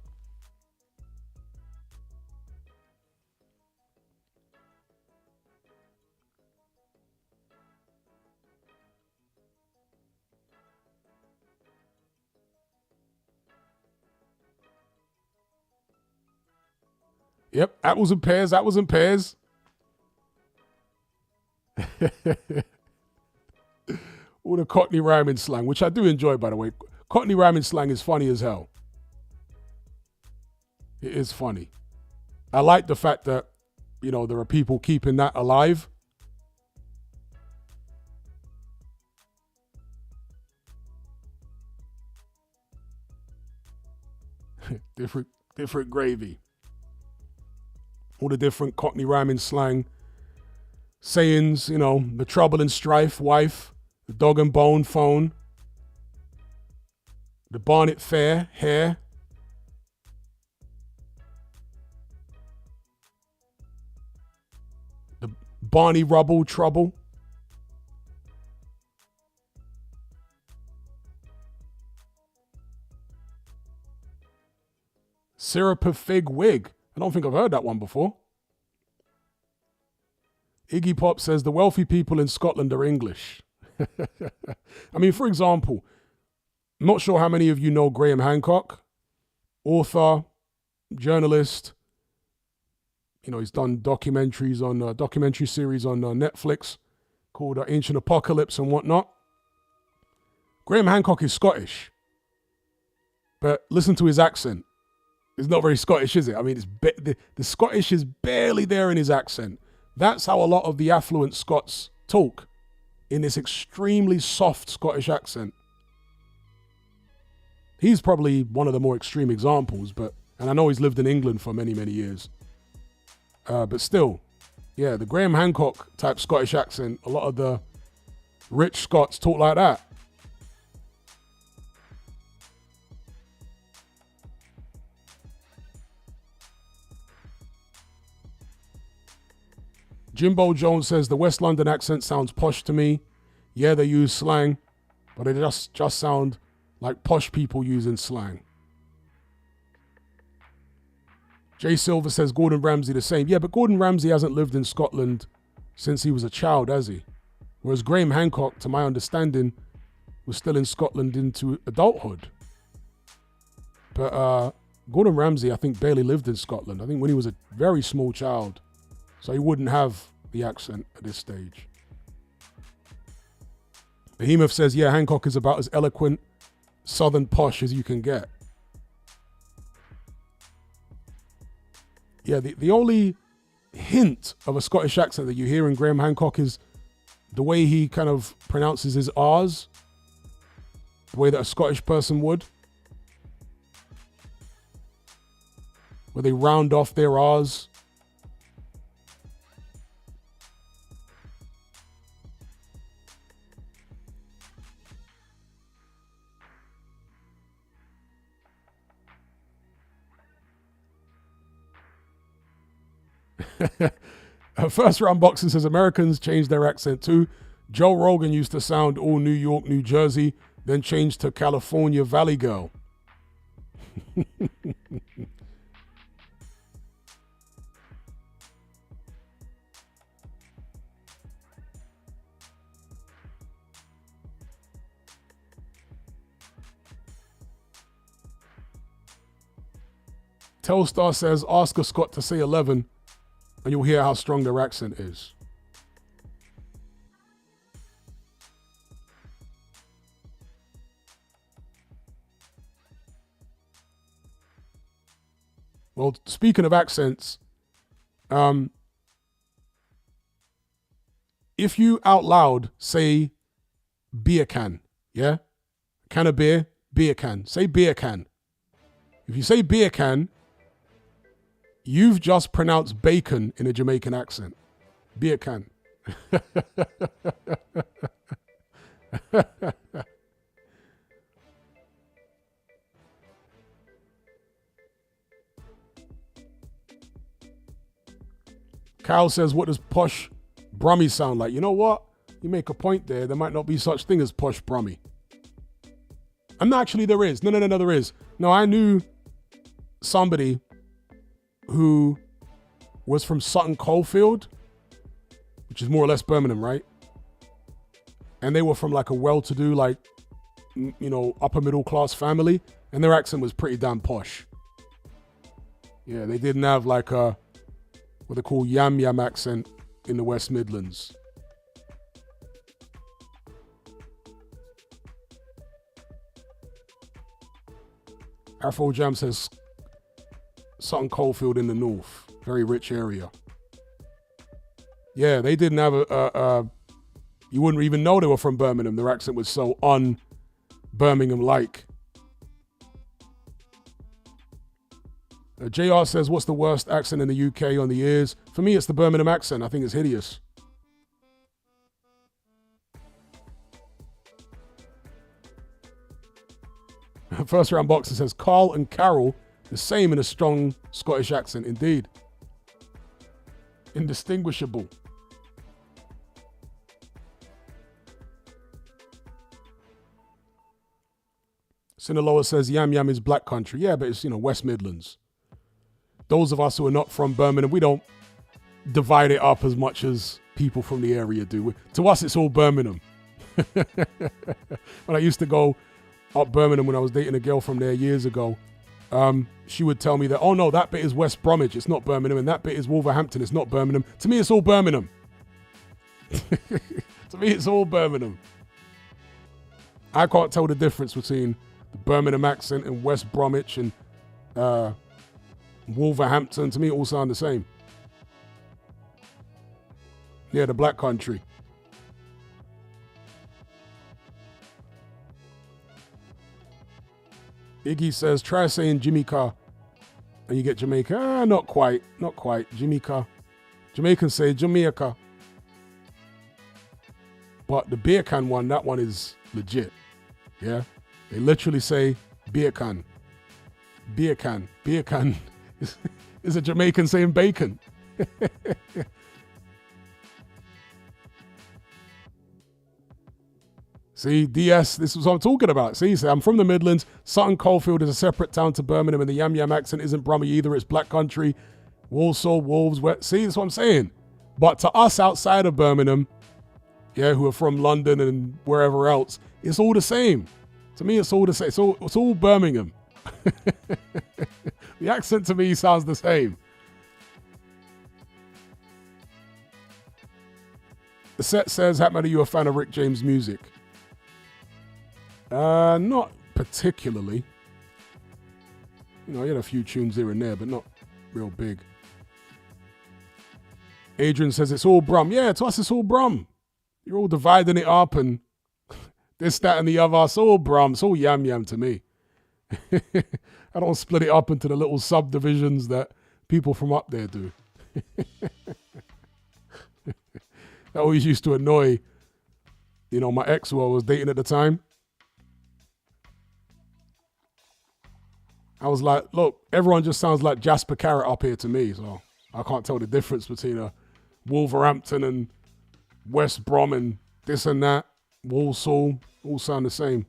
Yep, apples and pears, apples and pears. All the Cockney rhyming slang, which I do enjoy, by the way. Cockney rhyming slang is funny as hell. It is funny. I like the fact that, you know, there are people keeping that alive. different gravy. All the different Cockney rhyming slang sayings, you know, the trouble and strife, wife, the dog and bone, phone, the barnet fair, hair, the Barney rubble, trouble, syrup of fig wig. I don't think I've heard that one before. Iggy Pop says the wealthy people in Scotland are English. I mean, for example, I'm not sure how many of you know Graham Hancock, author, journalist. You know, he's done documentaries on documentary series on Netflix called Ancient Apocalypse and whatnot. Graham Hancock is Scottish, but listen to his accent. It's not very Scottish, is it? I mean, the Scottish is barely there in his accent. That's how a lot of the affluent Scots talk, in this extremely soft Scottish accent. He's probably one of the more extreme examples, and I know he's lived in England for many, many years. But still, yeah, the Graham Hancock type Scottish accent, a lot of the rich Scots talk like that. Jimbo Jones says the West London accent sounds posh to me. Yeah, they use slang, but it just sound like posh people using slang. Jay Silver says Gordon Ramsay the same. Yeah, but Gordon Ramsay hasn't lived in Scotland since he was a child, has he? Whereas Graham Hancock, to my understanding, was still in Scotland into adulthood. But Gordon Ramsay, I think, barely lived in Scotland. I think when he was a very small child, So he wouldn't have the accent at this stage. Behemoth says, yeah, Hancock is about as eloquent, southern posh as you can get. Yeah, the only hint of a Scottish accent that you hear in Graham Hancock is the way he kind of pronounces his R's, the way that a Scottish person would, where they round off their R's. First round boxing says Americans changed their accent too. Joe Rogan used to sound all New York, New Jersey, then changed to California Valley Girl. Telstar says, ask a Scot to say 11 and you'll hear how strong their accent is. Well, speaking of accents, if you out loud say beer can, yeah? Can of beer, beer can. Say beer can. If you say beer can, you've just pronounced bacon in a Jamaican accent. Beer can. Kyle says, what does posh Brummy sound like? You know what? You make a point there. There might not be such thing as posh Brummy. And actually there is. No, there is. No, I knew somebody who was from Sutton Coldfield, which is more or less Birmingham, right? And they were from like a well-to-do, like, you know, upper middle class family, and their accent was pretty damn posh. Yeah, they didn't have like a, what they call yam yam accent in the West Midlands. Afro Jam says Sutton Coldfield in the north, very rich area. Yeah, they didn't have you wouldn't even know they were from Birmingham. Their accent was so un-Birmingham-like. JR says, what's the worst accent in the UK on the ears? For me, it's the Birmingham accent. I think it's hideous. First round boxer says, Carl and Carol, the same in a strong Scottish accent. Indeed. Indistinguishable. Sinaloa says, yam yam is black country. Yeah, but it's, you know, West Midlands. Those of us who are not from Birmingham, we don't divide it up as much as people from the area do. To us, it's all Birmingham. When I used to go up Birmingham when I was dating a girl from there years ago, she would tell me that, oh no, that bit is West Bromwich, it's not Birmingham, and that bit is Wolverhampton, it's not Birmingham. To me, it's all Birmingham. To me, it's all Birmingham. I can't tell the difference between the Birmingham accent and West Bromwich and Wolverhampton. To me, it all sound the same. Yeah, the black country. Iggy says, try saying Jamaica and you get Jamaica. Not quite. Jamaica. Jamaicans say Jamaica. But the beer can one, that one is legit. Yeah? They literally say beer can. Beer can. Beer can is a Jamaican saying bacon. See, DS, this is what I'm talking about. See, I'm from the Midlands. Sutton Coldfield is a separate town to Birmingham, and the yam yam accent isn't Brummie either. It's black country. Walsall, Wolves, see, that's what I'm saying. But to us outside of Birmingham, yeah, who are from London and wherever else, it's all the same. To me, it's all the same. It's all Birmingham. The accent to me sounds the same. The set says, Hatman, are you a fan of Rick James music? Not particularly. You know, he had a few tunes here and there, but not real big. Adrian says it's all Brum. Yeah, to us it's all Brum. You're all dividing it up and this, that, and the other. It's all Brum. It's all Yam Yam to me. I don't split it up into the little subdivisions that people from up there do. That always used to annoy, you know, my ex who I was dating at the time. I was like, look, everyone just sounds like Jasper Carrot up here to me, so I can't tell the difference between a Wolverhampton and West Brom and this and that. Walsall, all sound the same.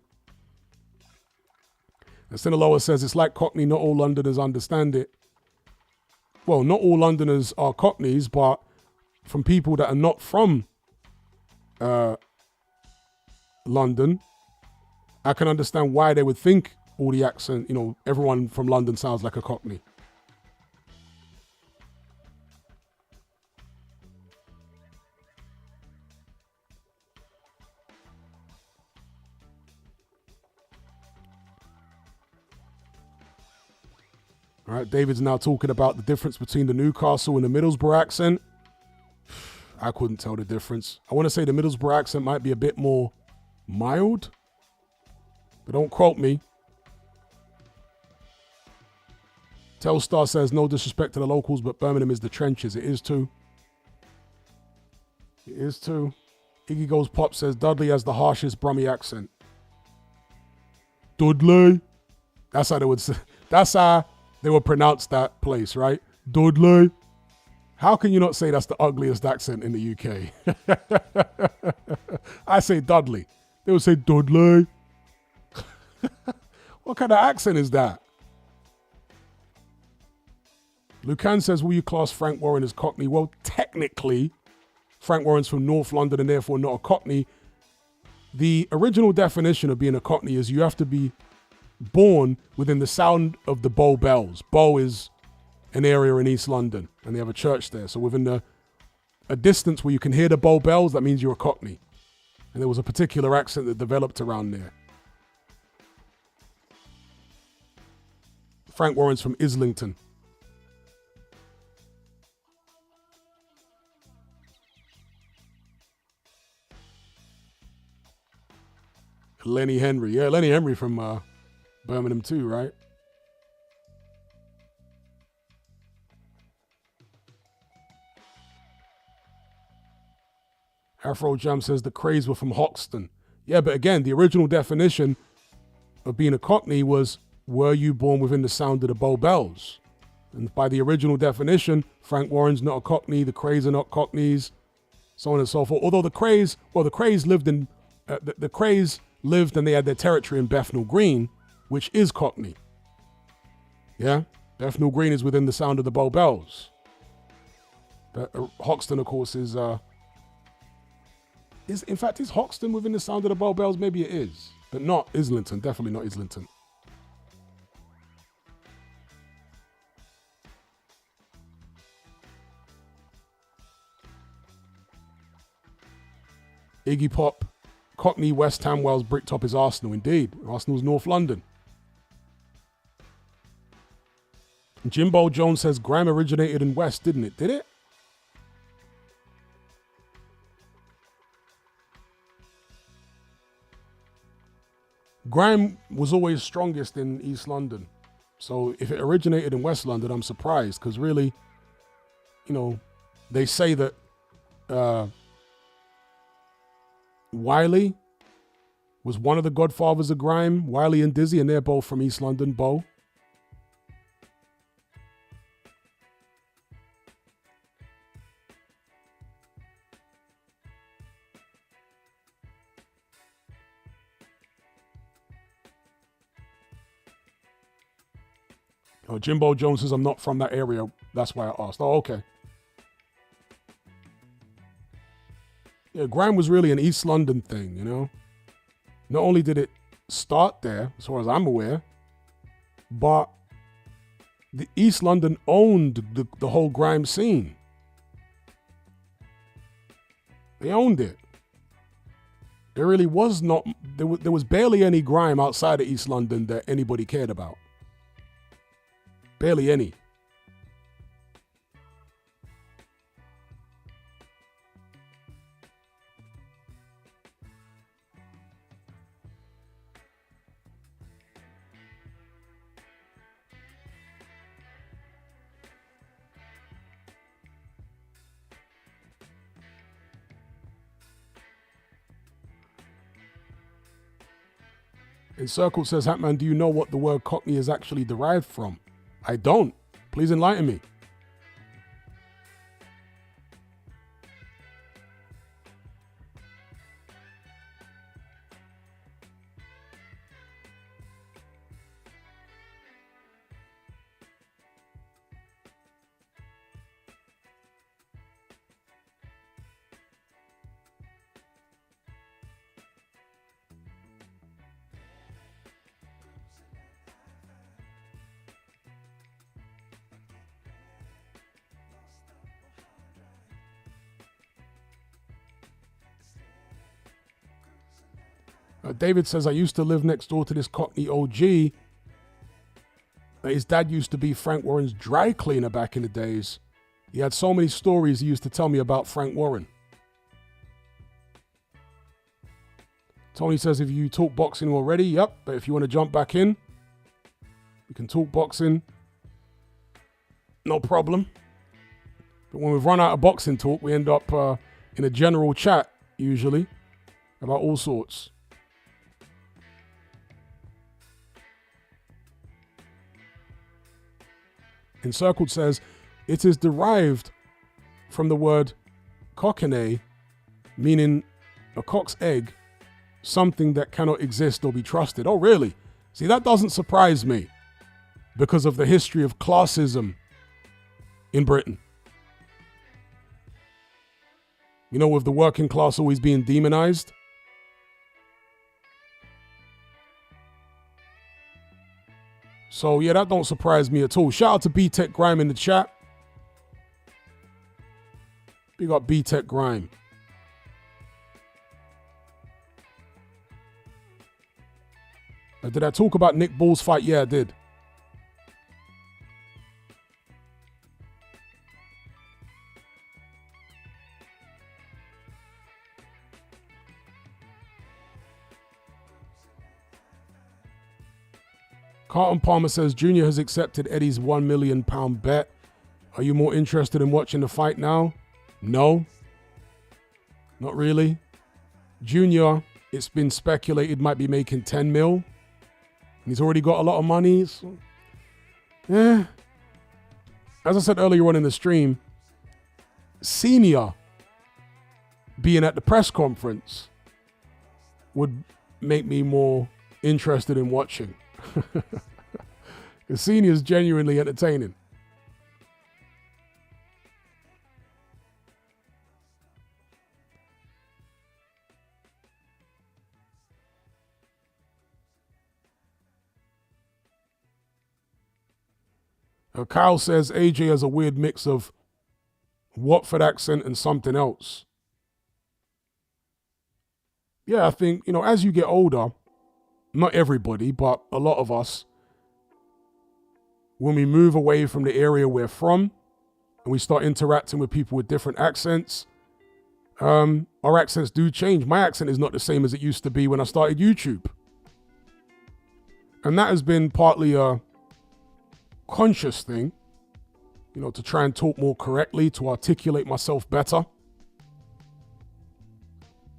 And Sinaloa says, it's like Cockney, not all Londoners understand it. Well, not all Londoners are Cockneys, but from people that are not from London, I can understand why they would think all the accent, you know, everyone from London sounds like a Cockney. All right, David's now talking about the difference between the Newcastle and the Middlesbrough accent. I couldn't tell the difference. I want to say the Middlesbrough accent might be a bit more mild, but don't quote me. Telstar says, no disrespect to the locals, but Birmingham is the trenches. It is too. It is too. Iggy Goes Pop says, Dudley has the harshest Brummy accent. Dudley? That's how they would say. That's how they would pronounce that place, right? Dudley. How can you not say that's the ugliest accent in the UK? I say Dudley. They would say Dudley. What kind of accent is that? Lucan says, will you class Frank Warren as Cockney? Well, technically, Frank Warren's from North London and therefore not a Cockney. The original definition of being a Cockney is you have to be born within the sound of the Bow Bells. Bow is an area in East London, and they have a church there. So within a distance where you can hear the Bow Bells, that means you're a Cockney. And there was a particular accent that developed around there. Frank Warren's from Islington. Lenny Henry. Yeah, Lenny Henry from Birmingham too, right? Afro Jam says the Crays were from Hoxton. Yeah, but again, the original definition of being a Cockney was, were you born within the sound of the Bow Bells? And by the original definition, Frank Warren's not a Cockney, the Crays are not Cockneys, so on and so forth. Although the Crays lived in, the Crays lived and they had their territory in Bethnal Green, which is Cockney. Yeah? Bethnal Green is within the sound of the Bow Bells. But Hoxton, of course, is Hoxton within the sound of the Bow Bells? Maybe it is. But not Islington. Definitely not Islington. Iggy Pop, Cockney, West Ham, Wales, Bricktop is Arsenal. Indeed. Arsenal's North London. Jimbo Jones says grime originated in West, didn't it? Did it? Grime was always strongest in East London. So if it originated in West London, I'm surprised because really, you know, they say that Wiley was one of the godfathers of grime, Wiley and Dizzy, and they're both from East London, Bow. Oh, Jimbo Jones says, I'm not from that area. That's why I asked. Oh, okay. Yeah, grime was really an East London thing, you know? Not only did it start there, as far as I'm aware, but the East London owned the whole grime scene. They owned it. There really was not, there was barely any grime outside of East London that anybody cared about. Barely any. Encircle says, Hatman, do you know what the word Cockney is actually derived from? I don't. Please enlighten me. David says, I used to live next door to this Cockney OG. His dad used to be Frank Warren's dry cleaner back in the days. He had so many stories he used to tell me about Frank Warren. Tony says, if you talk boxing already, yep. But if you want to jump back in, we can talk boxing. No problem. But when we've run out of boxing talk, we end up in a general chat, usually, about all sorts. Encircled says, it is derived from the word cockney, meaning a cock's egg, something that cannot exist or be trusted. Oh, really? See, that doesn't surprise me because of the history of classism in Britain. You know, with the working class always being demonized. So, yeah, that don't surprise me at all. Shout out to B-Tech Grime in the chat. Big up B-Tech Grime. Did I talk about Nick Ball's fight? Yeah, I did. Carlton Palmer says, Junior has accepted Eddie's £1 million bet. Are you more interested in watching the fight now? No. Not really. Junior, it's been speculated, might be making 10 mil. He's already got a lot of money. So, yeah. As I said earlier on in the stream, Senior being at the press conference would make me more interested in watching. The Senior's genuinely entertaining. Kyle says AJ has a weird mix of Watford accent and something else. Yeah, I think, as you get older, not everybody, but a lot of us, when we move away from the area we're from and we start interacting with people with different accents, our accents do change. My accent is not the same as it used to be when I started YouTube. And that has been partly a conscious thing, to try and talk more correctly, to articulate myself better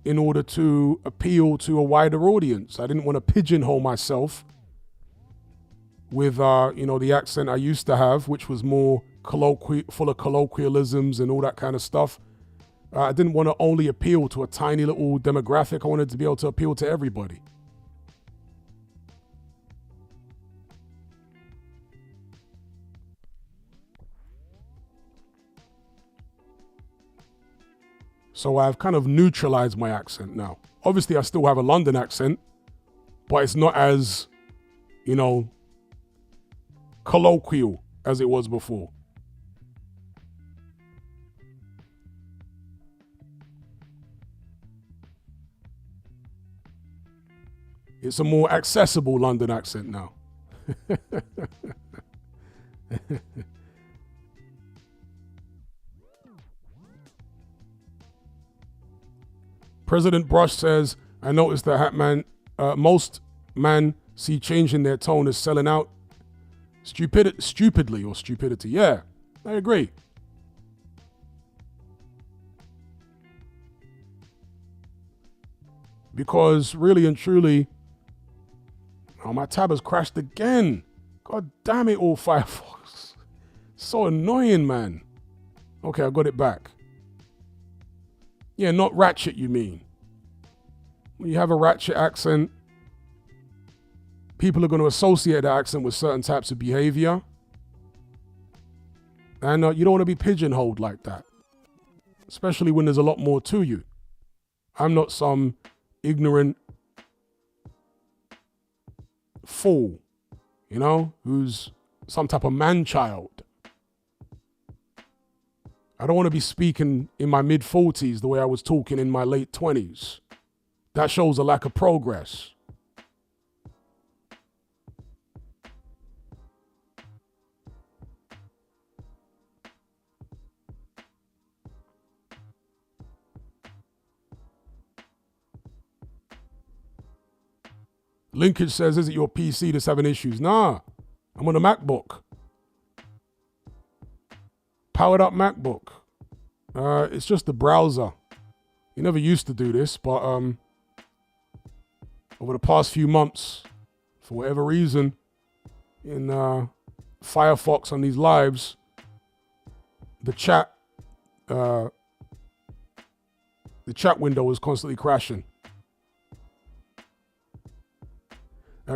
in order to appeal to a wider audience. I didn't want to pigeonhole myself with, the accent I used to have, which was more full of colloquialisms and all that kind of stuff. I didn't want to only appeal to a tiny little demographic. I wanted to be able to appeal to everybody. So I've kind of neutralized my accent now. Obviously, I still have a London accent, but it's not as, colloquial as it was before. It's a more accessible London accent now. President Brush says, I noticed that most men see changing their tone as selling out stupidly or stupidity. Yeah, I agree. Because really and truly, oh, my tab has crashed again. God damn it all, Firefox. So annoying, man. Okay, I got it back. Yeah, not ratchet, you mean. When you have a ratchet accent, people are going to associate that accent with certain types of behavior. And you don't want to be pigeonholed like that. Especially when there's a lot more to you. I'm not some ignorant fool, who's some type of man-child. I don't want to be speaking in my mid-40s the way I was talking in my late 20s. That shows a lack of progress. Linkage says, is it your PC that's having issues? Nah, I'm on a MacBook. Powered up MacBook. It's just the browser. You never used to do this, but over the past few months, for whatever reason, in Firefox on these lives, the chat window was constantly crashing.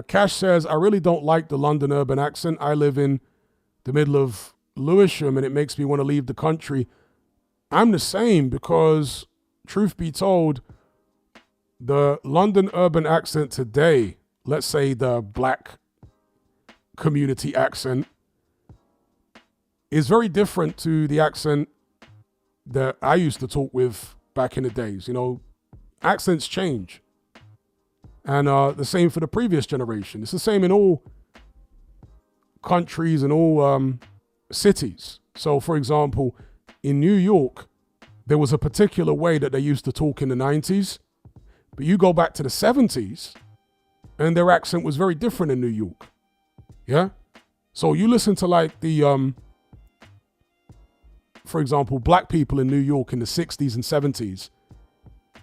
Cash says, I really don't like the London urban accent. I live in the middle of Lewisham and it makes me want to leave the country. I'm the same because, truth be told, the London urban accent today, let's say the black community accent, is very different to the accent that I used to talk with back in the days. Accents change. And the same for the previous generation. It's the same in all countries and all cities. So, for example, in New York, there was a particular way that they used to talk in the 90s. But you go back to the 70s, and their accent was very different in New York. Yeah? So you listen to like the, for example, black people in New York in the 60s and 70s,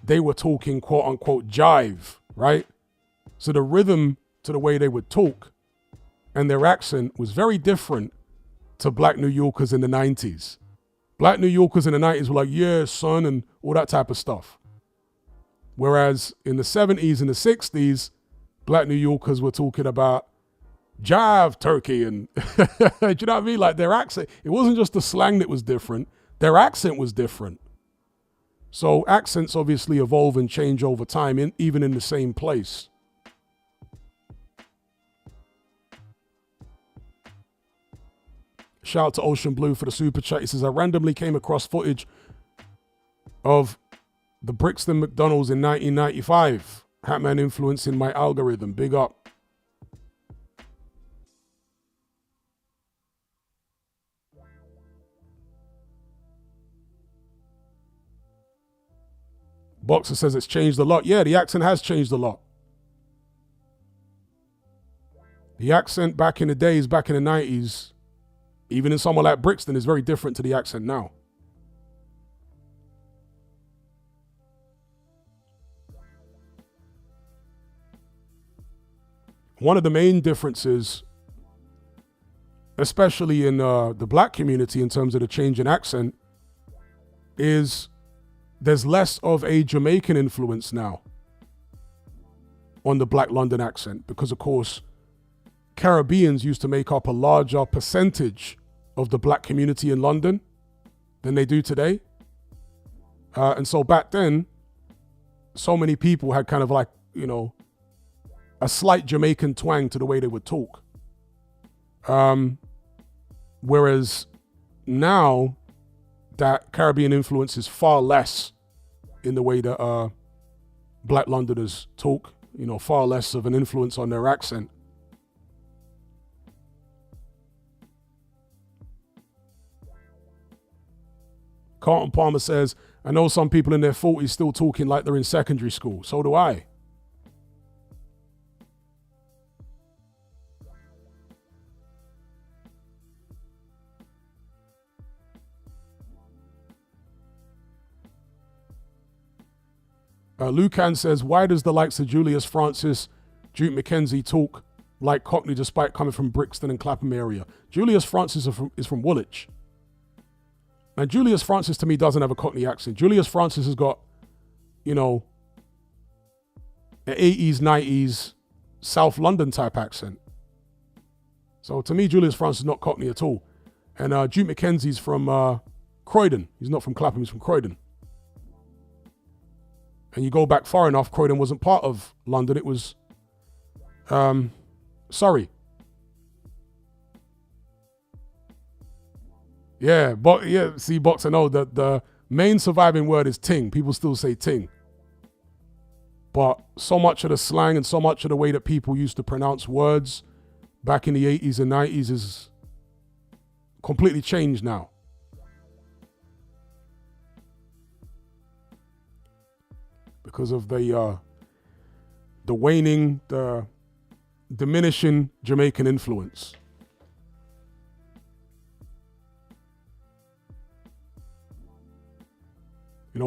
they were talking quote unquote jive, right? So the rhythm to the way they would talk and their accent was very different to black New Yorkers in the 90s. Black New Yorkers in the 90s were like, yeah, son, and all that type of stuff. Whereas in the 70s and the 60s, black New Yorkers were talking about jive, Turkey, and do you know what I mean? Like their accent, it wasn't just the slang that was different, their accent was different. So accents obviously evolve and change over time, even in the same place. Shout out to Ocean Blue for the super chat. He says, I randomly came across footage of the Brixton McDonald's in 1995. Hatman influencing my algorithm. Big up. Boxer says it's changed a lot. Yeah, the accent has changed a lot. The accent back in the days, back in the 90s, even in somewhere like Brixton, is very different to the accent now. One of the main differences, especially in the black community in terms of the change in accent, is there's less of a Jamaican influence now on the black London accent because, of course, Caribbeans used to make up a larger percentage of the black community in London than they do today. And so back then, so many people had kind of like, a slight Jamaican twang to the way they would talk. Whereas now, that Caribbean influence is far less in the way that black Londoners talk. far less of an influence on their accent. Carlton Palmer says, I know some people in their 40s still talking like they're in secondary school. So do I. Lucan says, why does the likes of Julius Francis, Duke McKenzie talk like Cockney despite coming from Brixton and Clapham area? Julius Francis is from Woolwich. And Julius Francis to me doesn't have a Cockney accent. Julius Francis has got, an 80s, 90s South London type accent. So to me, Julius Francis is not Cockney at all. And Duke McKenzie's from Croydon. He's not from Clapham, he's from Croydon. And you go back far enough, Croydon wasn't part of London. It was Surrey. Yeah, see, Boxer, no, the main surviving word is ting. People still say ting. But so much of the slang and so much of the way that people used to pronounce words back in the 80s and 90s is completely changed now. Because of the waning, the diminishing Jamaican influence.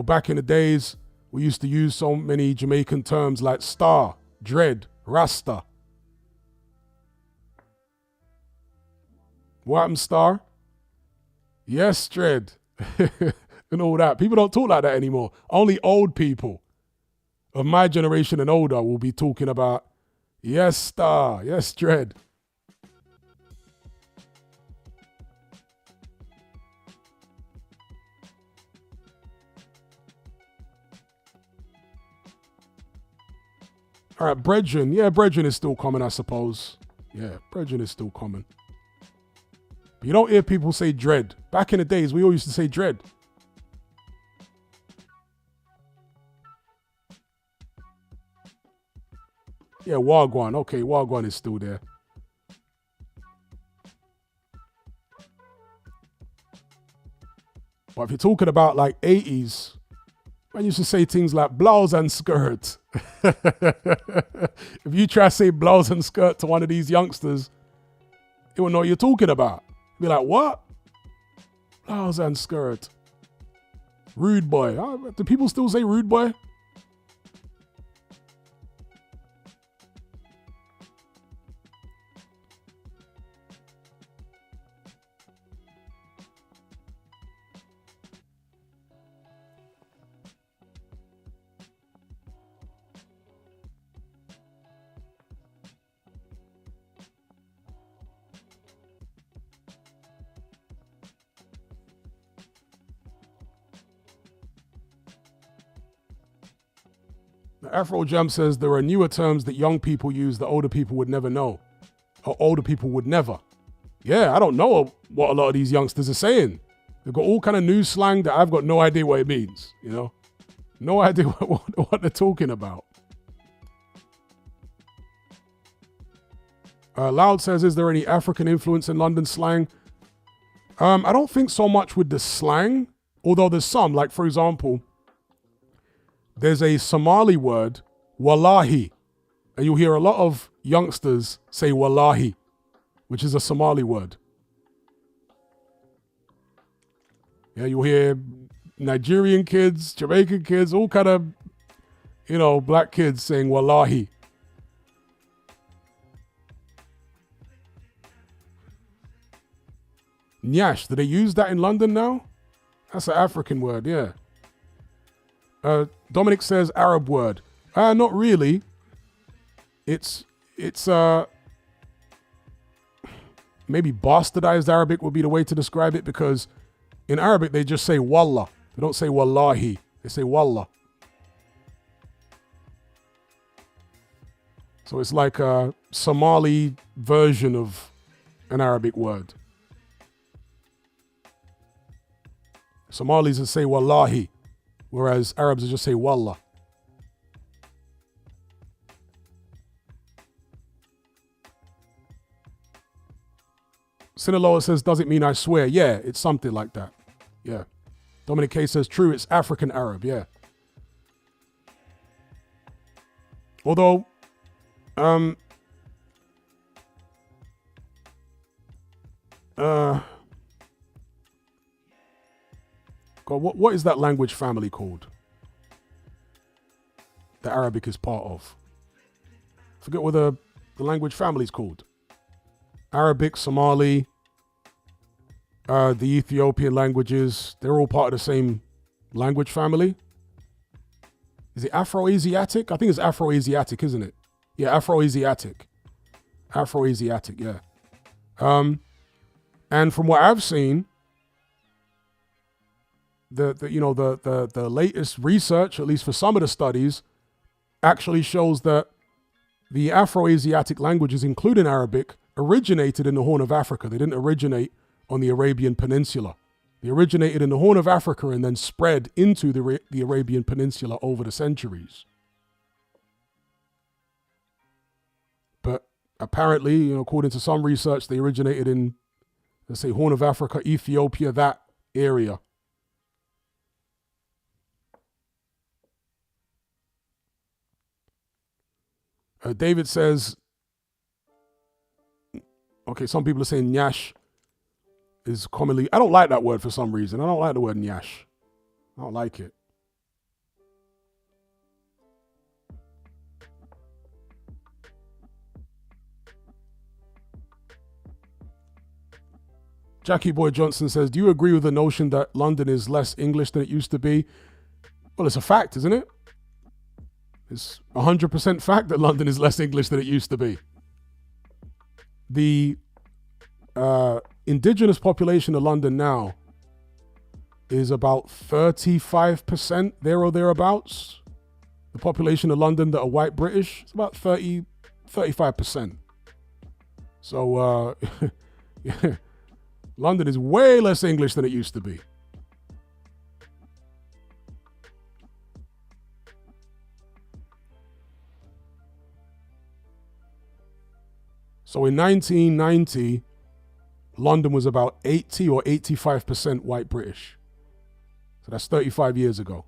Back in the days, we used to use so many Jamaican terms like star, dread, rasta. What happened, star? Yes, dread. And all that. People don't talk like that anymore. Only old people of my generation and older will be talking about, yes, star, yes, dread. All right, brethren. Yeah, brethren is still common, I suppose. Yeah, brethren is still common. But you don't hear people say dread. Back in the days, we all used to say dread. Yeah, Wagwan. Okay, Wagwan is still there. But if you're talking about like 80s, man used to say things like blouse and skirt. If you try to say blouse and skirt to one of these youngsters, they won't know what you're talking about. Be like, what? Blouse and skirt. Rude boy. Do people still say rude boy? Afro Jam says there are newer terms that young people use that older people would never know. Or older people would never. Yeah, I don't know what a lot of these youngsters are saying. They've got all kind of new slang that I've got no idea what it means, No idea what they're talking about. Loud says, is there any African influence in London slang? I don't think so much with the slang, although there's some. Like, for example, there's a Somali word, wallahi, and you'll hear a lot of youngsters say wallahi, which is a Somali word. Yeah, you'll hear Nigerian kids, Jamaican kids, all kind of, black kids saying wallahi. Nyash, do they use that in London now? That's an African word, yeah. Dominic says Arab word. Not really. It's maybe bastardized Arabic would be the way to describe it, because in Arabic they just say wallah. They don't say wallahi. They say wallah. So it's like a Somali version of an Arabic word. Somalis will say wallahi, whereas Arabs will just say wallah. Sinaloa says, does it mean I swear? Yeah, it's something like that. Yeah. Dominic K says, true, it's African Arab. Yeah. Although, God, what is that language family called that Arabic is part of? Forget what the language family is called. Arabic, Somali, the Ethiopian languages, they're all part of the same language family. Is it Afro-Asiatic? I think it's Afro-Asiatic, isn't it? Yeah, Afro-Asiatic. Afro-Asiatic, yeah. And from what I've seen, the latest research, at least for some of the studies, actually shows that the Afro-Asiatic languages, including Arabic, originated in the Horn of Africa. They didn't originate on the Arabian Peninsula. They originated in the Horn of Africa and then spread into the Arabian Peninsula over the centuries. But apparently, according to some research, they originated in, let's say, Horn of Africa, Ethiopia, that area. David says, okay, some people are saying Nyash is commonly, I don't like that word for some reason. I don't like the word Nyash. I don't like it. Jackie Boy Johnson says, do you agree with the notion that London is less English than it used to be? Well, it's a fact, isn't it? It's 100% fact that London is less English than it used to be. The indigenous population of London now is about 35%, there or thereabouts. The population of London that are white British is about 35%. So London is way less English than it used to be. So in 1990, London was about 80 or 85% white British. So that's 35 years ago.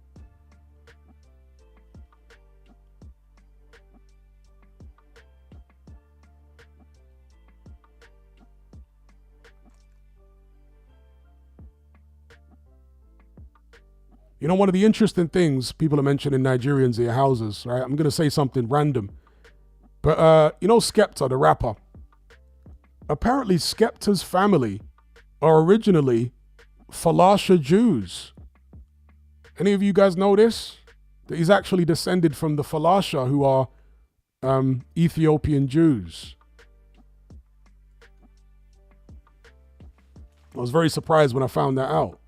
One of the interesting things people are mentioning Nigerians in their houses, right? I'm going to say something random. But, Skepta, the rapper, apparently Skepta's family are originally Falasha Jews. Any of you guys know this? That he's actually descended from the Falasha, who are Ethiopian Jews. I was very surprised when I found that out.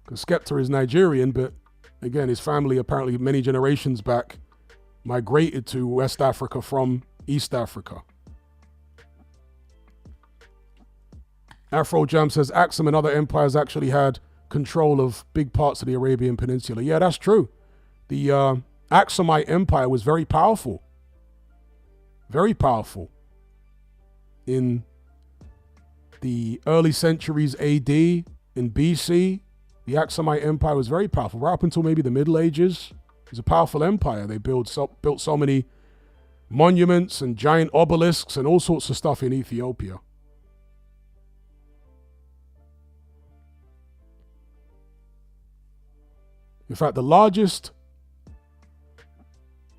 Because Skepta is Nigerian, but again, his family apparently many generations back migrated to West Africa from East Africa. Afro Jam says Axum and other empires actually had control of big parts of the Arabian Peninsula. Yeah, that's true. The Axumite Empire was very powerful. Very powerful. In the early centuries AD, in BC, the Axumite Empire was very powerful. Right up until maybe the Middle Ages, it was a powerful empire. They built so many monuments and giant obelisks and all sorts of stuff in Ethiopia. In fact, the largest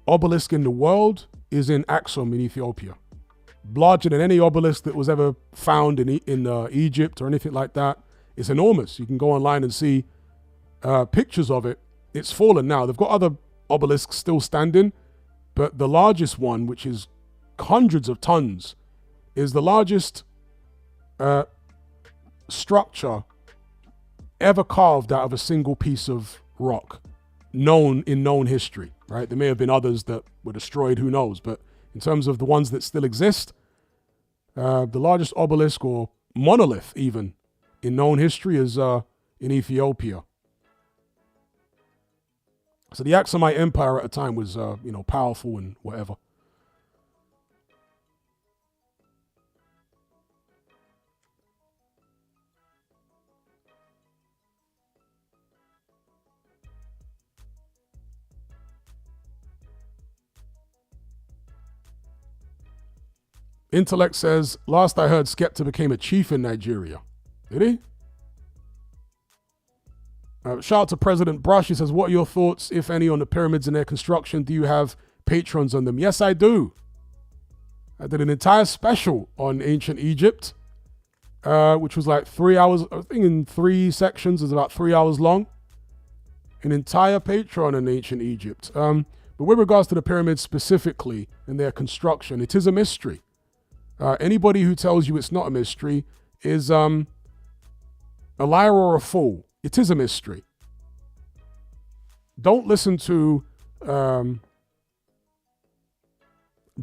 obelisk in the world is in Axum in Ethiopia. Larger than any obelisk that was ever found in Egypt or anything like that. It's enormous. You can go online and see pictures of it. It's fallen now. They've got other obelisks still standing, but the largest one, which is hundreds of tons, is the largest structure ever carved out of a single piece of rock known history, right? There may have been others that were destroyed, who knows, but in terms of the ones that still exist, the largest obelisk or monolith even in known history is in Ethiopia. So the Axumite Empire at the time was powerful and whatever. Intellect says, last I heard, Skepta became a chief in Nigeria. Did he? Shout out to President Brush. He says, what are your thoughts, if any, on the pyramids and their construction? Do you have patrons on them? Yes, I do. I did an entire special on ancient Egypt, which was like 3 hours, I think in 3 sections, is about 3 hours long. An entire Patreon on ancient Egypt. But with regards to the pyramids specifically and their construction, it is a mystery. Anybody who tells you it's not a mystery is a liar or a fool. It is a mystery. Don't listen to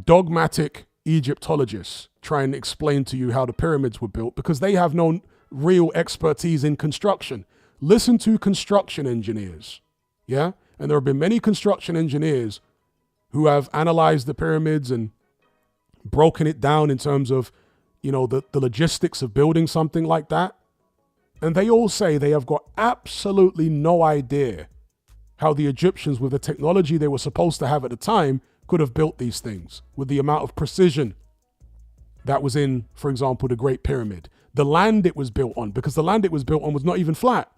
dogmatic Egyptologists try and explain to you how the pyramids were built, because they have no real expertise in construction. Listen to construction engineers. Yeah? And there have been many construction engineers who have analyzed the pyramids and broken it down in terms of, the logistics of building something like that. And they all say they have got absolutely no idea how the Egyptians, with the technology they were supposed to have at the time, could have built these things with the amount of precision that was in, for example, the Great Pyramid. The land it was built on, because the land it was built on was not even flat.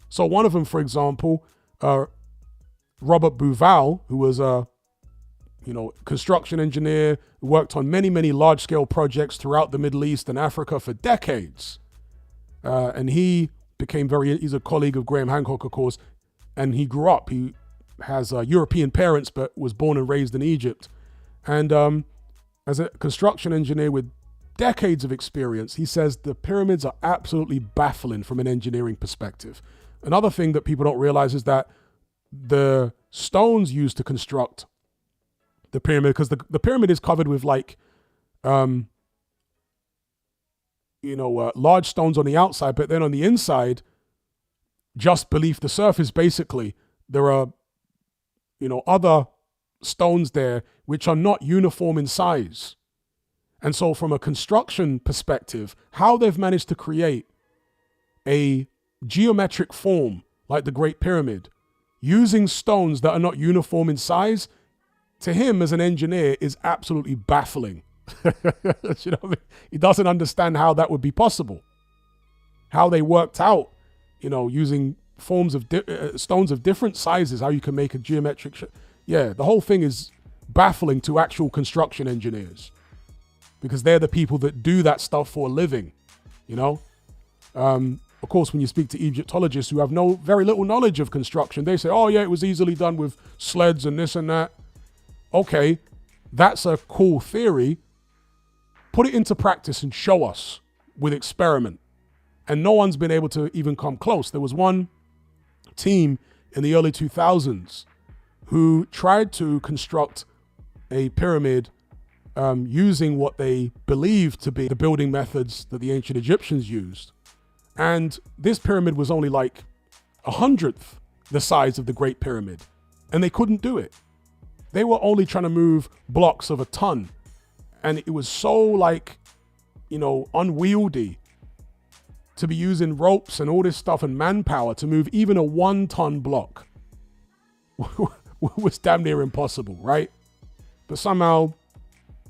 So one of them, for example, Robert Bouval, who was a construction engineer, who worked on many, many large-scale projects throughout the Middle East and Africa for decades. And he became he's a colleague of Graham Hancock, of course, and he grew up. He has European parents, but was born and raised in Egypt. And as a construction engineer with decades of experience, he says the pyramids are absolutely baffling from an engineering perspective. Another thing that people don't realize is that the stones used to construct the pyramid, because the pyramid is covered with large stones on the outside, but then on the inside, just beneath the surface, basically, there are, other stones there which are not uniform in size. And so from a construction perspective, how they've managed to create a geometric form like the Great Pyramid using stones that are not uniform in size, to him as an engineer, is absolutely baffling. You know what I mean? He doesn't understand how that would be possible. How they worked out, using forms of stones of different sizes, how you can make a geometric the whole thing is baffling to actual construction engineers, because they're the people that do that stuff for a living. Of course, when you speak to Egyptologists who have very little knowledge of construction, they say, oh yeah, it was easily done with sleds and this and that. Okay, that's a cool theory. Put it into practice and show us with experiment. And no one's been able to even come close. There was one team in the early 2000s who tried to construct a pyramid using what they believed to be the building methods that the ancient Egyptians used. And this pyramid was only like 100th the size of the Great Pyramid. And they couldn't do it. They were only trying to move blocks of a ton. And it was so unwieldy to be using ropes and all this stuff and manpower to move even a 1-ton block. Was damn near impossible, right? But somehow,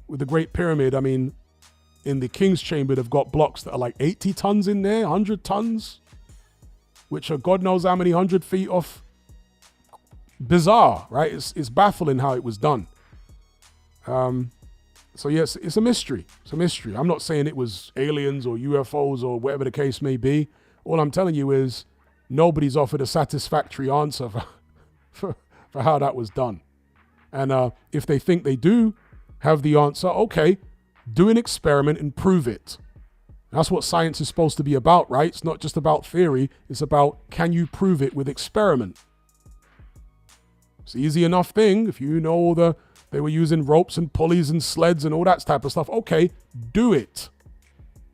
with the Great Pyramid, in the King's Chamber, they've got blocks that are like 80 tons in there, 100 tons, which are God knows how many 100 feet off. Bizarre, right? It's baffling how it was done. So yes, it's a mystery. It's a mystery. I'm not saying it was aliens or UFOs or whatever the case may be. All I'm telling you is nobody's offered a satisfactory answer for how that was done. And if they think they do have the answer, okay, do an experiment and prove it. That's what science is supposed to be about, right? It's not just about theory. It's about, can you prove it with experiment? It's an easy enough thing. If you know they were using ropes and pulleys and sleds and all that type of stuff, okay, do it.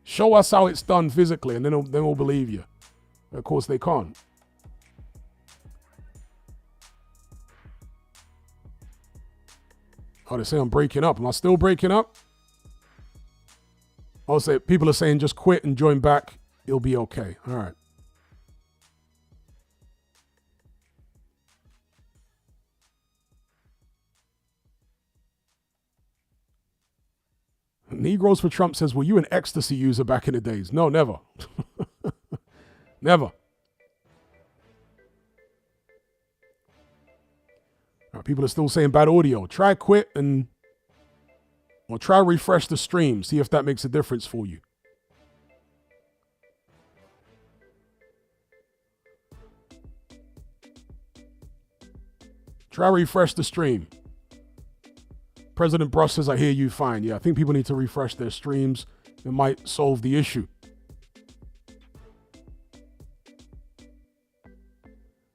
Show us how it's done physically, and then we'll believe you. Of course, they can't. Oh, they say I'm breaking up. Am I still breaking up? I'll say people are saying just quit and join back. It'll be okay. All right. Negroes for Trump says, were you an ecstasy user back in the days? No, never. Never. People are still saying bad audio. Try quit or try refresh the stream. See if that makes a difference for you. Try refresh the stream. President Brush says, I hear you fine. Yeah, I think people need to refresh their streams. It might solve the issue.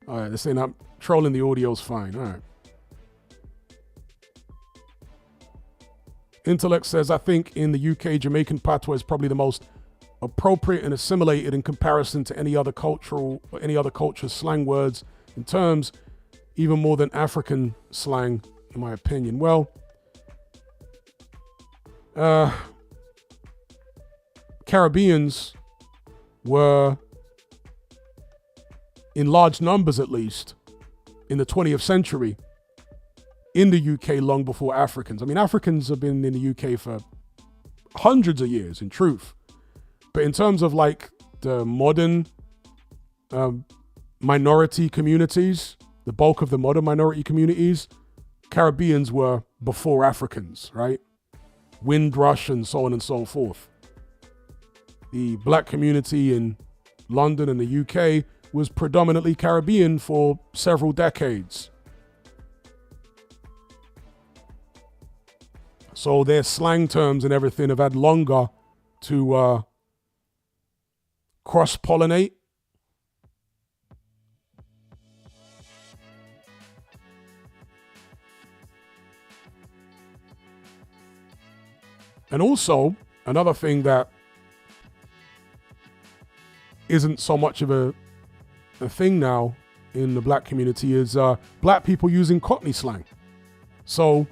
All right, they're saying I'm trolling the audio's fine. All right. Intellect says, I think in the UK, Jamaican patois is probably the most appropriate and assimilated in comparison to any other culture's slang words and terms, even more than African slang, in my opinion. Well, Caribbeans were, in large numbers at least, in the 20th century, in the UK long before Africans. I mean, Africans have been in the UK for hundreds of years, in truth. But in terms of like the modern minority communities, the bulk of the modern minority communities, Caribbeans were before Africans, right? Windrush and so on and so forth. The black community in London and the UK was predominantly Caribbean for several decades. So their slang terms and everything have had longer to cross-pollinate. And also, another thing that isn't so much of a thing now in the black community is black people using Cockney slang. So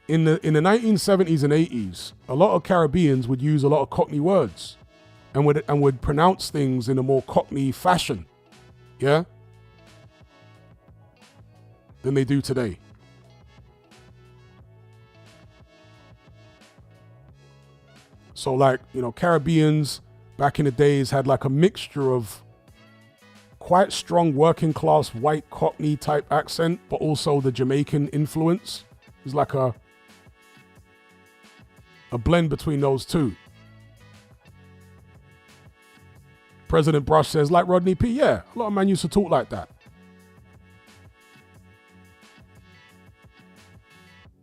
in the 1970s and 80s, a lot of Caribbeans would use a lot of Cockney words and would pronounce things in a more Cockney fashion, yeah, than they do today. So like, you know, Caribbeans back in the days had like a mixture of quite strong working class white Cockney type accent, but also the Jamaican influence. It was like a blend between those two. President Brush says, like Rodney P. Yeah, a lot of men used to talk like that.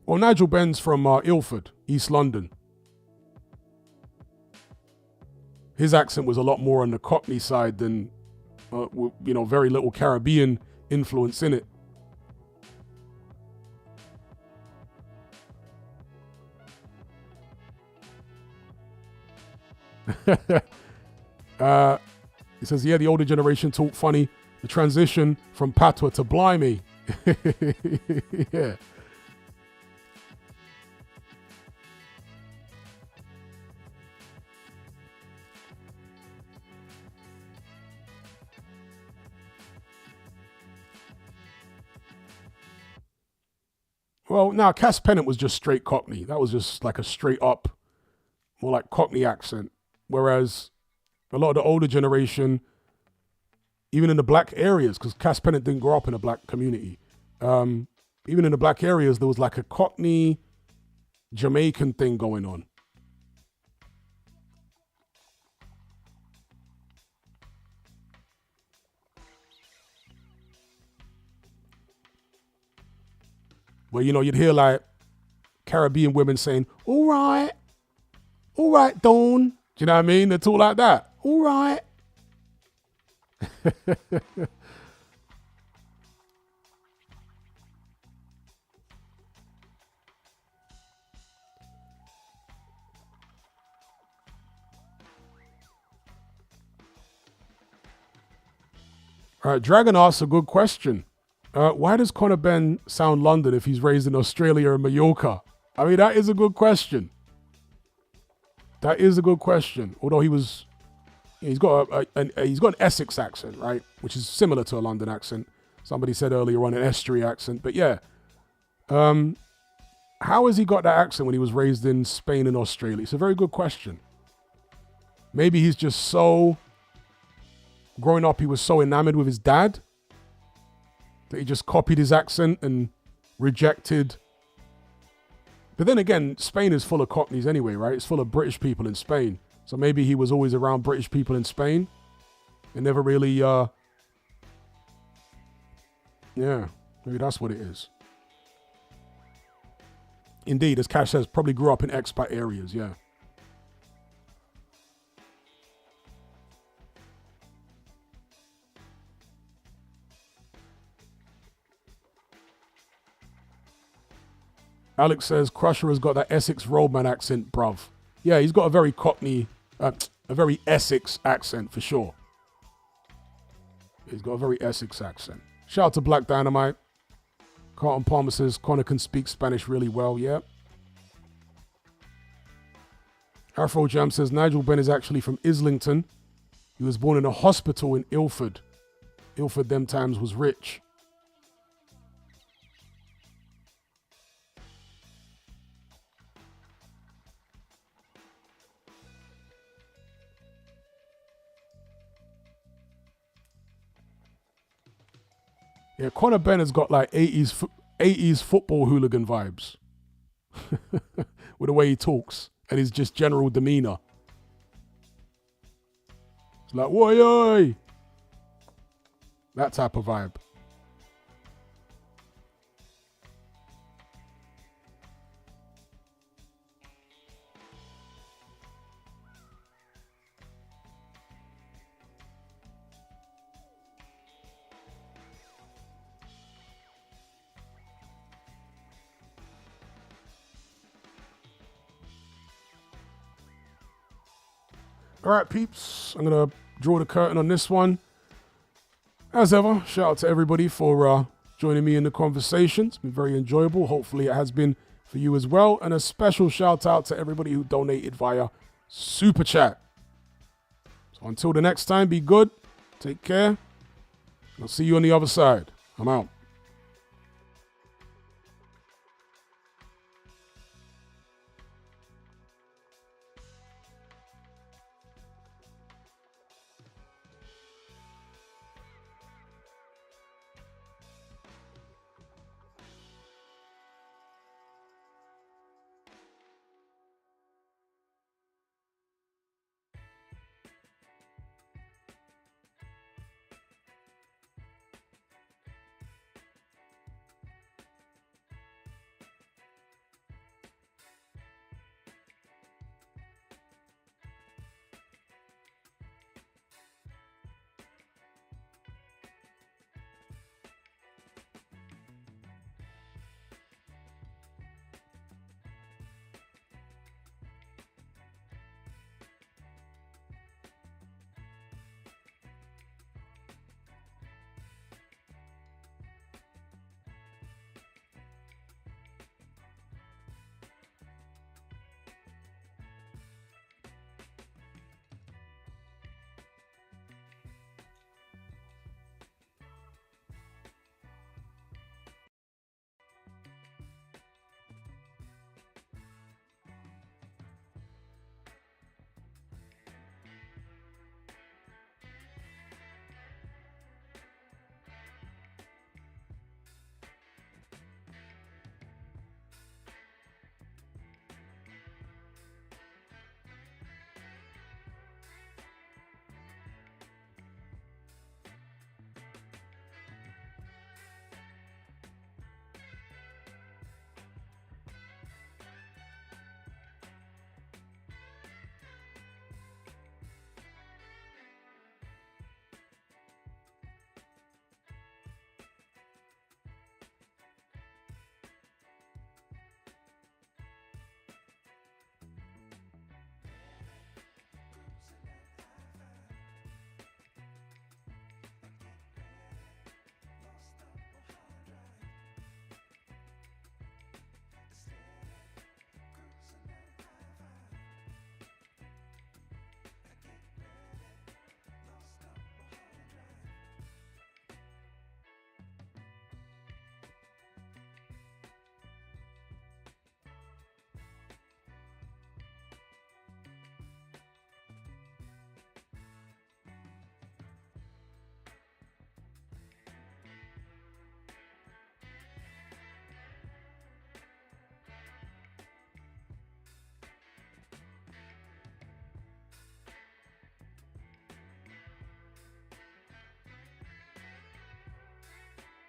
Well, Nigel Ben's from Ilford, East London. His accent was a lot more on the Cockney side than, very little Caribbean influence in it. He says, yeah, the older generation talk funny. The transition from patois to blimey. Yeah. Well, now Cass Pennant was just straight Cockney. That was just like a straight up, more like Cockney accent. Whereas a lot of the older generation, even in the black areas, because Cass Pennant didn't grow up in a black community, even in the black areas, there was like a Cockney Jamaican thing going on. Where, you know, you'd hear like Caribbean women saying, all right, Dawn. Do you know what I mean? They talk like that. All right. All right, Dragon asks a good question. Why does Conor Benn sound London if he's raised in Australia or Mallorca? I mean, that is a good question. That is a good question. Although he's got an Essex accent, right? Which is similar to a London accent. Somebody said earlier on an estuary accent, but yeah. How has he got that accent when he was raised in Spain and Australia? It's a very good question. Maybe he's just so, growing up, he was so enamored with his dad that he just copied his accent and rejected. But then again, Spain is full of Cockneys anyway, right? It's full of British people in Spain. So maybe he was always around British people in Spain and never really, yeah, maybe that's what it is. Indeed, as Cash says, probably grew up in expat areas, yeah. Alex says, Crusher has got that Essex roadman accent, bruv. Yeah, he's got a very Cockney, a very Essex accent for sure. He's got a very Essex accent. Shout out to Black Dynamite. Carlton Palmer says, Connor can speak Spanish really well, yeah. Afro Jam says, Nigel Benn is actually from Islington. He was born in a hospital in Ilford. Ilford them times was rich. Yeah, Connor Benn has got like 80s football hooligan vibes. With the way he talks and his just general demeanor. It's like, woy, that type of vibe. All right, peeps, I'm going to draw the curtain on this one. As ever, shout out to everybody for joining me in the conversation. It's been very enjoyable. Hopefully it has been for you as well. And a special shout out to everybody who donated via Super Chat. So until the next time, be good. Take care. I'll see you on the other side. I'm out.